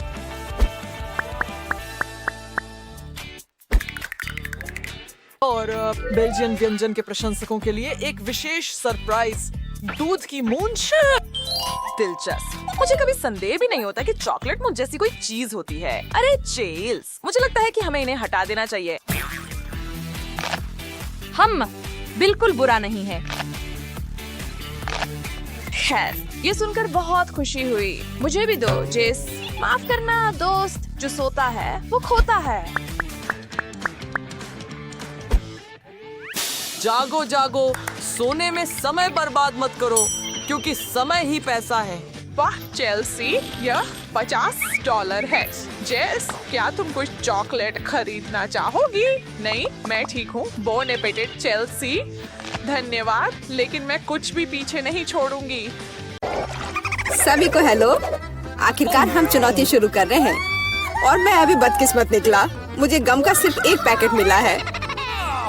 और बेल्जियन व्यंजन के प्रशंसकों के लिए एक विशेष सरप्राइज, दूध की मूंछ। दिलचस्प। मुझे कभी संदेह भी नहीं होता कि चॉकलेट मूंछ जैसी कोई चीज होती है। अरे चेल्स, मुझे लगता है कि हमें इन्हें हटा देना चाहिए। हम बिल्कुल बुरा नहीं है। खैर, ये सुनकर बहुत खुशी हुई। मुझे भी दो जेस। माफ करना दोस्त, जो सोता है वो खोता है। जागो जागो, सोने में समय बर्बाद मत करो, क्योंकि समय ही पैसा है। वाह चेल्सी, यह $50 है। जेस, क्या तुम कुछ चॉकलेट खरीदना चाहोगी? नहीं, मैं ठीक हूँ। Bone appétit Chelsea. धन्यवाद, लेकिन मैं कुछ भी पीछे नहीं छोड़ूंगी। सभी को हेलो। आखिरकार हम चुनौती शुरू कर रहे हैं और मैं अभी बदकिस्मत निकला। मुझे गम का सिर्फ एक पैकेट मिला है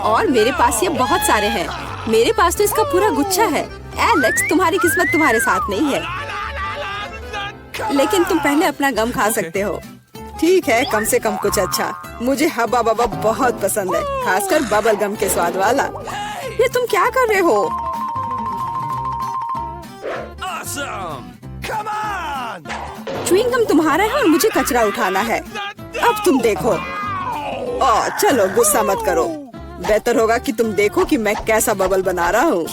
और मेरे पास ये बहुत सारे हैं। मेरे पास तो इसका पूरा गुच्छा है। एलेक्स, तुम्हारी किस्मत तुम्हारे साथ नहीं है, लेकिन तुम पहले अपना गम खा सकते हो। ठीक है, कम से कम कुछ अच्छा। मुझे हब्बा बब्बा बहुत पसंद है, खासकर बबल गम के स्वाद वाला। ये तुम क्या कर रहे हो? च्युइंग गम तुम्हारा है और मुझे कचरा उठाना है। अब तुम देखो। चलो गुस्सा मत करो। बेहतर होगा कि तुम देखो कि मैं कैसा बबल बना रहा हूँ।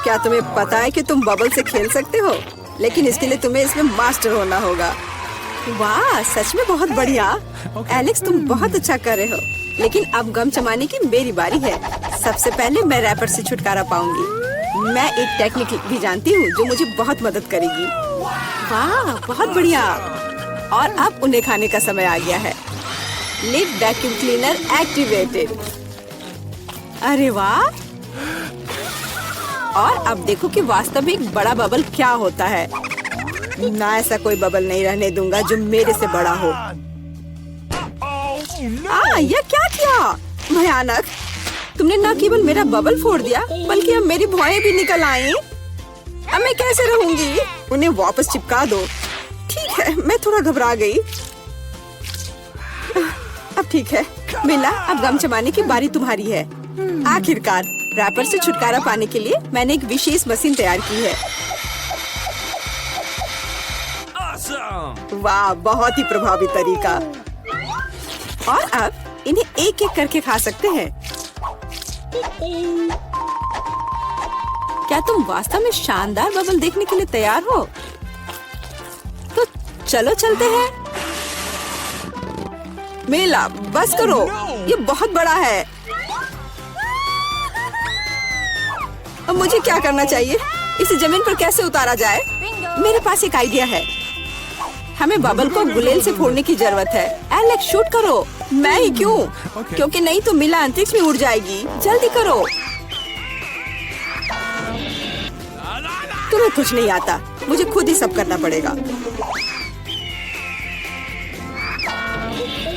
क्या तुम्हें पता है कि तुम बबल से खेल सकते हो? लेकिन इसके लिए तुम्हें इसमें मास्टर होना होगा। वाह, सच में बहुत बढ़िया। एलेक्स, तुम बहुत अच्छा कर रहे हो। लेकिन अब गम चबाने की मेरी बारी है। सबसे पहले मैं रैपर से छुटकारा पाऊंगी। मैं एक टेक्निक भी जानती हूँ जो मुझे बहुत मदद करेगी। वाह, बहुत बढ़िया। और अब उन्हें खाने का समय आ गया है। Lid vacuum cleaner activated. अरे वाह। और अब देखो कि वास्तव में एक बड़ा बबल क्या होता है। ना, ऐसा कोई बबल नहीं रहने दूंगा जो मेरे से बड़ा हो। यह क्या किया? भयानक। तुमने न केवल मेरा बबल फोड़ दिया बल्कि अब मेरी भौएं भी निकल आई। अब मैं कैसे रहूंगी? उन्हें वापस चिपका दो। ठीक है, मैं थोड़ा घबरा गई। अब ठीक है मिला, अब गम जमाने की बारी तुम्हारी है। आखिरकार रैपर से छुटकारा पाने के लिए मैंने एक विशेष मशीन तैयार की है। वाह, बहुत ही प्रभावी तरीका। और अब इन्हें एक एक करके खा सकते हैं। क्या तुम वास्तव में शानदार बबल देखने के लिए तैयार हो? तो चलो चलते हैं। मेला, बस करो, ये बहुत बड़ा है। अब मुझे क्या करना चाहिए? इसे जमीन पर कैसे उतारा जाए? मेरे पास एक आइडिया है। हमें बबल को गुलेल से फोड़ने की जरूरत है। एलेक्स, शूट करो। मैं ही क्यों? क्योंकि नहीं तो मिला अंतरिक्ष में उड़ जाएगी। जल्दी करो। तुम्हें कुछ नहीं आता, मुझे खुद ही सब करना पड़ेगा।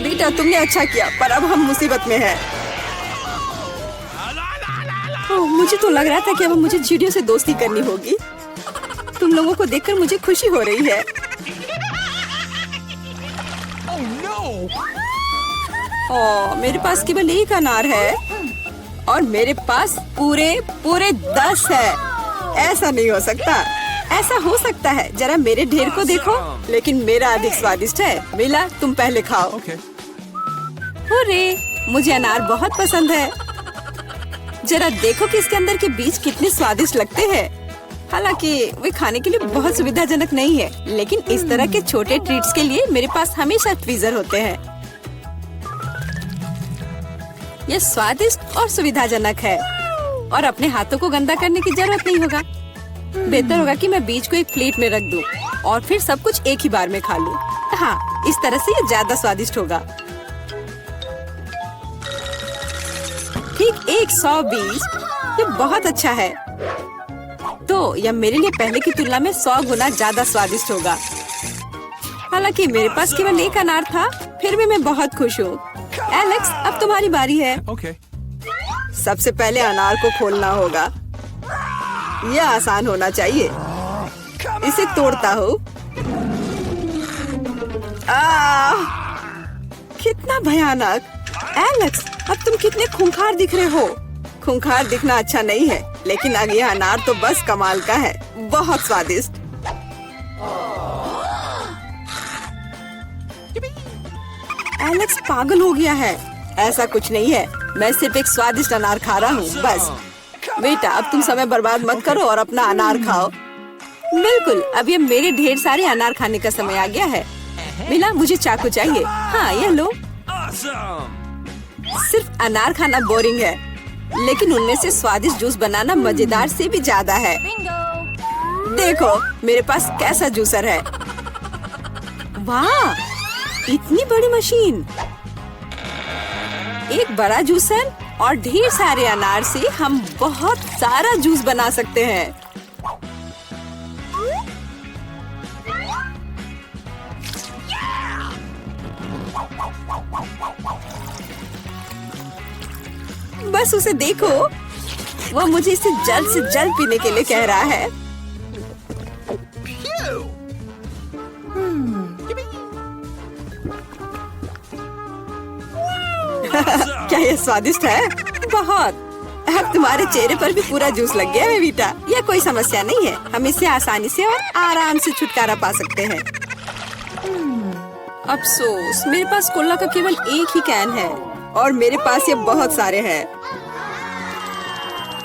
बेटा, तुमने अच्छा किया, पर अब हम मुसीबत में हैं। ओह, मुझे तो लग रहा था कि अब मुझे चिड़ियों से दोस्ती करनी होगी। तुम लोगों को देखकर मुझे खुशी हो रही है। ओह, मेरे पास केवल एक अनार है और मेरे पास पूरे 10 है। ऐसा नहीं हो सकता। ऐसा हो सकता है, जरा मेरे ढेर को देखो, लेकिन मेरा अधिक स्वादिष्ट है। मिला, तुम पहले खाओ। अरे, मुझे अनार बहुत पसंद है। जरा देखो कि इसके अंदर के बीज कितने स्वादिष्ट लगते हैं। हालांकि वे खाने के लिए बहुत सुविधाजनक नहीं है, लेकिन इस तरह के छोटे ट्रीट्स के लिए मेरे पास हमेशा ट्वीजर होते हैं। यह स्वादिष्ट और सुविधाजनक है और अपने हाथों को गंदा करने की जरूरत नहीं होगा। बेहतर होगा कि मैं बीज को एक प्लेट में रख दूं और फिर सब कुछ एक ही बार में खा लूं। हाँ, इस तरह से ये ज्यादा स्वादिष्ट होगा। ठीक 100 बीज, ये बहुत अच्छा है। तो यह मेरे लिए पहले की तुलना में 100 गुना ज्यादा स्वादिष्ट होगा। हालांकि मेरे पास केवल एक अनार था, फिर भी मैं बहुत खुश हूँ। एलेक्स, अब तुम्हारी बारी है। सबसे पहले अनार को खोलना होगा। यह आसान होना चाहिए। इसे तोड़ता हूँ। कितना भयानक। एलेक्स, अब तुम कितने खूंखार दिख रहे हो। खूंखार दिखना अच्छा नहीं है, लेकिन अब यह अनार तो बस कमाल का है। बहुत स्वादिष्ट। एलेक्स पागल हो गया है। ऐसा कुछ नहीं है, मैं सिर्फ एक स्वादिष्ट अनार खा रहा हूँ बस। बेटा, अब तुम समय बर्बाद मत करो और अपना अनार खाओ। बिल्कुल, अब ये मेरे ढेर सारे अनार खाने का समय आ गया है। मिला, मुझे चाकू चाहिए। हाँ, यह लो। सिर्फ अनार खाना बोरिंग है, लेकिन उनमें से स्वादिष्ट जूस बनाना मजेदार से भी ज्यादा है। देखो मेरे पास कैसा जूसर है। वाह, इतनी बड़ी मशीन। एक बड़ा जूसर और ढेर सारे अनार से हम बहुत सारा जूस बना सकते हैं। बस उसे देखो, वो मुझे इसे जल्द से जल्द पीने के लिए कह रहा है। क्या ये स्वादिष्ट है? बहुत। अब तुम्हारे चेहरे पर भी पूरा जूस लग गया है बेटा। यह कोई समस्या नहीं है, हम इससे आसानी से और आराम से छुटकारा पा सकते हैं। अफसोस, मेरे पास कोला का केवल एक ही कैन है और मेरे पास ये बहुत सारे हैं।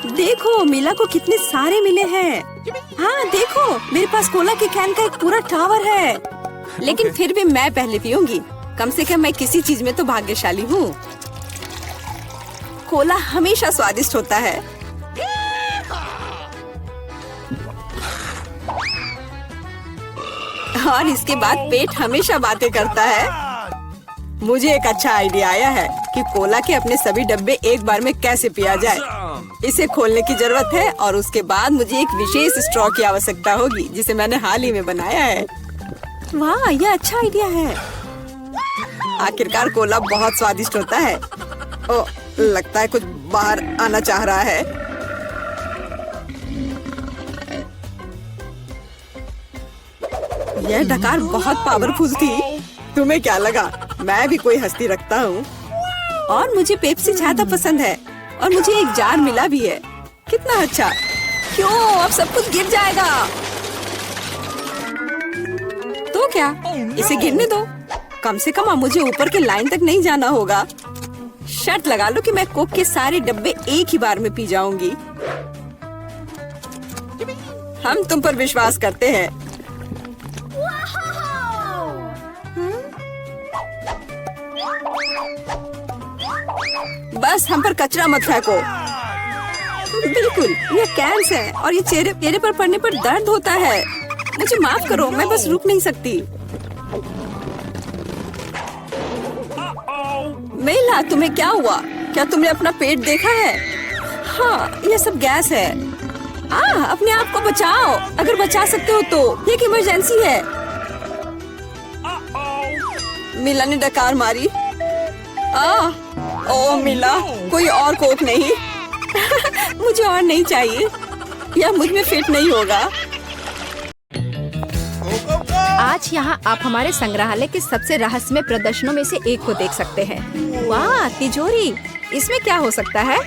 देखो मिला को कितने सारे मिले हैं। हाँ देखो, मेरे पास कोला के कैन का एक पूरा टावर है। लेकिन फिर भी मैं पहले पीऊंगी। कम से कम मैं किसी चीज में तो भाग्यशाली हूँ। कोला हमेशा स्वादिष्ट होता है। और इसके बाद पेट हमेशा बातें करता है। मुझे एक अच्छा आइडिया आया है कि कोला के अपने सभी डब्बे एक बार में कैसे पिया जाए। इसे खोलने की जरूरत है और उसके बाद मुझे एक विशेष स्ट्रॉ की आवश्यकता होगी, जिसे मैंने हाल ही में बनाया है। वाह, यह अच्छा आइडिया है। आखिरकार कोला बहुत स्वादिष्ट होता है। ओह, लगता है कुछ बाहर आना चाह रहा है। यह डकार बहुत पावरफुल थी। तुम्हें क्या लगा मैं भी कोई हस्ती रखता हूँ? और मुझे पेप्सी ज्यादा पसंद है और मुझे एक जार मिला भी है। कितना अच्छा। क्यों अब सब कुछ गिर जाएगा? तो क्या, इसे गिरने दो। कम से कम अब मुझे ऊपर के लाइन तक नहीं जाना होगा। शर्त लगा लो कि मैं कोक के सारे डब्बे एक ही बार में पी जाऊंगी। हम तुम पर विश्वास करते हैं। बस हम पर कचरा मत फेंको। बिल्कुल, ये कैंस है और ये चेहरे पर पड़ने पर दर्द होता है। मुझे माफ करो, मैं बस रुक नहीं सकती। मेला, तुम्हें क्या हुआ? क्या तुमने अपना पेट देखा है? हाँ, ये सब गैस है। अपने आप को बचाओ, अगर बचा सकते हो तो। ये एक इमरजेंसी है। मिला ने डकार मारी। ओ मिला, कोई और कोक नहीं? मुझे और नहीं चाहिए, यह मुझ में फिट नहीं होगा। आज यहाँ आप हमारे संग्रहालय के सबसे रहस्यमय प्रदर्शनों में से एक को देख सकते हैं। वाह, तिजोरी! इसमें क्या हो सकता है?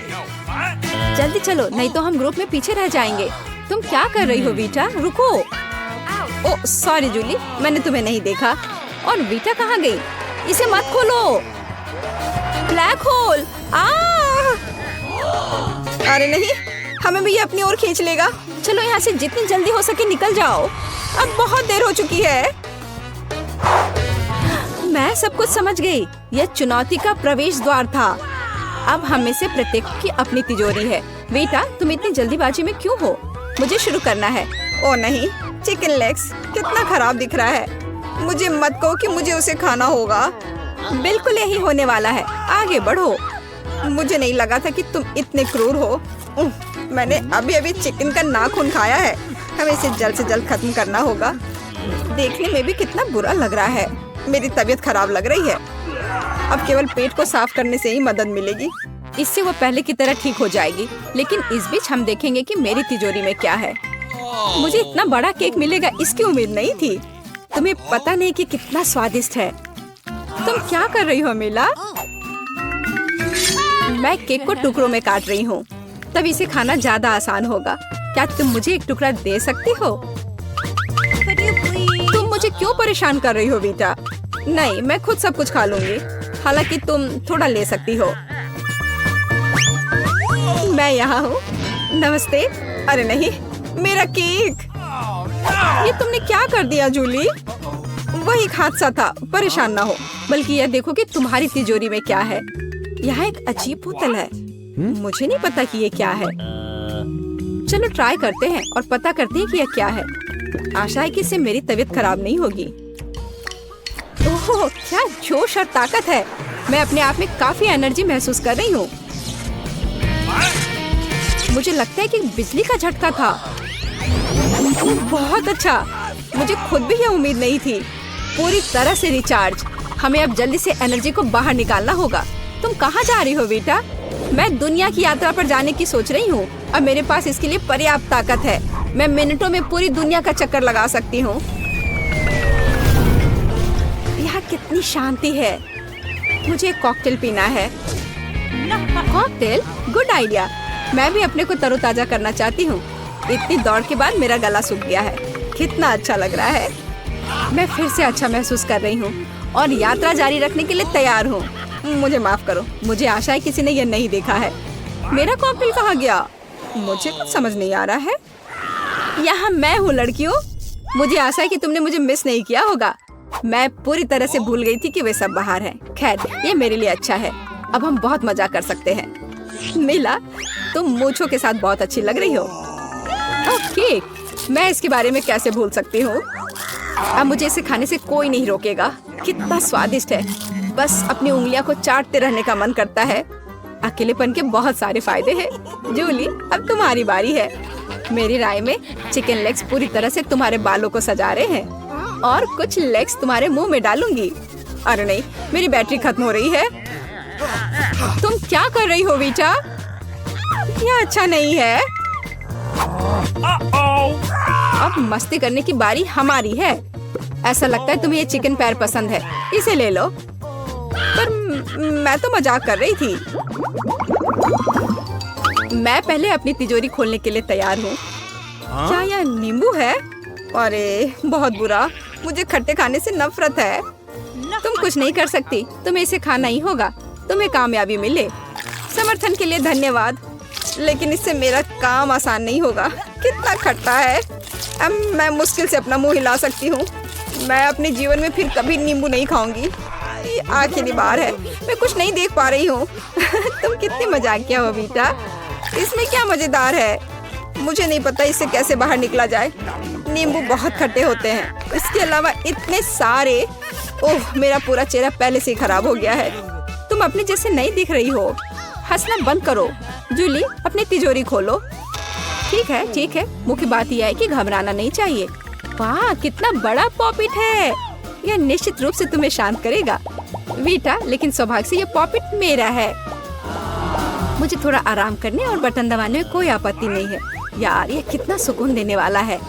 जल्दी चलो, नहीं तो हम ग्रुप में पीछे रह जाएंगे। तुम क्या कर रही हो वीटा? रुको। ओह सॉरी जूली, मैंने तुम्हें नहीं देखा। और वीटा कहाँ गई? इसे मत खोलो। Black hole! अरे नहीं, हमें भी ये अपनी ओर खींच लेगा। चलो यहाँ से जितनी जल्दी हो सके निकल जाओ, अब बहुत देर हो चुकी है। मैं सब कुछ समझ गई। यह चुनौती का प्रवेश द्वार था। अब हम में से प्रत्येक की अपनी तिजोरी है। बेटा, तुम इतनी जल्दीबाजी में क्यों हो? मुझे शुरू करना है। ओ नहीं, चिकन लेग्स कितना खराब दिख रहा है। मुझे मत कहो कि मुझे उसे खाना होगा। बिल्कुल यही होने वाला है। आगे बढ़ो। मुझे नहीं लगा था कि तुम इतने क्रूर हो। मैंने अभी चिकन का नाखून खाया है। हमें इसे जल्द से जल्द खत्म करना होगा। देखने में भी कितना बुरा लग रहा है। मेरी तबीयत खराब लग रही है। अब केवल पेट को साफ करने से ही मदद मिलेगी। इससे वो पहले की तरह ठीक हो जाएगी। लेकिन इस बीच हम देखेंगे कि मेरी तिजोरी में क्या है। मुझे इतना बड़ा केक मिलेगा इसकी उम्मीद नहीं थी। तुम्हें पता नहीं कि कितना स्वादिष्ट है। तुम क्या कर रही हो मीला? मैं केक को टुकड़ों में काट रही हूँ, तब इसे खाना ज्यादा आसान होगा। क्या तुम मुझे एक टुकड़ा दे सकती हो? तुम मुझे क्यों परेशान कर रही हो बेटा? नहीं, मैं खुद सब कुछ खा लूंगी। हालांकि तुम थोड़ा ले सकती हो। मैं यहाँ हूँ। नमस्ते। अरे नहीं, मेरा केक! ये तुमने क्या कर दिया जूली? वही हादसा था, परेशान ना हो। बल्कि यह देखो कि तुम्हारी तिजोरी में क्या है। यहाँ एक अजीब बोतल है। मुझे नहीं पता कि ये क्या है। चलो ट्राई करते हैं और पता करते हैं कि यह क्या है। आशा है कि इससे मेरी तबीयत खराब नहीं होगी। ओह, क्या जोश और ताकत है। मैं अपने आप में काफी एनर्जी महसूस कर रही हूँ। मुझे लगता है कि बिजली का झटका था। बहुत अच्छा। मुझे खुद भी यह उम्मीद नहीं थी। पूरी तरह से रिचार्ज। हमें अब जल्दी से एनर्जी को बाहर निकालना होगा। तुम कहाँ जा रही हो बेटा? मैं दुनिया की यात्रा पर जाने की सोच रही हूँ और मेरे पास इसके लिए पर्याप्त ताकत है। मैं मिनटों में पूरी दुनिया का चक्कर लगा सकती हूँ। यहाँ कितनी शांति है। मुझे एक कॉकटेल पीना है। कॉकटेल? Good idea. मैं भी अपने को तरोताजा करना चाहती हूँ। इतनी दौड़ के बाद मेरा गला सूख गया है। कितना अच्छा लग रहा है। मैं फिर से अच्छा महसूस कर रही हूँ और यात्रा जारी रखने के लिए तैयार हूँ। मुझे माफ करो, मुझे आशा है किसी ने यह नहीं देखा है। मेरा कॉकटेल कहाँ गया? मुझे कुछ समझ नहीं आ रहा है। यहाँ मैं हूँ लड़कियों। मुझे आशा है कि तुमने मुझे मिस नहीं किया होगा। मैं पूरी तरह से भूल गई थी कि वे सब बाहर हैं। खैर, ये मेरे लिए अच्छा है। अब हम बहुत मजा कर सकते हैं। मिला, तुम मूंछों के साथ बहुत अच्छी लग रही हो। ओके, मैं इसके बारे में कैसे भूल सकती हूँ। अब मुझे इसे खाने से कोई नहीं रोकेगा। कितना स्वादिष्ट है। बस अपनी उंगलियां को चाटते रहने का मन करता है। अकेलेपन के बहुत सारे फायदे हैं। जूली, अब तुम्हारी बारी है। मेरी राय में चिकन लेग्स पूरी तरह से तुम्हारे बालों को सजा रहे हैं और कुछ लेग्स तुम्हारे मुंह में डालूंगी। अरे नहीं, मेरी बैटरी खत्म हो रही है। तुम क्या कर रही हो वीटा? ये अच्छा नहीं है। अब मस्ती करने की बारी हमारी है। ऐसा लगता है तुम्हें ये चिकन पैर पसंद है, इसे ले लो। पर मैं तो मजाक कर रही थी। मैं पहले अपनी तिजोरी खोलने के लिए तैयार हूँ। क्या यह नींबू है? अरे बहुत बुरा, मुझे खट्टे खाने से नफरत है। तुम कुछ नहीं कर सकती, तुम्हें इसे खाना ही होगा। तुम्हें कामयाबी मिले। समर्थन के लिए धन्यवाद, लेकिन इससे मेरा काम आसान नहीं होगा। कितना खट्टा है। अब मैं मुश्किल से अपना मुंह हिला सकती हूँ। मैं अपने जीवन में फिर कभी नींबू नहीं खाऊंगी। ये आखिरी बार है। मैं कुछ नहीं देख पा रही हूँ। तुम कितनी मजाकिया हो वीटा। इसमें क्या मजेदार है? मुझे नहीं पता इससे कैसे बाहर निकला जाए। नींबू बहुत खट्टे होते हैं। इसके अलावा इतने सारे। ओह, मेरा पूरा चेहरा पहले से ही खराब हो गया है। तुम अपने जैसे नहीं दिख रही हो। हंसना बंद करो। जूली, अपनी तिजोरी खोलो। ठीक है। मुख्य बात यह है कि घबराना नहीं चाहिए। वाह, कितना बड़ा पॉपिट है। यह निश्चित रूप से तुम्हें शांत करेगा वीटा, लेकिन सौभाग्य से यह पॉपिट मेरा है। मुझे थोड़ा आराम करने और बटन दबाने में कोई आपत्ति नहीं है। यार, ये कितना सुकून देने वाला है।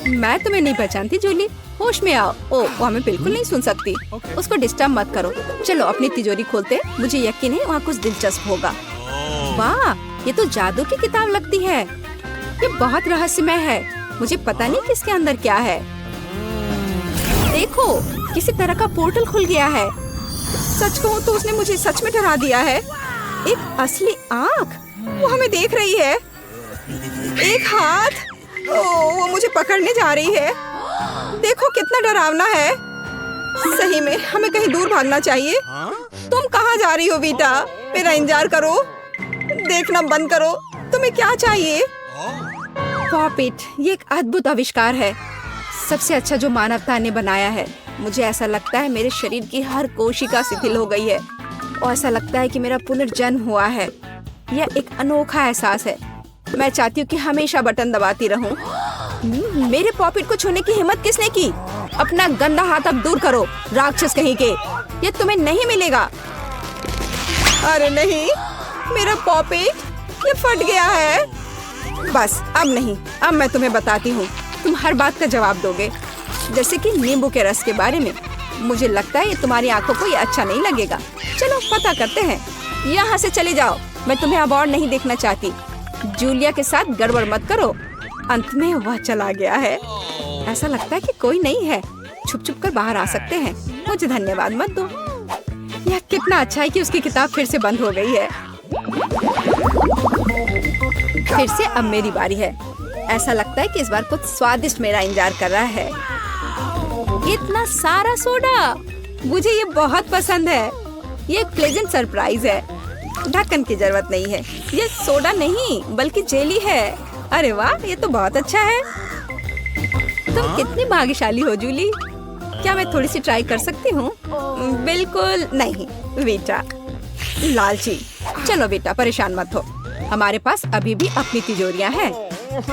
मैं तुम्हें नहीं पहचानती जूली, होश में आओ। ओ, वो हमें बिल्कुल नहीं सुन सकती। उसको डिस्टर्ब मत करो। चलो अपनी तिजोरी खोलते। मुझे यकीन है वहाँ कुछ दिलचस्प होगा। वाह, ये तो जादू की किताब लगती है। ये बहुत रहस्यमय है। मुझे पता नहीं किसके अंदर क्या है। देखो, किसी तरह का पोर्टल खुल गया है। सच कहूँ तो उसने मुझे सच में डरा दिया है। एक असली आँख, वो हमें देख रही है। एक हाथ, वो मुझे पकड़ने जा रही है। देखो कितना डरावना है। सही में हमें कहीं दूर भागना चाहिए। तुम कहाँ जा रही हो वीटा? मेरा इंतजार करो। देखना बंद करो। तुम्हें क्या चाहिए? पॉपिट, ये एक अद्भुत आविष्कार है। सबसे अच्छा जो मानवता ने बनाया है। मुझे ऐसा लगता है मेरे शरीर की हर कोशिका शिथिल हो गई है और ऐसा लगता है कि मेरा पुनर्जन्म हुआ है। यह एक अनोखा एहसास है। मैं चाहती हूँ कि हमेशा बटन दबाती रहूं। मेरे पॉपिट को छूने की हिम्मत किसने की? अपना गंदा हाथ अब दूर करो, राक्षस कहीं के। ये तुम्हें नहीं मिलेगा। अरे नहीं, मेरा पॉपिट ये फट गया है। बस अब नहीं, अब मैं तुम्हें बताती हूँ। तुम हर बात का जवाब दोगे, जैसे कि नींबू के रस के बारे में। मुझे लगता है ये तुम्हारी आंखों को ये अच्छा नहीं लगेगा। चलो पता करते हैं। यहाँ से चले जाओ, मैं तुम्हें अब और नहीं देखना चाहती। जूलिया के साथ गड़बड़ मत करो। अंत में वह चला गया है। ऐसा लगता है कि कोई नहीं है। छुप छुप कर बाहर आ सकते हैं। मुझे धन्यवाद मत दो। यह कितना अच्छा है कि उसकी किताब फिर से बंद हो गई है। फिर से अब मेरी बारी है। ऐसा लगता है कि इस बार कुछ स्वादिष्ट मेरा इंतजार कर रहा है। इतना सारा सोडा, मुझे ये बहुत पसंद है। ये एक प्लेजेंट सरप्राइज है। ढक्कन की जरूरत नहीं है। ये सोडा नहीं बल्कि जेली है। अरे वाह, ये तो बहुत अच्छा है। तुम कितनी भाग्यशाली हो जूली। क्या मैं थोड़ी सी ट्राई कर सकती हूँ? बिल्कुल नहीं बेटा, लालची। चलो बेटा, परेशान मत हो। हमारे पास अभी भी अपनी तिजोरियाँ हैं।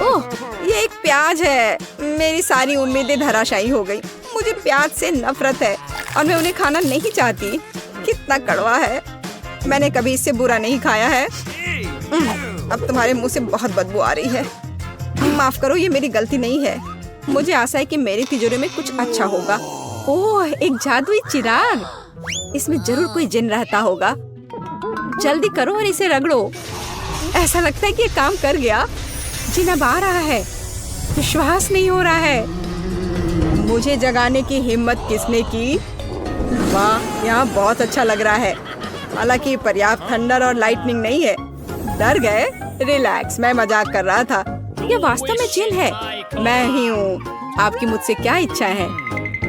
ओह, ये एक प्याज है। मेरी सारी उम्मीदें धराशायी हो गई। मुझे प्याज से नफरत है और मैं उन्हें खाना नहीं चाहती। कितना कड़वा है। मैंने कभी इससे बुरा नहीं खाया है। अब तुम्हारे मुंह से बहुत बदबू आ रही है। माफ करो, ये मेरी गलती नहीं है। मुझे आशा है कि मेरी तिजोरी में कुछ अच्छा होगा। ओह, एक जादुई चिराग। इसमें जरूर कोई जिन रहता होगा। जल्दी करो और इसे रगड़ो। ऐसा लगता है कि ये काम कर गया। जिन अब आ रहा है। विश्वास नहीं हो रहा है। मुझे जगाने की हिम्मत किसने की? वाह, यहाँ बहुत अच्छा लग रहा है। हालांकि पर्याप्त थंडर और लाइटनिंग नहीं है। डर गए? रिलैक्स, मैं मजाक कर रहा था। ये वास्तव में जिन है। मैं ही हूँ। आपकी मुझसे क्या इच्छा है?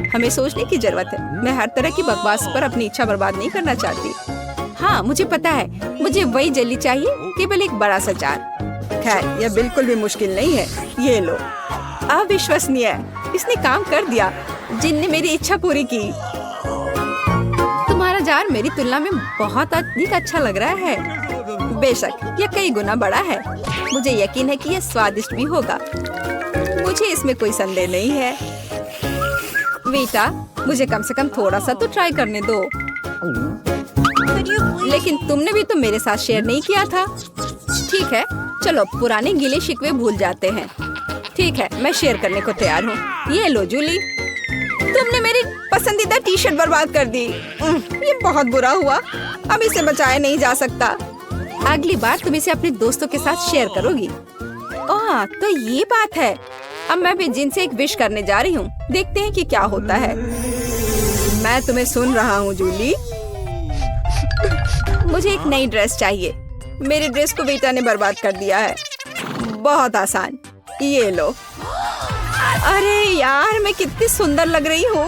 हमें सोचने की जरूरत है। मैं हर तरह की बकवास पर अपनी इच्छा बर्बाद नहीं करना चाहती। हाँ, मुझे पता है। मुझे वही जेली चाहिए, केवल एक बड़ा सा जार। खैर, यह बिल्कुल भी मुश्किल नहीं है। ये लो। अविश्वसनीय, इसने काम कर दिया। जिन ने मेरी इच्छा पूरी की। तुम्हारा जार मेरी तुलना में बहुत अधिक अच्छा लग रहा है। बेशक, यह कई गुना बड़ा है। मुझे यकीन है कि यह स्वादिष्ट भी होगा। मुझे इसमें कोई संदेह नहीं है। बेटा, मुझे कम से कम थोड़ा सा तो ट्राई करने दो। लेकिन तुमने भी तो मेरे साथ शेयर नहीं किया था। ठीक है, चलो पुराने गिले शिकवे भूल जाते हैं। ठीक है, मैं शेयर करने को तैयार हूँ। ये लो जूली, तुमने मेरी पसंदीदा टी शर्ट बर्बाद कर दी। ये बहुत बुरा हुआ। अब इसे बचाया नहीं जा सकता। अगली बार तुम इसे अपने दोस्तों के साथ शेयर करोगी। ओह, तो ये बात है। अब मैं भी जिन से एक विश करने जा रही हूँ। देखते हैं कि क्या होता है। मैं तुम्हें सुन रहा हूँ जूली। मुझे एक नई ड्रेस चाहिए। मेरी ड्रेस को बेटा ने बर्बाद कर दिया है। बहुत आसान, ये लो। अरे यार, मैं कितनी सुंदर लग रही हूँ।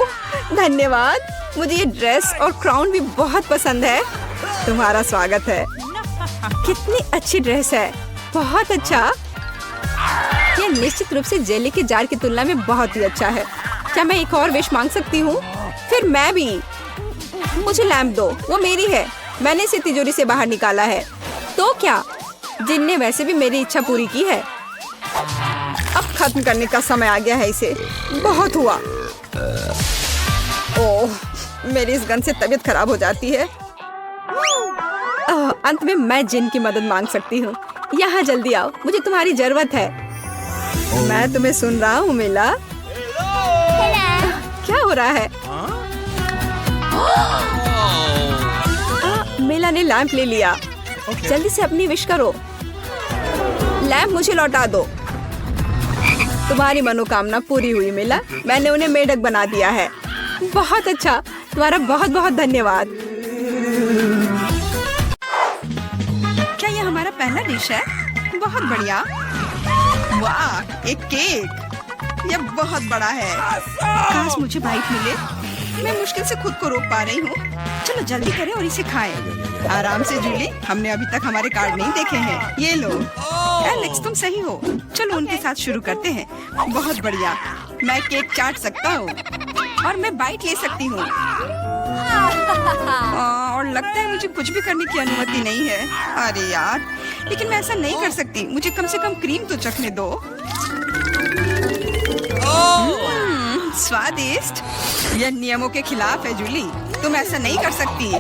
धन्यवाद। मुझे ये ड्रेस और क्राउन भी बहुत पसंद है। तुम्हारा स्वागत है। कितनी अच्छी ड्रेस है, बहुत अच्छा। ये निश्चित रूप से जेली के जार की तुलना में बहुत ही अच्छा है। क्या मैं एक और विश मांग सकती हूँ? फिर मैं भी। मुझे लैम्प दो, वो मेरी है। मैंने इसे तिजोरी से बाहर निकाला है। तो क्या, जिन ने वैसे भी मेरी इच्छा पूरी की है। अब खत्म करने का समय आ गया है इसे। बहुत हुआ। ओह, मेरी इस गन से तबीयत खराब हो जाती है। अंत में मैं जिन की मदद मांग सकती हूँ। यहाँ जल्दी आओ, मुझे तुम्हारी जरूरत है। मैं तुम्हें सुन रहा हूँ मिला। क्या हो रहा है? मिला ने लैंप ले लिया। जल्दी से अपनी विश करो। लैंप मुझे लौटा दो। तुम्हारी मनोकामना पूरी हुई मिला। मैंने उन्हें मेढक बना दिया है। बहुत अच्छा, तुम्हारा बहुत बहुत धन्यवाद। क्या ये हमारा पहला डिश है? बहुत बढ़िया। वाह, एक केक। यह बहुत बड़ा है। काश मुझे बाइट मिले। मैं मुश्किल से खुद को रोक पा रही हूँ। चलो जल्दी करें और इसे खाएं। आराम से जूली, हमने अभी तक हमारे कार्ड नहीं देखे हैं। ये लो। एलेक्स, तुम सही हो। चलो उनके साथ शुरू करते हैं। बहुत बढ़िया। मैं केक चाट सकता हूँ और मैं बाइट ले सकती हूँ। और लगता है मुझे कुछ भी करने की अनुमति नहीं है। अरे यार, लेकिन मैं ऐसा नहीं कर सकती। मुझे कम से कम क्रीम तो चखने दो। स्वादिष्ट। यह नियमों के खिलाफ है जूली। तुम ऐसा नहीं कर सकती।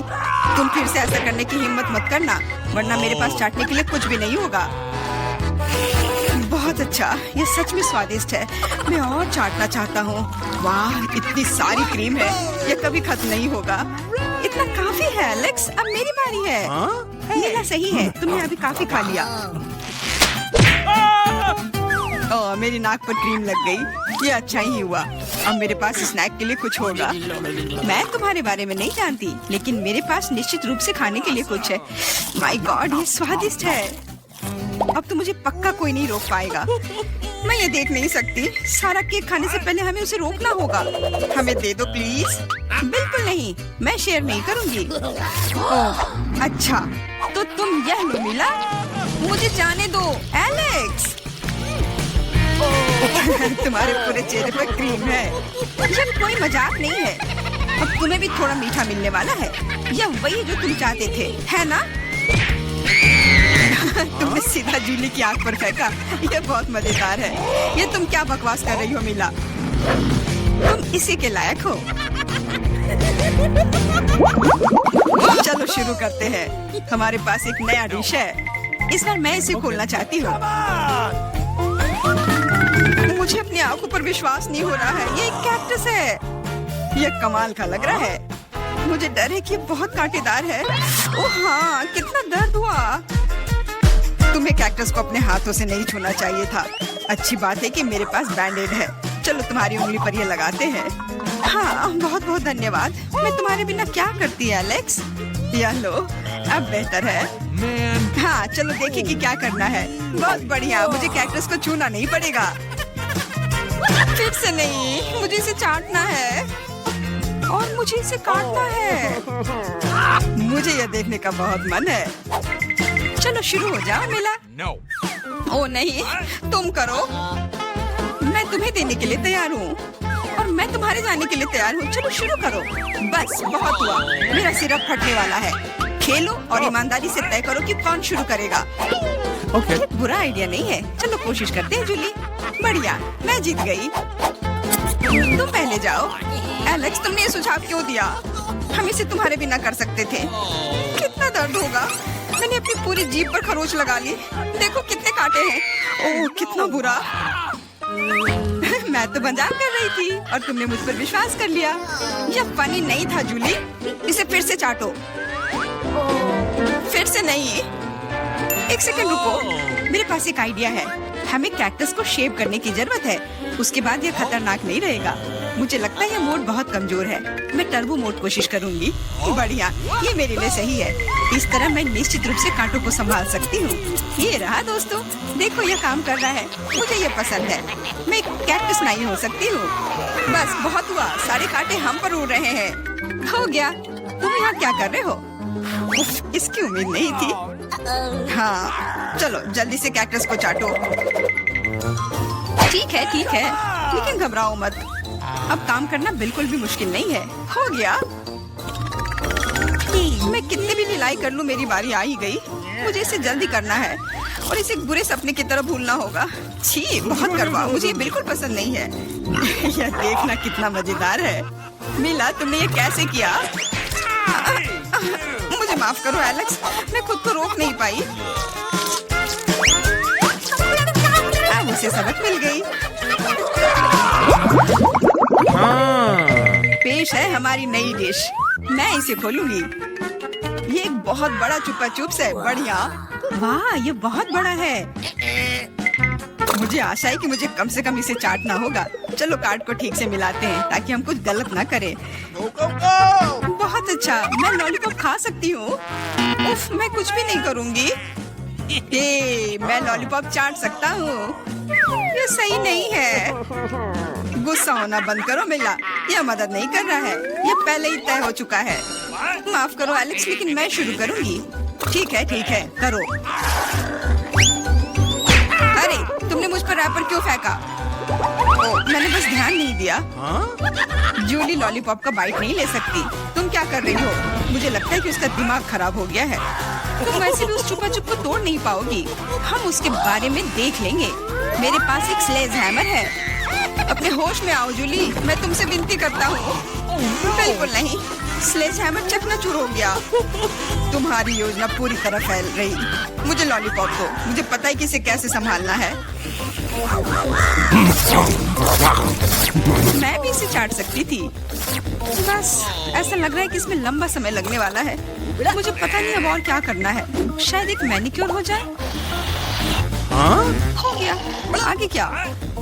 तुम फिर से ऐसा करने की हिम्मत मत करना, वरना मेरे पास चाटने के लिए कुछ भी नहीं होगा। बहुत अच्छा, ये सच में स्वादिष्ट है। मैं और चाटना चाहता हूँ। वाह, इतनी सारी क्रीम है। यह कभी खत्म नहीं होगा। इतना काफी है एलेक्स। अब मेरी बारी है। नीला सही है, तुमने अभी काफी खा लिया। ओह, मेरी नाक पर क्रीम लग गई। ये अच्छा ही हुआ। अब मेरे पास स्नैक के लिए कुछ होगा। मैं तुम्हारे बारे में नहीं जानती, लेकिन मेरे पास निश्चित रूप से खाने के लिए कुछ है। माय गॉड, ये स्वादिष्ट है। अब तो मुझे पक्का कोई नहीं रोक पाएगा। मैं ये देख नहीं सकती। सारा केक खाने से पहले हमें उसे रोकना होगा। हमें दे दो प्लीज। बिल्कुल नहीं, मैं शेयर नहीं करूंगी। ओह, अच्छा, तो तुम यह लो मिला। मुझे जाने दो एलेक्स। तुम्हारे पूरे चेहरे पर क्रीम है। यह कोई मजाक नहीं है। अब तुम्हें भी थोड़ा मीठा मिलने वाला है। यह वही जो तुम चाहते थे, है ना? तुमने सीधा जूली की आंख पर फेंका। यह बहुत मजेदार है। ये तुम क्या बकवास कर रही हो मिला? तुम इसी के लायक हो। चलो शुरू करते हैं। हमारे पास एक नया डिश है। इस बार मैं इसे खोलना चाहती हूँ। मुझे अपनी आंखों पर विश्वास नहीं हो रहा है। ये एक कैक्टस है। यह कमाल का लग रहा है। मुझे डर है कि ये बहुत कांटेदार है। ओह हाँ, कितना दर्द हुआ। तुम्हें कैक्टस को अपने हाथों से नहीं छूना चाहिए था। अच्छी बात है कि मेरे पास बैंडेड है। चलो तुम्हारी उंगली पर ये लगाते हैं। हाँ, बहुत बहुत धन्यवाद। मैं तुम्हारे बिना क्या करती है एलेक्स? यह लो, अब बेहतर है। हाँ, चलो देखें कि क्या करना है। बहुत बढ़िया, मुझे कैक्टस को छूना नहीं पड़ेगा। फिर से नहीं, मुझे इसे चाटना है और मुझे इसे काटना है। मुझे यह देखने का बहुत मन है। चलो शुरू हो जाओ मिला। No. ओ नहीं, तुम करो। मैं तुम्हें देने के लिए तैयार हूँ और मैं तुम्हारे जाने के लिए तैयार हूँ। चलो शुरू करो। बस बहुत हुआ, मेरा सिर अब फटने वाला है। खेलो और ईमानदारी से तय करो कि कौन शुरू करेगा। Okay. बुरा आइडिया नहीं है। चलो कोशिश करते हैं जूली। बढ़िया, मैं जीत गई। तुम पहले जाओ। एलेक्स, तुमने ये सुझाव क्यों दिया? हम इसे तुम्हारे बिना कर सकते थे। दर्द होगा। मैंने अपनी पूरी जीभ पर खरोच लगा ली। देखो कितने कांटे हैं। ओह कितना बुरा। मैं तो मजाक कर रही थी और तुमने मुझ पर विश्वास कर लिया। यह फनी नहीं था जूली। इसे फिर से चाटो। फिर से नहीं। एक सेकंड रुको, मेरे पास एक आइडिया है। हमें कैक्टस को शेप करने की जरूरत है। उसके बाद यह खतरनाक नहीं रहेगा। मुझे लगता है यह मोड बहुत कमजोर है। मैं टर्बो मोड कोशिश करूंगी। बढ़िया, ये मेरे लिए सही है। इस तरह मैं निश्चित रूप से कांटों को संभाल सकती हूँ। ये रहा दोस्तों, देखो यह काम कर रहा है। मुझे ये पसंद है। मैं एक कैक्टस नहीं हो सकती हूँ। बस बहुत हुआ, सारे कांटे हम पर उड़ रहे हैं। हो गया। तुम यहाँ क्या कर रहे हो? उफ, इसकी उम्मीद नहीं थी। हाँ चलो जल्दी से कैक्टस को चाटो। ठीक है, लेकिन घबराओ मत। अब काम करना बिल्कुल भी मुश्किल नहीं है। हो गया। मैं कितने भी ढिलाई कर लूं, मेरी बारी आ ही गई। मुझे इसे जल्दी करना है और इसे एक बुरे सपने की तरह भूलना होगा। छी, बहुत करवा, मुझे ये बिल्कुल पसंद नहीं है। यह देखना कितना मजेदार है। मिला, तुमने ये कैसे किया? मुझे माफ करो एलेक्स, मैं खुद को रोक नहीं पाई। मुझे सबक मिल गई। पेश है हमारी नई डिश। मैं इसे खोलूंगी। ये एक बहुत बड़ा चुपा चुप्स है। बढ़िया। वाह, ये बहुत बड़ा है। मुझे आशा है कि मुझे कम से कम इसे चाटना होगा। चलो कार्ड को ठीक से मिलाते हैं ताकि हम कुछ गलत ना करें। बहुत अच्छा, मैं लॉलीपॉप खा सकती हूँ। उफ, मैं कुछ भी नहीं करूँगी। मैं लॉलीपॉप चाट सकता हूँ। ये सही नहीं है। गुस्सा होना बंद करो मिला, यह मदद नहीं कर रहा है। यह पहले ही तय हो चुका है। माफ करो एलेक्स, लेकिन मैं शुरू करूंगी। ठीक है, करो। अरे तुमने मुझ पर रैपर क्यों फेंका? मैंने बस ध्यान नहीं दिया। जूली लॉलीपॉप का बाइट नहीं ले सकती। तुम क्या कर रही हो? मुझे लगता है कि उसका दिमाग खराब हो गया है। तुम वैसे भी उस चुपा चुप को तोड़ नहीं पाओगी। हम उसके बारे में देख लेंगे। मेरे पास एक स्लेज हैमर है। अपने होश में आओ जूली, मैं तुमसे विनती करता हूँ। बिल्कुल नहीं, स्लेज हैमर चकनाचूर हो गया। तुम्हारी योजना पूरी तरह फैल रही। मुझे लॉलीपॉप दो, मुझे पता है कि इसे कैसे संभालना है। मैं भी इसे चाट सकती थी। बस ऐसा लग रहा है कि इसमें लंबा समय लगने वाला है। मुझे पता नहीं अब और क्या करना है। शायद एक मैनिक्योर हो जाए। हो गया। आगे क्या?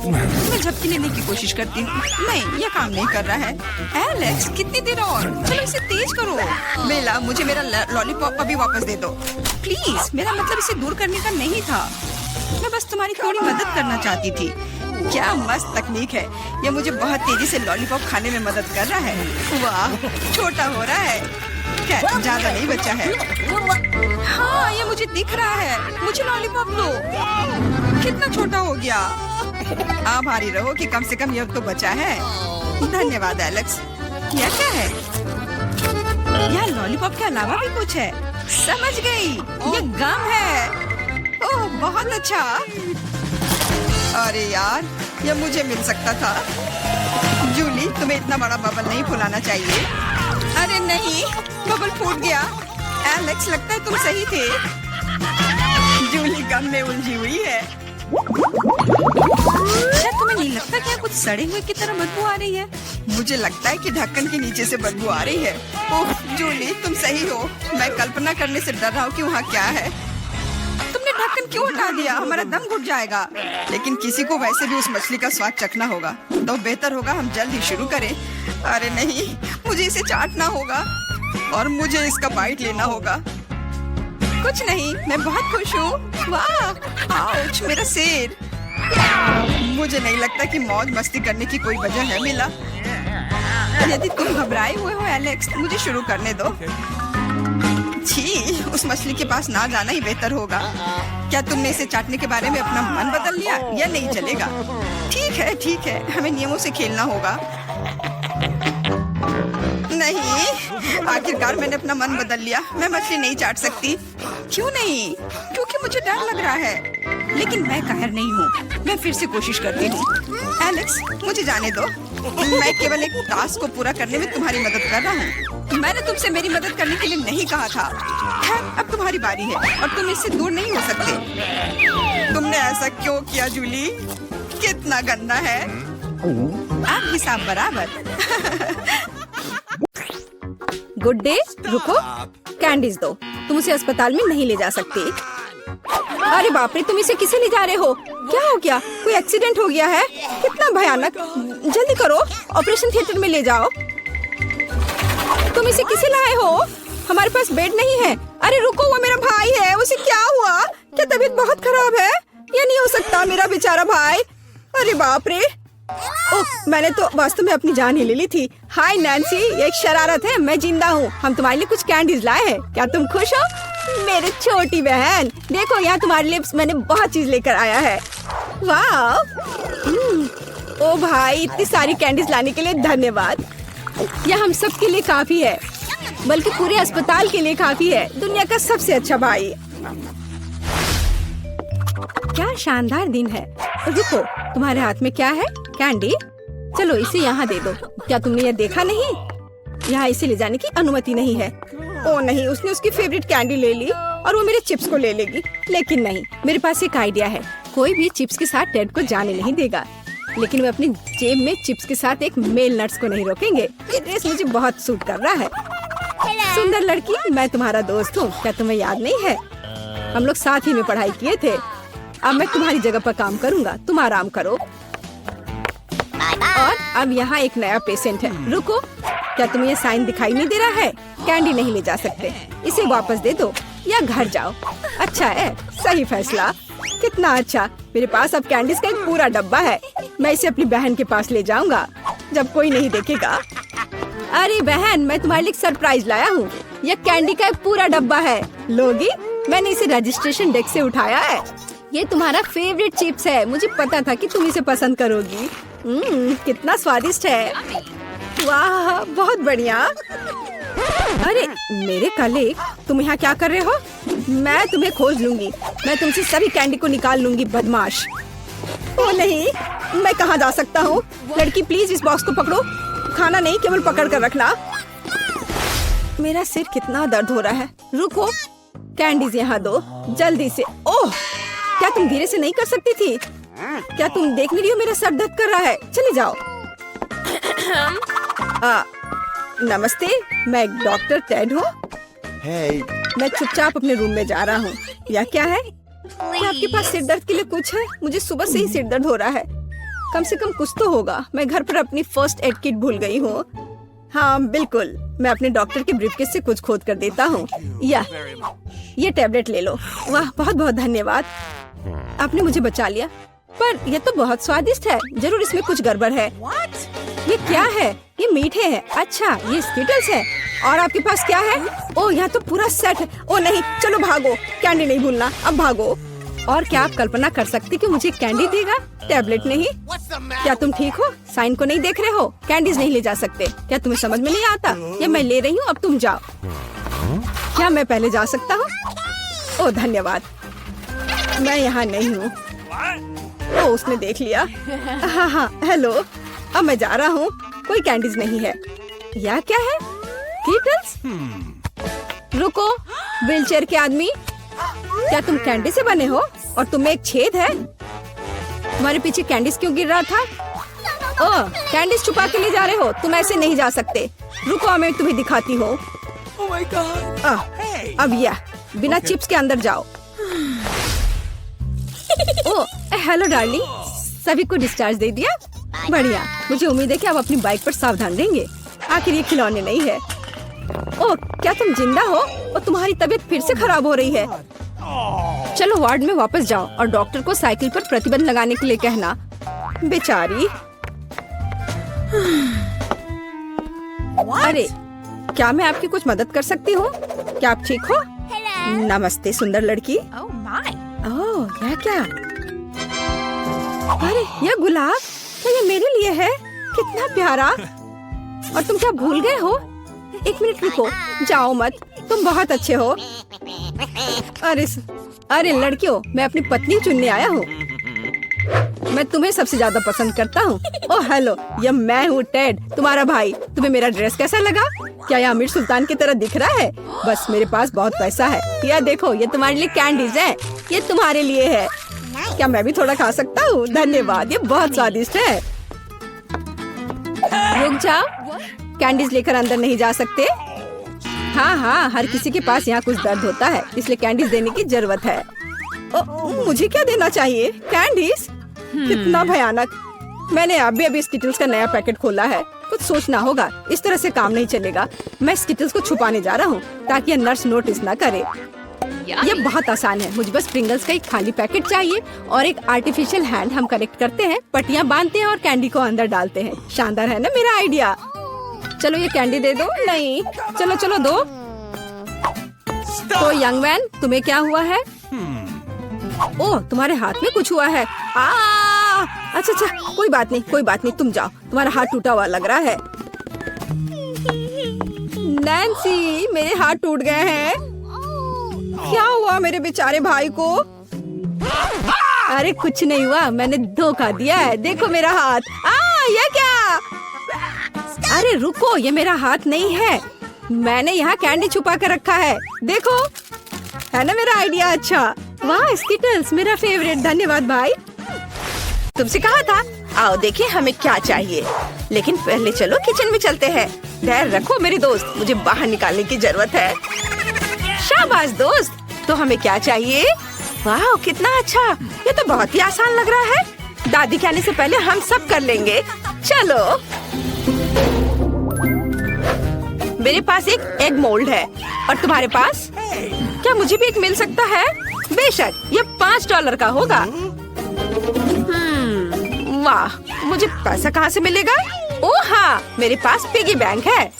मैं झपकी लेने की कोशिश करती हूँ। नहीं, यह काम नहीं कर रहा है। एलेक्स, कितनी देर और? चलो इसे तेज करो। बेला, मुझे मेरा लॉलीपॉप अभी वापस दे दो प्लीज। मेरा मतलब इसे दूर करने का नहीं था। मैं बस तुम्हारी थोड़ी मदद करना चाहती थी। क्या मस्त तकनीक है। यह मुझे बहुत तेजी से लॉलीपॉप खाने में मदद कर रहा है। वाह, छोटा हो रहा है। क्या ज्यादा नहीं बचा है? हाँ, ये मुझे दिख रहा है। मुझे लॉलीपॉप दो। कितना छोटा हो गया। आभारी रहो कि कम से कम यह तो बचा है। धन्यवाद एलेक्स। यह क्या है? यह लॉलीपॉप के अलावा भी कुछ है। समझ गई, ये गम है। ओह बहुत अच्छा। अरे यार, यह मुझे मिल सकता था। जूली, तुम्हें इतना बड़ा बबल नहीं फुलाना चाहिए। अरे नहीं, बबल फूट गया। एलेक्स, लगता है तुम सही थे। जूली गम में उलझी हुई है। क्या तुम्हें नहीं लगता कि कुछ सड़े हुए की तरह बदबू आ रही है? मुझे लगता है कि ढक्कन के नीचे से बदबू आ रही है। ओह जूली, तुम सही हो। मैं कल्पना करने से डर रहा हूँ कि वहाँ क्या है। तुमने ढक्कन क्यों हटा दिया? हमारा दम घुट जाएगा। लेकिन किसी को वैसे भी उस मछली का स्वाद चखना होगा, तो बेहतर होगा हम जल्द ही शुरू करें। अरे नहीं, मुझे इसे चाटना होगा और मुझे इसका बाइट लेना होगा। कुछ नहीं, मैं बहुत खुश हूँ। वाह, आउच, मेरा सिर। मुझे नहीं लगता कि मौज मस्ती करने की कोई वजह है मिला। यदि तुम घबराए हुए हो एलेक्स, मुझे शुरू करने दो। छी, उस मछली के पास ना जाना ही बेहतर होगा। क्या तुमने इसे चाटने के बारे में अपना मन बदल लिया? यह नहीं चलेगा। ठीक है, हमें नियमों से खेलना होगा। नहीं, आखिरकार मैंने अपना मन बदल लिया। मैं मछली नहीं चाट सकती। क्यों नहीं? क्योंकि मुझे डर लग रहा है। लेकिन मैं कायर नहीं हूँ। मैं फिर से कोशिश करती हूँ। एलेक्स, मुझे जाने दो। मैं केवल एक टास्क को पूरा करने में तुम्हारी मदद कर रहा हूँ। मैंने तुमसे मेरी मदद करने के लिए नहीं कहा था। खैर, अब तुम्हारी बारी है और तुम इससे दूर नहीं हो सकते। तुमने ऐसा क्यों किया जूली? कितना गंदा है। आप हिसाब बराबर। Good day. रुको, कैंडीज दो। तुम उसे अस्पताल में नहीं ले जा सकते। अरे बाप रे, तुम इसे किसे ले जा रहे हो? क्या हो गया? कोई एक्सीडेंट हो गया है? कितना भयानक। जल्दी करो, ऑपरेशन थिएटर में ले जाओ। तुम इसे किसे लाए हो? हमारे पास बेड नहीं है। अरे रुको, वो मेरा भाई है। उसे क्या हुआ? क्या तबीयत बहुत खराब है? ये नहीं हो सकता, मेरा बेचारा भाई। अरे बाप रे। ओह, मैंने तो वास्तव में अपनी जान ही ले ली थी। हाय नैन्सी, ये एक शरारत है। मैं जिंदा हूँ। हम तुम्हारे लिए कुछ कैंडीज लाए हैं। क्या तुम खुश हो? मेरी छोटी बहन, देखो यहाँ तुम्हारे लिए मैंने बहुत चीज लेकर आया है। वाह। ओ भाई, इतनी सारी कैंडीज लाने के लिए धन्यवाद। यह हम सब के लिए काफी है, बल्कि पूरे अस्पताल के लिए काफी है। दुनिया का सबसे अच्छा भाई। क्या शानदार दिन है। रुको, तुम्हारे हाथ में क्या है? कैंडी। चलो इसे यहाँ दे दो। क्या तुमने यह देखा नहीं? यहाँ इसे ले जाने की अनुमति नहीं है। ओ नहीं, उसने उसकी फेवरेट कैंडी ले ली और वो मेरे चिप्स को ले लेगी। लेकिन नहीं, मेरे पास एक आइडिया है। कोई भी चिप्स के साथ टेड को जाने नहीं देगा, लेकिन वे अपनी जेब में चिप्स के साथ एक मेल नट्स को नहीं रोकेंगे। ये ड्रेस मुझे बहुत सूट कर रहा है। सुंदर लड़की, मैं तुम्हारा दोस्त हूँ। क्या तुम्हें याद नहीं है? हम लोग साथ ही में पढ़ाई किए थे। अब मैं तुम्हारी जगह पर काम करूँगा, तुम आराम करो। और अब यहाँ एक नया पेशेंट है। रुको, क्या तुम्हें ये साइन दिखाई नहीं दे रहा है? कैंडी नहीं ले जा सकते। इसे वापस दे दो या घर जाओ। अच्छा है, सही फैसला। कितना अच्छा। मेरे पास अब कैंडीज का एक पूरा डब्बा है। मैं इसे अपनी बहन के पास ले जाऊंगा जब कोई नहीं देखेगा। अरे बहन, मैं तुम्हारे लिए सरप्राइज लाया हूँ। यह कैंडी का एक पूरा डब्बा है। लोगी, मैंने इसे रजिस्ट्रेशन डेस्क से उठाया है। ये तुम्हारा फेवरेट चिप्स है। मुझे पता था कि तुम इसे पसंद करोगी। कितना स्वादिष्ट है। वाह, बहुत बढ़िया। अरे मेरे कलीग, तुम यहाँ क्या कर रहे हो? मैं तुम्हें खोज लूंगी। मैं तुमसे सभी कैंडी को निकाल लूंगी, बदमाश। ओ नहीं, मैं कहाँ जा सकता हूँ? लड़की प्लीज इस बॉक्स को पकड़ो। खाना नहीं, केवल पकड़ कर रखना। मेरा सिर कितना दर्द हो रहा है। रुको, कैंडीज यहाँ दो जल्दी से। ओह, क्या तुम धीरे से नहीं कर सकती थी? क्या तुम देख नहीं रही हो मेरा सर दर्द कर रहा है? चले जाओ। नमस्ते, मैं डॉक्टर टेड हूँ। मैं चुपचाप अपने रूम में जा रहा हूँ। या क्या है? क्या आपके पास सिर दर्द के लिए कुछ है? मुझे सुबह से ही सिर दर्द हो रहा है। कम से कम कुछ तो होगा। मैं घर पर अपनी फर्स्ट एड किट भूल गई हूँ। हाँ बिल्कुल, मैं अपने डॉक्टर के ब्रीफकेस से कुछ खोद कर देता हूँ। ये टैबलेट ले लो। वाह, बहुत बहुत धन्यवाद, आपने मुझे बचा लिया। पर यह तो बहुत स्वादिष्ट है। जरूर इसमें कुछ गड़बड़ है। ये क्या है? ये मीठे है। अच्छा, ये स्किटल्स है। और आपके पास क्या है? ओह, यहाँ तो पूरा सेट है। ओ नहीं, चलो भागो, कैंडी नहीं भूलना। अब भागो। और क्या आप कल्पना कर सकती कि मुझे कैंडी देगा, टैबलेट नहीं? क्या तुम ठीक हो? साइन को नहीं देख रहे हो? कैंडीज नहीं ले जा सकते। क्या तुम्हें समझ में नहीं आता? ये मैं ले रही हूँ, अब तुम जाओ। क्या मैं पहले जा सकता हूँ? ओह धन्यवाद, मैं यहाँ नहीं हूँ। ओ, उसने देख लिया। हाँ, हेलो। अब मैं जा रहा हूँ। कोई कैंडीज नहीं है। यह क्या है? कीटल्स? रुको, व्हीलचेयर के आदमी, क्या तुम कैंडी से बने हो? और तुम्हें एक छेद है? तुम्हारे पीछे कैंडीज क्यों गिर रहा था? ओह, कैंडीज छुपा के ले जा रहे हो? तुम ऐसे नहीं जा सकते। रुको, मैं तुम्हें दिखाती हूँ। अब यह बिना चिप्स के अंदर जाओ। ओह, हेलो डार्लिंग, सभी को डिस्चार्ज दे दिया? बढ़िया, मुझे उम्मीद है कि आप अपनी बाइक पर सावधान रहेंगे। आखिर ये खिलौने नहीं है। ओह, क्या तुम जिंदा हो? और तुम्हारी तबीयत फिर से खराब हो रही है। चलो वार्ड में वापस जाओ और डॉक्टर को साइकिल पर प्रतिबंध लगाने के लिए कहना। बेचारी। अरे, क्या मैं आपकी कुछ मदद कर सकती हूँ? क्या आप ठीक हो? नमस्ते सुंदर लड़की। ओह, यह क्या? अरे, यह गुलाब, क्या ये मेरे लिए है? कितना प्यारा। और तुम क्या भूल गए हो? एक मिनट रुको, जाओ मत, तुम बहुत अच्छे हो। अरे लड़कियों, मैं अपनी पत्नी चुनने आया हूँ। मैं तुम्हें सबसे ज्यादा पसंद करता हूँ। ओह हेलो, ये मैं हूँ टेड, तुम्हारा भाई। तुम्हें मेरा ड्रेस कैसा लगा? क्या ये आमिर सुल्तान की तरह दिख रहा है? बस मेरे पास बहुत पैसा है। यह देखो, ये तुम्हारे लिए कैंडीज है, ये तुम्हारे लिए है। क्या मैं भी थोड़ा खा सकता हूँ? धन्यवाद, ये बहुत स्वादिष्ट है। रुक जाओ, कैंडीज लेकर अंदर नहीं जा सकते। हाँ हाँ, हर किसी के पास यहाँ कुछ दर्द होता है, इसलिए कैंडीज देने की जरूरत है। मुझे क्या देना चाहिए? कैंडीज? कितना भयानक। मैंने अभी स्किटल्स का नया पैकेट खोला है, कुछ सोचना होगा। इस तरह से काम नहीं चलेगा। मैं स्किटल्स को छुपाने जा रहा हूँ ताकि नर्स नोटिस न करे। ये बहुत आसान है, मुझे बस प्रिंगल्स का एक खाली पैकेट चाहिए और एक आर्टिफिशियल हैंड। हम कनेक्ट करते हैं, पट्टियाँ बांधते हैं और कैंडी को अंदर डालते हैं। शानदार है ना मेरा आइडिया? चलो ये कैंडी दे दो। नहीं, चलो चलो दो। तो यंग मैन, तुम्हें क्या हुआ है? ओह, तुम्हारे हाथ में कुछ हुआ है। अच्छा, कोई बात नहीं, तुम जाओ। तुम्हारा हाथ टूटा हुआ लग रहा है। नैन्सी, मेरे हाथ टूट गए हैं। क्या हुआ मेरे बेचारे भाई को? अरे कुछ नहीं हुआ, मैंने धोखा दिया है। देखो मेरा हाथ। ये क्या? अरे रुको, ये मेरा हाथ नहीं है। मैंने यहाँ कैंडी छुपा कर रखा है। देखो, है ना मेरा आइडिया अच्छा? वाह, स्किटल्स मेरा फेवरेट। धन्यवाद भाई। तुमसे कहा था। आओ देखिए हमें क्या चाहिए। लेकिन पहले चलो किचन में चलते हैं। धैर्य रखो मेरे दोस्त, मुझे बाहर निकालने की जरूरत है। शाबाश दोस्त। तो हमें क्या चाहिए? वाह कितना अच्छा, ये तो बहुत ही आसान लग रहा है। दादी के आने से पहले हम सब कर लेंगे। चलो, मेरे पास एक एग मोल्ड है और तुम्हारे पास? क्या मुझे भी एक मिल सकता है? बेशक, ये $5 का होगा। वाह, मुझे पैसा कहाँ से मिलेगा? ओह हाँ, मेरे पास पिगी बैंक है।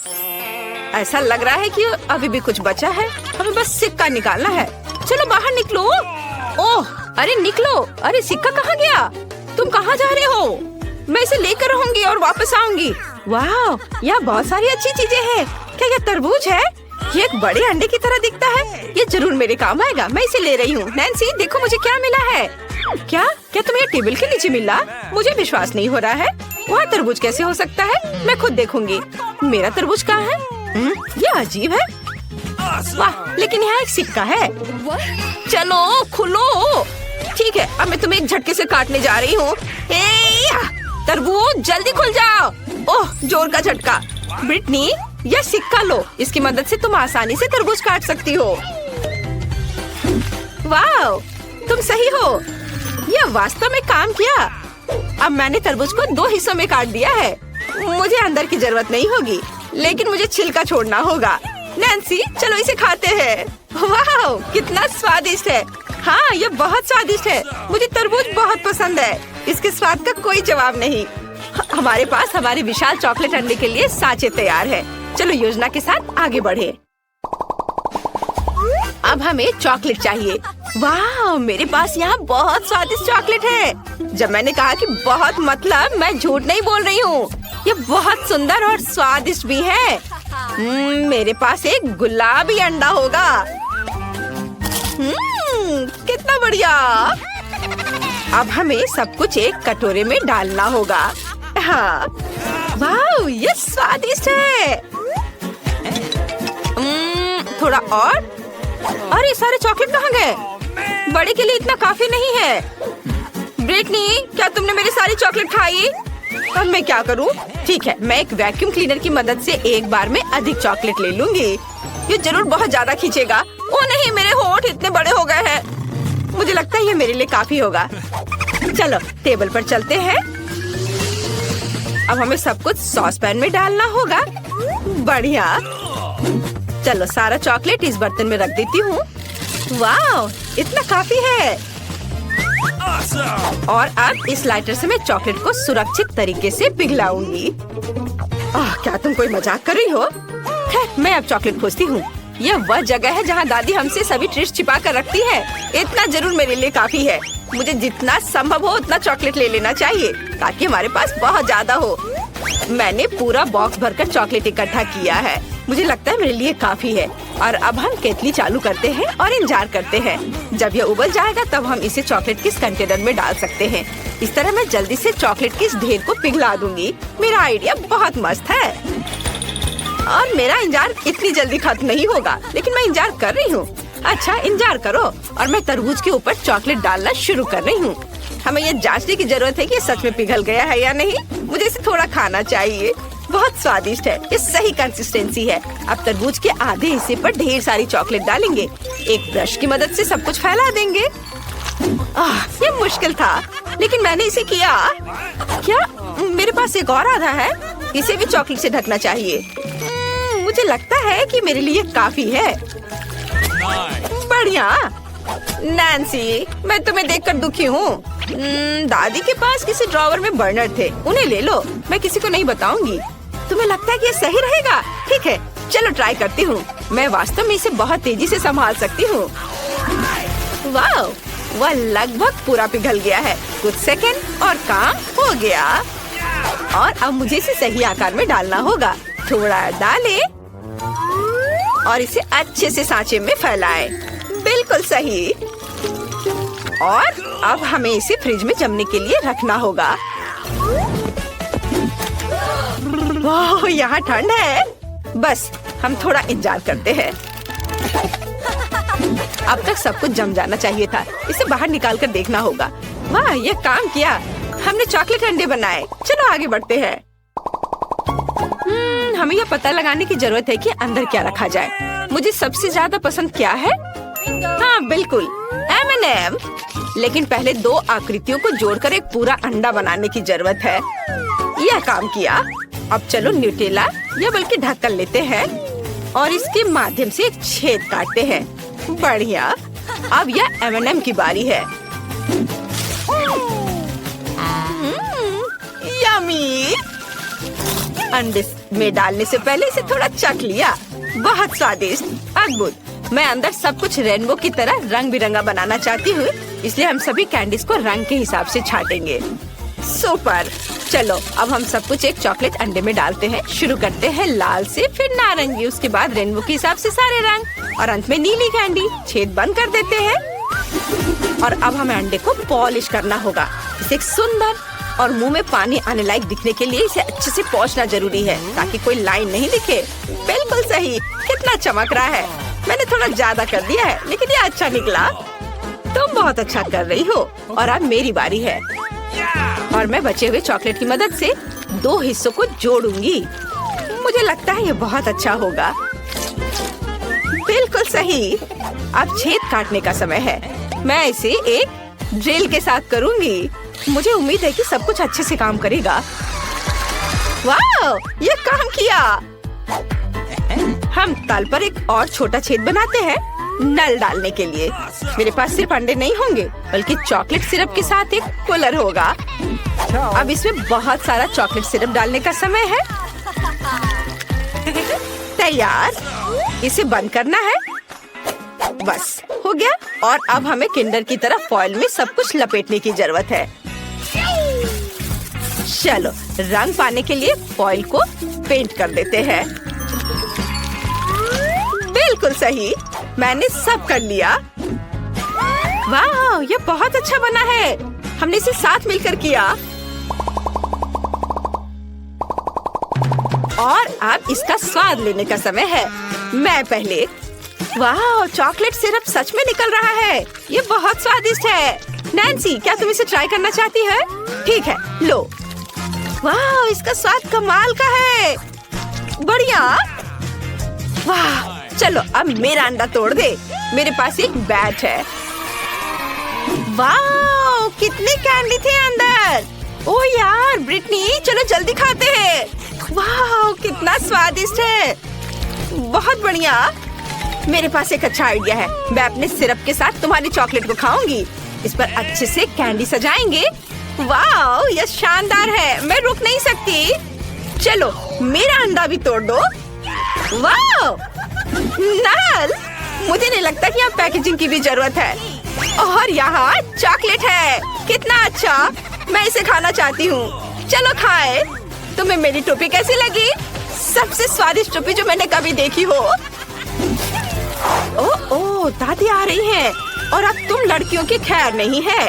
ऐसा लग रहा है कि अभी भी कुछ बचा है। हमें बस सिक्का निकालना है। चलो बाहर निकलो। ओह अरे निकलो। अरे सिक्का कहाँ गया? तुम कहाँ जा रहे हो? मैं इसे लेकर रहूंगी और वापस आऊंगी। वाह, यहाँ बहुत सारी अच्छी चीजें हैं। क्या ये तरबूज है? ये एक बड़े अंडे की तरह दिखता है। ये जरूर मेरे काम आएगा। मैं इसे ले रही हूँ। नैन्सी देखो मुझे क्या मिला है। क्या तुम्हें टेबल के नीचे मिला? मुझे विश्वास नहीं हो रहा है। वहाँ तरबूज कैसे हो सकता है? मैं खुद देखूंगी। मेरा तरबूज कहाँ है? ये अजीब है। वाह, लेकिन यहाँ एक सिक्का है। चलो खुलो। ठीक है, अब मैं तुम्हें एक झटके से काटने जा रही हूँ। तरबूज जल्दी खुल जाओ। ओह जोर का झटका। ब्रिटनी, यह सिक्का लो, इसकी मदद से तुम आसानी से तरबूज काट सकती हो। वाह, तुम सही हो। यह वास्तव में काम किया। अब मैंने तरबूज को 2 हिस्सों में काट दिया है। मुझे अंदर की जरूरत नहीं होगी, लेकिन मुझे छिलका छोड़ना होगा। नैन्सी चलो इसे खाते हैं। वाह कितना स्वादिष्ट है। हाँ ये बहुत स्वादिष्ट है। मुझे तरबूज बहुत पसंद है। इसके स्वाद का कोई जवाब नहीं। हमारे पास हमारे विशाल चॉकलेट अंडे के लिए सांचे तैयार है। चलो योजना के साथ आगे बढ़े। अब हमें चॉकलेट चाहिए। वाह, मेरे पास यहाँ बहुत स्वादिष्ट चॉकलेट है। जब मैंने कहा कि बहुत, मतलब मैं झूठ नहीं बोल रही हूँ। ये बहुत सुंदर और स्वादिष्ट भी है। मेरे पास एक गुलाबी अंडा होगा। कितना बढ़िया। अब हमें सब कुछ एक कटोरे में डालना होगा। हाँ, वाह ये स्वादिष्ट है। थोड़ा और। अरे सारे चॉकलेट कहाँ गए? बड़े के लिए इतना काफी नहीं है। ब्रिटनी, क्या तुमने मेरी सारी चॉकलेट खाई? अब मैं क्या करूं? ठीक है, मैं एक वैक्यूम क्लीनर की मदद से एक बार में अधिक चॉकलेट ले लूंगी। ये जरूर बहुत ज्यादा खींचेगा। ओ नहीं, मेरे होंठ इतने बड़े हो गए हैं। मुझे लगता है ये मेरे लिए काफी होगा। चलो टेबल पर चलते हैं। अब हमें सब कुछ सॉस पैन में डालना होगा। बढ़िया। चलो सारा चॉकलेट इस बर्तन में रख देती हूँ। वाह इतना काफी है। और अब इस लाइटर से मैं चॉकलेट को सुरक्षित तरीके से पिघलाऊंगी। क्या तुम कोई मजाक कर रही हो? खैर मैं अब चॉकलेट खोजती हूँ। यह वह जगह है जहाँ दादी हमसे सभी ट्रिक्स छिपा कर रखती है। इतना जरूर मेरे लिए काफी है। मुझे जितना संभव हो उतना चॉकलेट ले लेना चाहिए ताकि हमारे पास बहुत ज्यादा हो। मैंने पूरा बॉक्स भरकर चॉकलेट इकट्ठा किया है। मुझे लगता है मेरे लिए काफी है। और अब हम केतली चालू करते हैं और इंतजार करते हैं। जब यह उबल जाएगा तब हम इसे चॉकलेट के इस कंटेनर में डाल सकते हैं। इस तरह मैं जल्दी से चॉकलेट के इस ढेर को पिघला दूंगी। मेरा आइडिया बहुत मस्त है और मेरा इंतजार इतनी जल्दी खत्म नहीं होगा, लेकिन मैं इंतजार कर रही हूँ। अच्छा, इंतजार करो। और मैं तरबूज के ऊपर चॉकलेट डालना शुरू कर रही हूँ। हमें ये जांचने की जरूरत है कि ये सच में पिघल गया है या नहीं। मुझे इसे थोड़ा खाना चाहिए। बहुत स्वादिष्ट है। ये सही कंसिस्टेंसी है। अब तरबूज के आधे हिस्से पर ढेर सारी चॉकलेट डालेंगे। एक ब्रश की मदद से सब कुछ फैला देंगे। ये मुश्किल था, लेकिन मैंने इसे किया। क्या मेरे पास एक और आधा है? इसे भी चॉकलेट से ढकना चाहिए। मुझे लगता है कि मेरे लिए काफी है। बढ़िया। नैन्सी, मैं तुम्हें देखकर दुखी हूँ। दादी के पास किसी ड्रॉवर में बर्नर थे, उन्हें ले लो। मैं किसी को नहीं बताऊंगी। तुम्हें लगता है कि ये सही रहेगा? ठीक है, चलो ट्राई करती हूँ। मैं वास्तव में इसे बहुत तेजी से संभाल सकती हूँ। वाह, वह लगभग पूरा पिघल गया है। कुछ सेकंड और काम हो गया। और अब मुझे इसे सही आकार में डालना होगा। थोड़ा डालें और इसे अच्छे से सांचे में फैलाएं। बिल्कुल सही। और अब हमें इसे फ्रिज में जमने के लिए रखना होगा। वाह, यहाँ ठंड है। बस हम थोड़ा इंतजार करते हैं। अब तक सब कुछ जम जाना चाहिए था। इसे बाहर निकाल कर देखना होगा। वाह, ये काम किया। हमने चॉकलेट अंडे बनाए। चलो आगे बढ़ते हैं। हमें यह पता लगाने की जरूरत है कि अंदर क्या रखा जाए। मुझे सबसे ज्यादा पसंद क्या है? हाँ बिल्कुल, M&M। लेकिन पहले दो आकृतियों को जोड़कर एक पूरा अंडा बनाने की जरूरत है। यह काम किया। अब चलो न्यूटेला या बल्कि ढक्कन लेते हैं और इसके माध्यम से एक छेद काटते हैं। बढ़िया। अब यह M&M की बारी है। यम्मी। अंडे में डालने से पहले इसे थोड़ा चख लिया। बहुत स्वादिष्ट, अद्भुत। मैं अंदर सब कुछ रेनबो की तरह रंग बिरंगा बनाना चाहती हूँ, इसलिए हम सभी कैंडीज को रंग के हिसाब से छाटेंगे। सुपर। चलो अब हम सब कुछ एक चॉकलेट अंडे में डालते हैं। शुरू करते हैं लाल से, फिर नारंगी, उसके बाद रेनबो के हिसाब से सारे रंग और अंत में नीली कैंडी। छेद बंद कर देते हैं। और अब हमें अंडे को पॉलिश करना होगा। इसे एक सुंदर और मुंह में पानी आने लायक दिखने के लिए इसे अच्छे से पोंछना जरूरी है ताकि कोई लाइन नहीं दिखे। बिल्कुल सही। कितना चमक रहा है। मैंने थोड़ा ज्यादा कर दिया है, लेकिन ये अच्छा निकला। तुम बहुत अच्छा कर रही हो। और अब मेरी बारी है और मैं बचे हुए चॉकलेट की मदद से दो हिस्सों को जोड़ूंगी। मुझे लगता है ये बहुत अच्छा होगा। बिल्कुल सही। अब छेद काटने का समय है। मैं इसे एक ड्रिल के साथ करूंगी। मुझे उम्मीद है कि सब कुछ अच्छे से काम करेगा। वाह, ये काम किया। हम तल पर एक और छोटा छेद बनाते हैं नल डालने के लिए। मेरे पास सिर्फ अंडे नहीं होंगे, बल्कि चॉकलेट सिरप के साथ एक कूलर होगा। अब इसमें बहुत सारा चॉकलेट सिरप डालने का समय है। तैयार। इसे बंद करना है। बस हो गया। और अब हमें किंडर की तरह फॉइल में सब कुछ लपेटने की जरूरत है। चलो रंग पाने के लिए फॉइल को पेंट कर देते हैं। बिल्कुल सही। मैंने सब कर लिया। वाह, ये बहुत अच्छा बना है। हमने इसे साथ मिलकर किया। और अब इसका स्वाद लेने का समय है। मैं पहले। वाह, चॉकलेट सिरप सच में निकल रहा है। ये बहुत स्वादिष्ट है। नैन्सी, क्या तुम इसे ट्राई करना चाहती है? ठीक है, लो। वाह, इसका स्वाद कमाल का है। बढ़िया। वाह, चलो अब मेरा अंडा तोड़ दे। मेरे पास एक बैट है। वाह, कितने कैंडी थे अंदर। ओह यार ब्रिटनी, चलो जल्दी खाते हैं। वाह, कितना स्वादिष्ट है। बहुत बढ़िया। मेरे पास एक अच्छा आइडिया है। मैं अपने सिरप के साथ तुम्हारी चॉकलेट को खाऊंगी। इस पर अच्छे से कैंडी सजाएंगे। वाह, यह शानदार है। मैं रुक नहीं सकती। चलो मेरा अंडा भी तोड़ दो। वाह, नल। मुझे नहीं लगता कि यहाँ पैकेजिंग की भी जरूरत है। और यहाँ चॉकलेट है। कितना अच्छा। मैं इसे खाना चाहती हूँ। चलो खाए। तुम्हें मेरी टोपी कैसी लगी? सबसे स्वादिष्ट टोपी जो मैंने कभी देखी हो। ओ, दादी आ रही है और अब तुम लड़कियों की खैर नहीं है।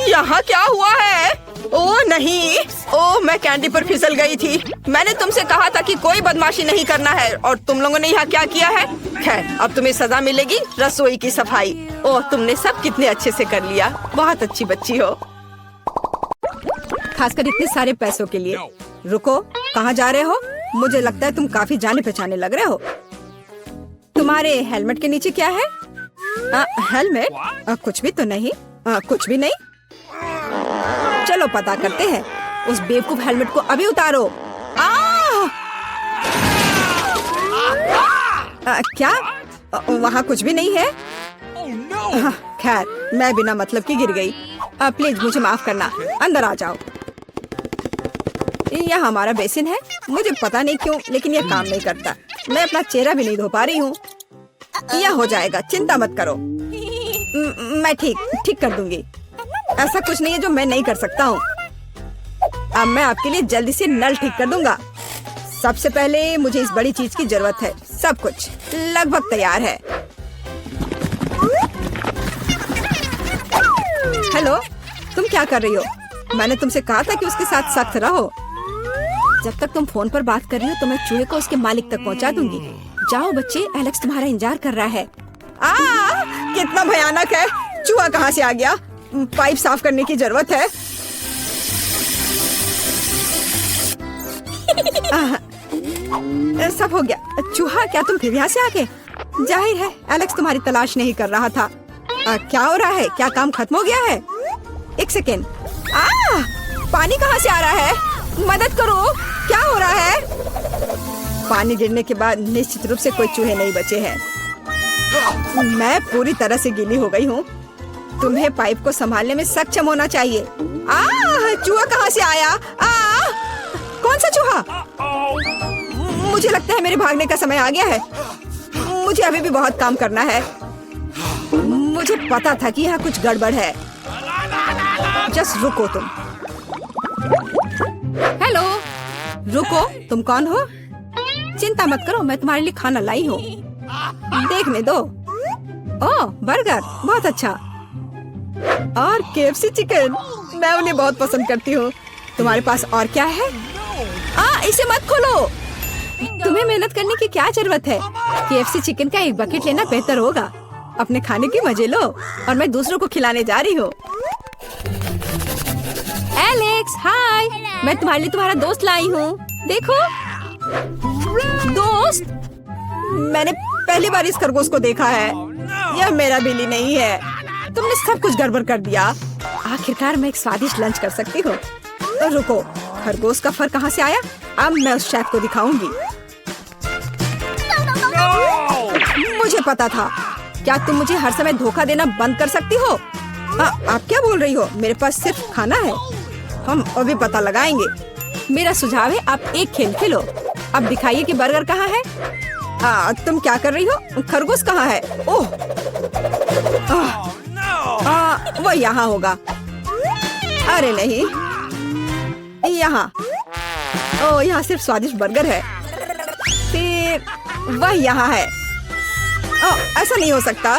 यहाँ क्या हुआ है? ओ नहीं, ओ मैं कैंडी पर फिसल गई थी। मैंने तुमसे कहा था कि कोई बदमाशी नहीं करना है और तुम लोगों ने यहाँ क्या किया है? खैर, अब तुम्हें सजा मिलेगी, रसोई की सफाई। ओह, तुमने सब कितने अच्छे से कर लिया। बहुत अच्छी बच्ची हो, खासकर इतने सारे पैसों के लिए। रुको, कहाँ जा रहे हो? मुझे लगता है तुम काफी जाने पहचाने लग रहे हो। तुम्हारे हेलमेट के नीचे क्या है? हेलमेट? कुछ भी तो नहीं। कुछ भी नहीं। चलो पता करते हैं। उस बेवकूफ हेलमेट को अभी उतारो। क्या? वहाँ कुछ भी नहीं है। खैर, मैं बिना मतलब की गिर गई। प्लीज मुझे माफ करना। अंदर आ जाओ। यह हमारा बेसिन है। मुझे पता नहीं क्यों, लेकिन यह काम नहीं करता। मैं अपना चेहरा भी नहीं धो पा रही हूँ। यह हो जाएगा, चिंता मत करो। मैं ठीक कर दूंगी। ऐसा कुछ नहीं है जो मैं नहीं कर सकता हूँ। अब मैं आपके लिए जल्दी से नल ठीक कर दूंगा। सबसे पहले मुझे इस बड़ी चीज की जरूरत है। सब कुछ लगभग तैयार है। हेलो, तुम क्या कर रही हो? मैंने तुमसे कहा था कि उसके साथ सख्त रहो। जब तक तुम फोन पर बात कर रही हो तो मैं चूहे को उसके मालिक तक पहुंचा दूंगी। जाओ बच्चे, एलेक्स तुम्हारा इंतजार कर रहा है। कितना भयानक है। चूहा कहाँ से आ गया? पाइप साफ करने की जरूरत है। सब हो गया। चूहा, क्या तुम फिर यहाँ से आ गए? जाहिर है एलेक्स तुम्हारी तलाश नहीं कर रहा था। क्या हो रहा है? क्या काम खत्म हो गया है? एक सेकेंड। पानी कहाँ से आ रहा है? मदद करो, क्या हो रहा है? पानी गिरने के बाद निश्चित रूप से कोई चूहे नहीं बचे हैं। मैं पूरी तरह से गीली हो गई हूँ। तुम्हें पाइप को संभालने में सक्षम होना चाहिए। चूहा कहाँ से आया? कौन सा चूहा? मुझे लगता है मेरे भागने का समय आ गया है। मुझे अभी भी बहुत काम करना है। मुझे पता था कि यहाँ कुछ गड़बड़ है। जस्ट रुको तुम। हेलो, रुको, तुम कौन हो? चिंता मत करो, मैं तुम्हारे लिए खाना लाई हूँ। देखने दो। ओह, बर्गर, बहुत अच्छा। और KFC चिकन, मैं उन्हें बहुत पसंद करती हूँ। तुम्हारे पास और क्या है? इसे मत खोलो। तुम्हें मेहनत करने की क्या जरूरत है? KFC चिकन का एक बकेट लेना बेहतर होगा। अपने खाने के मजे लो और मैं दूसरों को खिलाने जा रही हूँ। एलेक्स, हाय, मैं तुम्हारे लिए तुम्हारा दोस्त लाई हूँ। देखो, दोस्त, मैंने पहली बार इस खरगोश को देखा है। यह मेरा बिल्ली नहीं है। तुमने सब कुछ गड़बड़ कर दिया। आखिरकार मैं एक स्वादिष्ट लंच कर सकती हूँ। तो रुको, खरगोश का फर कहाँ से आया? अब मैं उस शेफ को दिखाऊंगी। मुझे पता था। क्या तुम मुझे हर समय धोखा देना बंद कर सकती हो? आप क्या बोल रही हो? मेरे पास सिर्फ खाना है। हम अभी पता लगाएंगे। मेरा सुझाव है आप एक खेल खेलो। अब दिखाइए कि बर्गर कहाँ है। तुम क्या कर रही हो? खरगोश कहाँ है? ओह, वो यहाँ होगा। अरे नहीं, यहाँ। ओह, यहाँ सिर्फ स्वादिष्ट बर्गर है। फिर वह यहाँ है। ओह, ऐसा नहीं हो सकता।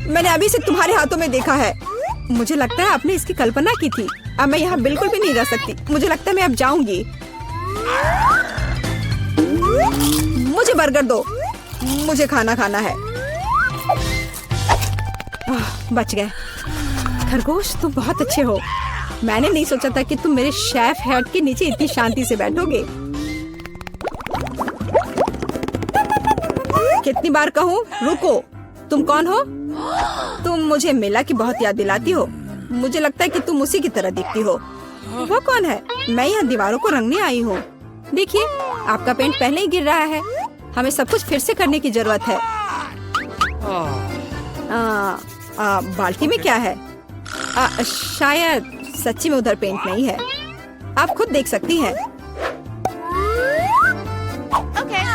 मैंने अभी से तुम्हारे हाथों में देखा है। मुझे लगता है आपने इसकी कल्पना की थी। अब मैं यहाँ बिल्कुल भी नहीं रह सकती। मुझे लगता है मैं अब जाऊंगी। मुझे बर्गर दो, मुझे खाना खाना है। बच गए। खरगोश, तुम बहुत अच्छे हो। मैंने नहीं सोचा था कि तुम मेरे शेफ हेड के नीचे इतनी शांति से बैठोगे। कितनी बार कहूँ, रुको। तुम कौन हो? तुम मुझे मिला की बहुत याद दिलाती हो। मुझे लगता है कि तुम उसी की तरह दिखती हो। वो कौन है? मैं यहाँ दीवारों को रंगने आई हूँ। देखिए, आपका पेंट पहले ही गिर रहा है। हमें सब कुछ फिर से करने की जरूरत है। बाल्टी में क्या है? शायद सच्ची में उधर पेंट नहीं है। आप खुद देख सकती हैं।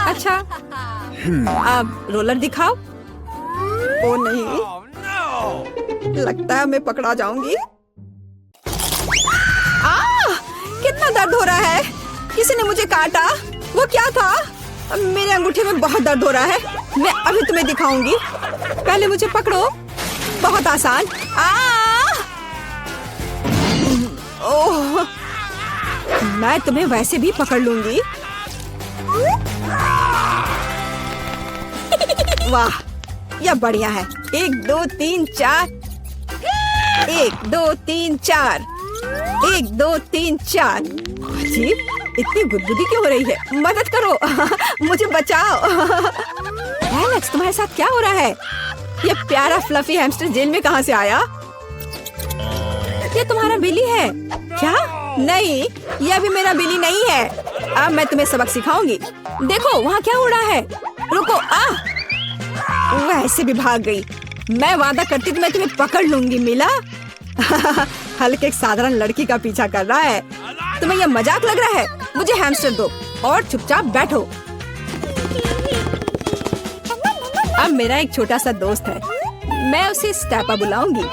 अच्छा, अब रोलर दिखाओ। ओ नहीं, लगता है मैं पकड़ा जाऊंगी। कितना दर्द हो रहा है। किसी ने मुझे काटा। वो क्या था? मेरे अंगूठे में बहुत दर्द हो रहा है। मैं अभी तुम्हें दिखाऊंगी। पहले मुझे पकड़ो। बहुत आसान। ओह, मैं तुम्हें वैसे भी पकड़ लूंगी। वाह, यह बढ़िया है। 1 2 3 4। 1 2 3 4। 1 2 3 4। अजीब, इतनी गुदगुदी क्यों हो रही है? मदद करो। मुझे बचाओ। एलेक्स, तुम्हारे साथ क्या हो रहा है? ये प्यारा फ्लफी हैमस्टर जेल में कहाँ से आया? ये तुम्हारा बिली है क्या? नहीं, यह भी मेरा बिली नहीं है। अब मैं तुम्हें सबक सिखाऊंगी। देखो वहाँ क्या हो रहा है। रुको। वह ऐसे भी भाग गई। मैं वादा करती तो मैं तुम्हें पकड़ लूंगी। मिला? हल्के एक साधारण लड़की का पीछा कर रहा है। तुम्हें यह मजाक लग रहा है? मुझे हैमस्टर दो और चुपचाप बैठो। अब मेरा एक छोटा सा दोस्त है। मैं उसे स्टेपा बुलाऊंगी।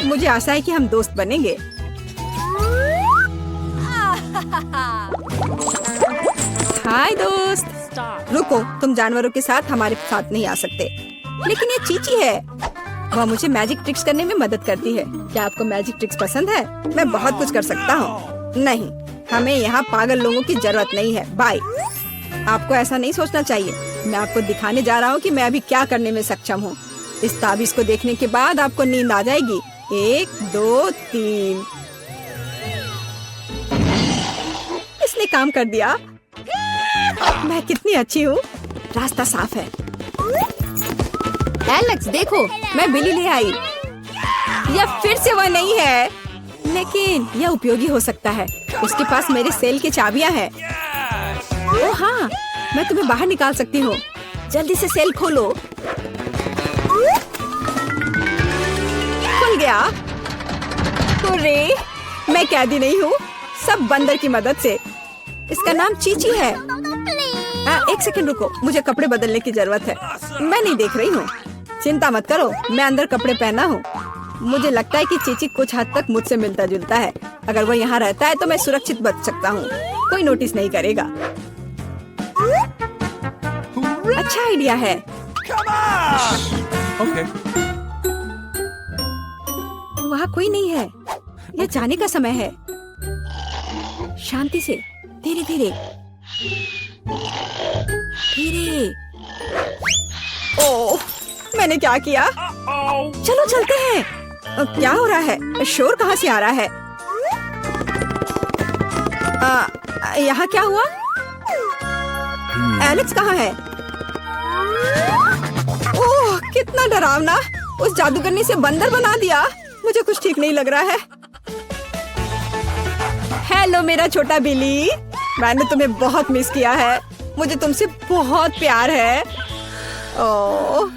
मुझे आशा है कि हम दोस्त बनेंगे। हाय दोस्त। रुको, तुम जानवरों के साथ हमारे साथ नहीं आ सकते। लेकिन ये चीची है। वह मुझे मैजिक ट्रिक्स करने में मदद करती है। क्या आपको मैजिक ट्रिक्स पसंद है? मैं बहुत कुछ कर सकता हूँ। नहीं, हमें यहाँ पागल लोगों की जरूरत नहीं है। बाय। आपको ऐसा नहीं सोचना चाहिए। मैं आपको दिखाने जा रहा हूँ कि मैं अभी क्या करने में सक्षम हूँ। इस ताबीज को देखने के बाद आपको नींद आ जाएगी। 1 2 3। इसने काम कर दिया। मैं कितनी अच्छी हूँ। रास्ता साफ है। एलेक्स देखो, मैं बिली ले आई। यह फिर से वह नहीं है, लेकिन यह उपयोगी हो सकता है। उसके पास मेरे सेल की चाबियां हैं। ओह हाँ, मैं तुम्हें बाहर निकाल सकती हूँ। जल्दी से सेल खोलो। खुल गया। तो रे, मैं कैदी नहीं हूँ, सब बंदर की मदद से। इसका नाम चीची है। 1 सेकंड रुको, मुझे कपड़े बदलने की जरूरत है। मैं नहीं देख रही हूँ। चिंता मत करो, मैं अंदर कपड़े पहना हूँ। मुझे लगता है कि चीची कुछ हद तक मुझसे मिलता जुलता है। अगर वो यहाँ रहता है तो मैं सुरक्षित बच सकता हूँ। कोई नोटिस नहीं करेगा। अच्छा आइडिया है। वहाँ कोई नहीं है। यह जाने का समय है। शांति से, धीरे धीरे धीरे। ओह, मैंने क्या किया? चलो चलते हैं। क्या हो रहा है? शोर कहाँ से आ रहा है? यहाँ क्या हुआ? एलेक्स कहाँ है? ओह, कितना डरावना। उस जादूगरनी से बंदर बना दिया। मुझे कुछ ठीक नहीं लग रहा है। हेलो मेरा छोटा बिली, मैंने तुम्हें बहुत मिस किया है। मुझे तुमसे बहुत प्यार है। ओह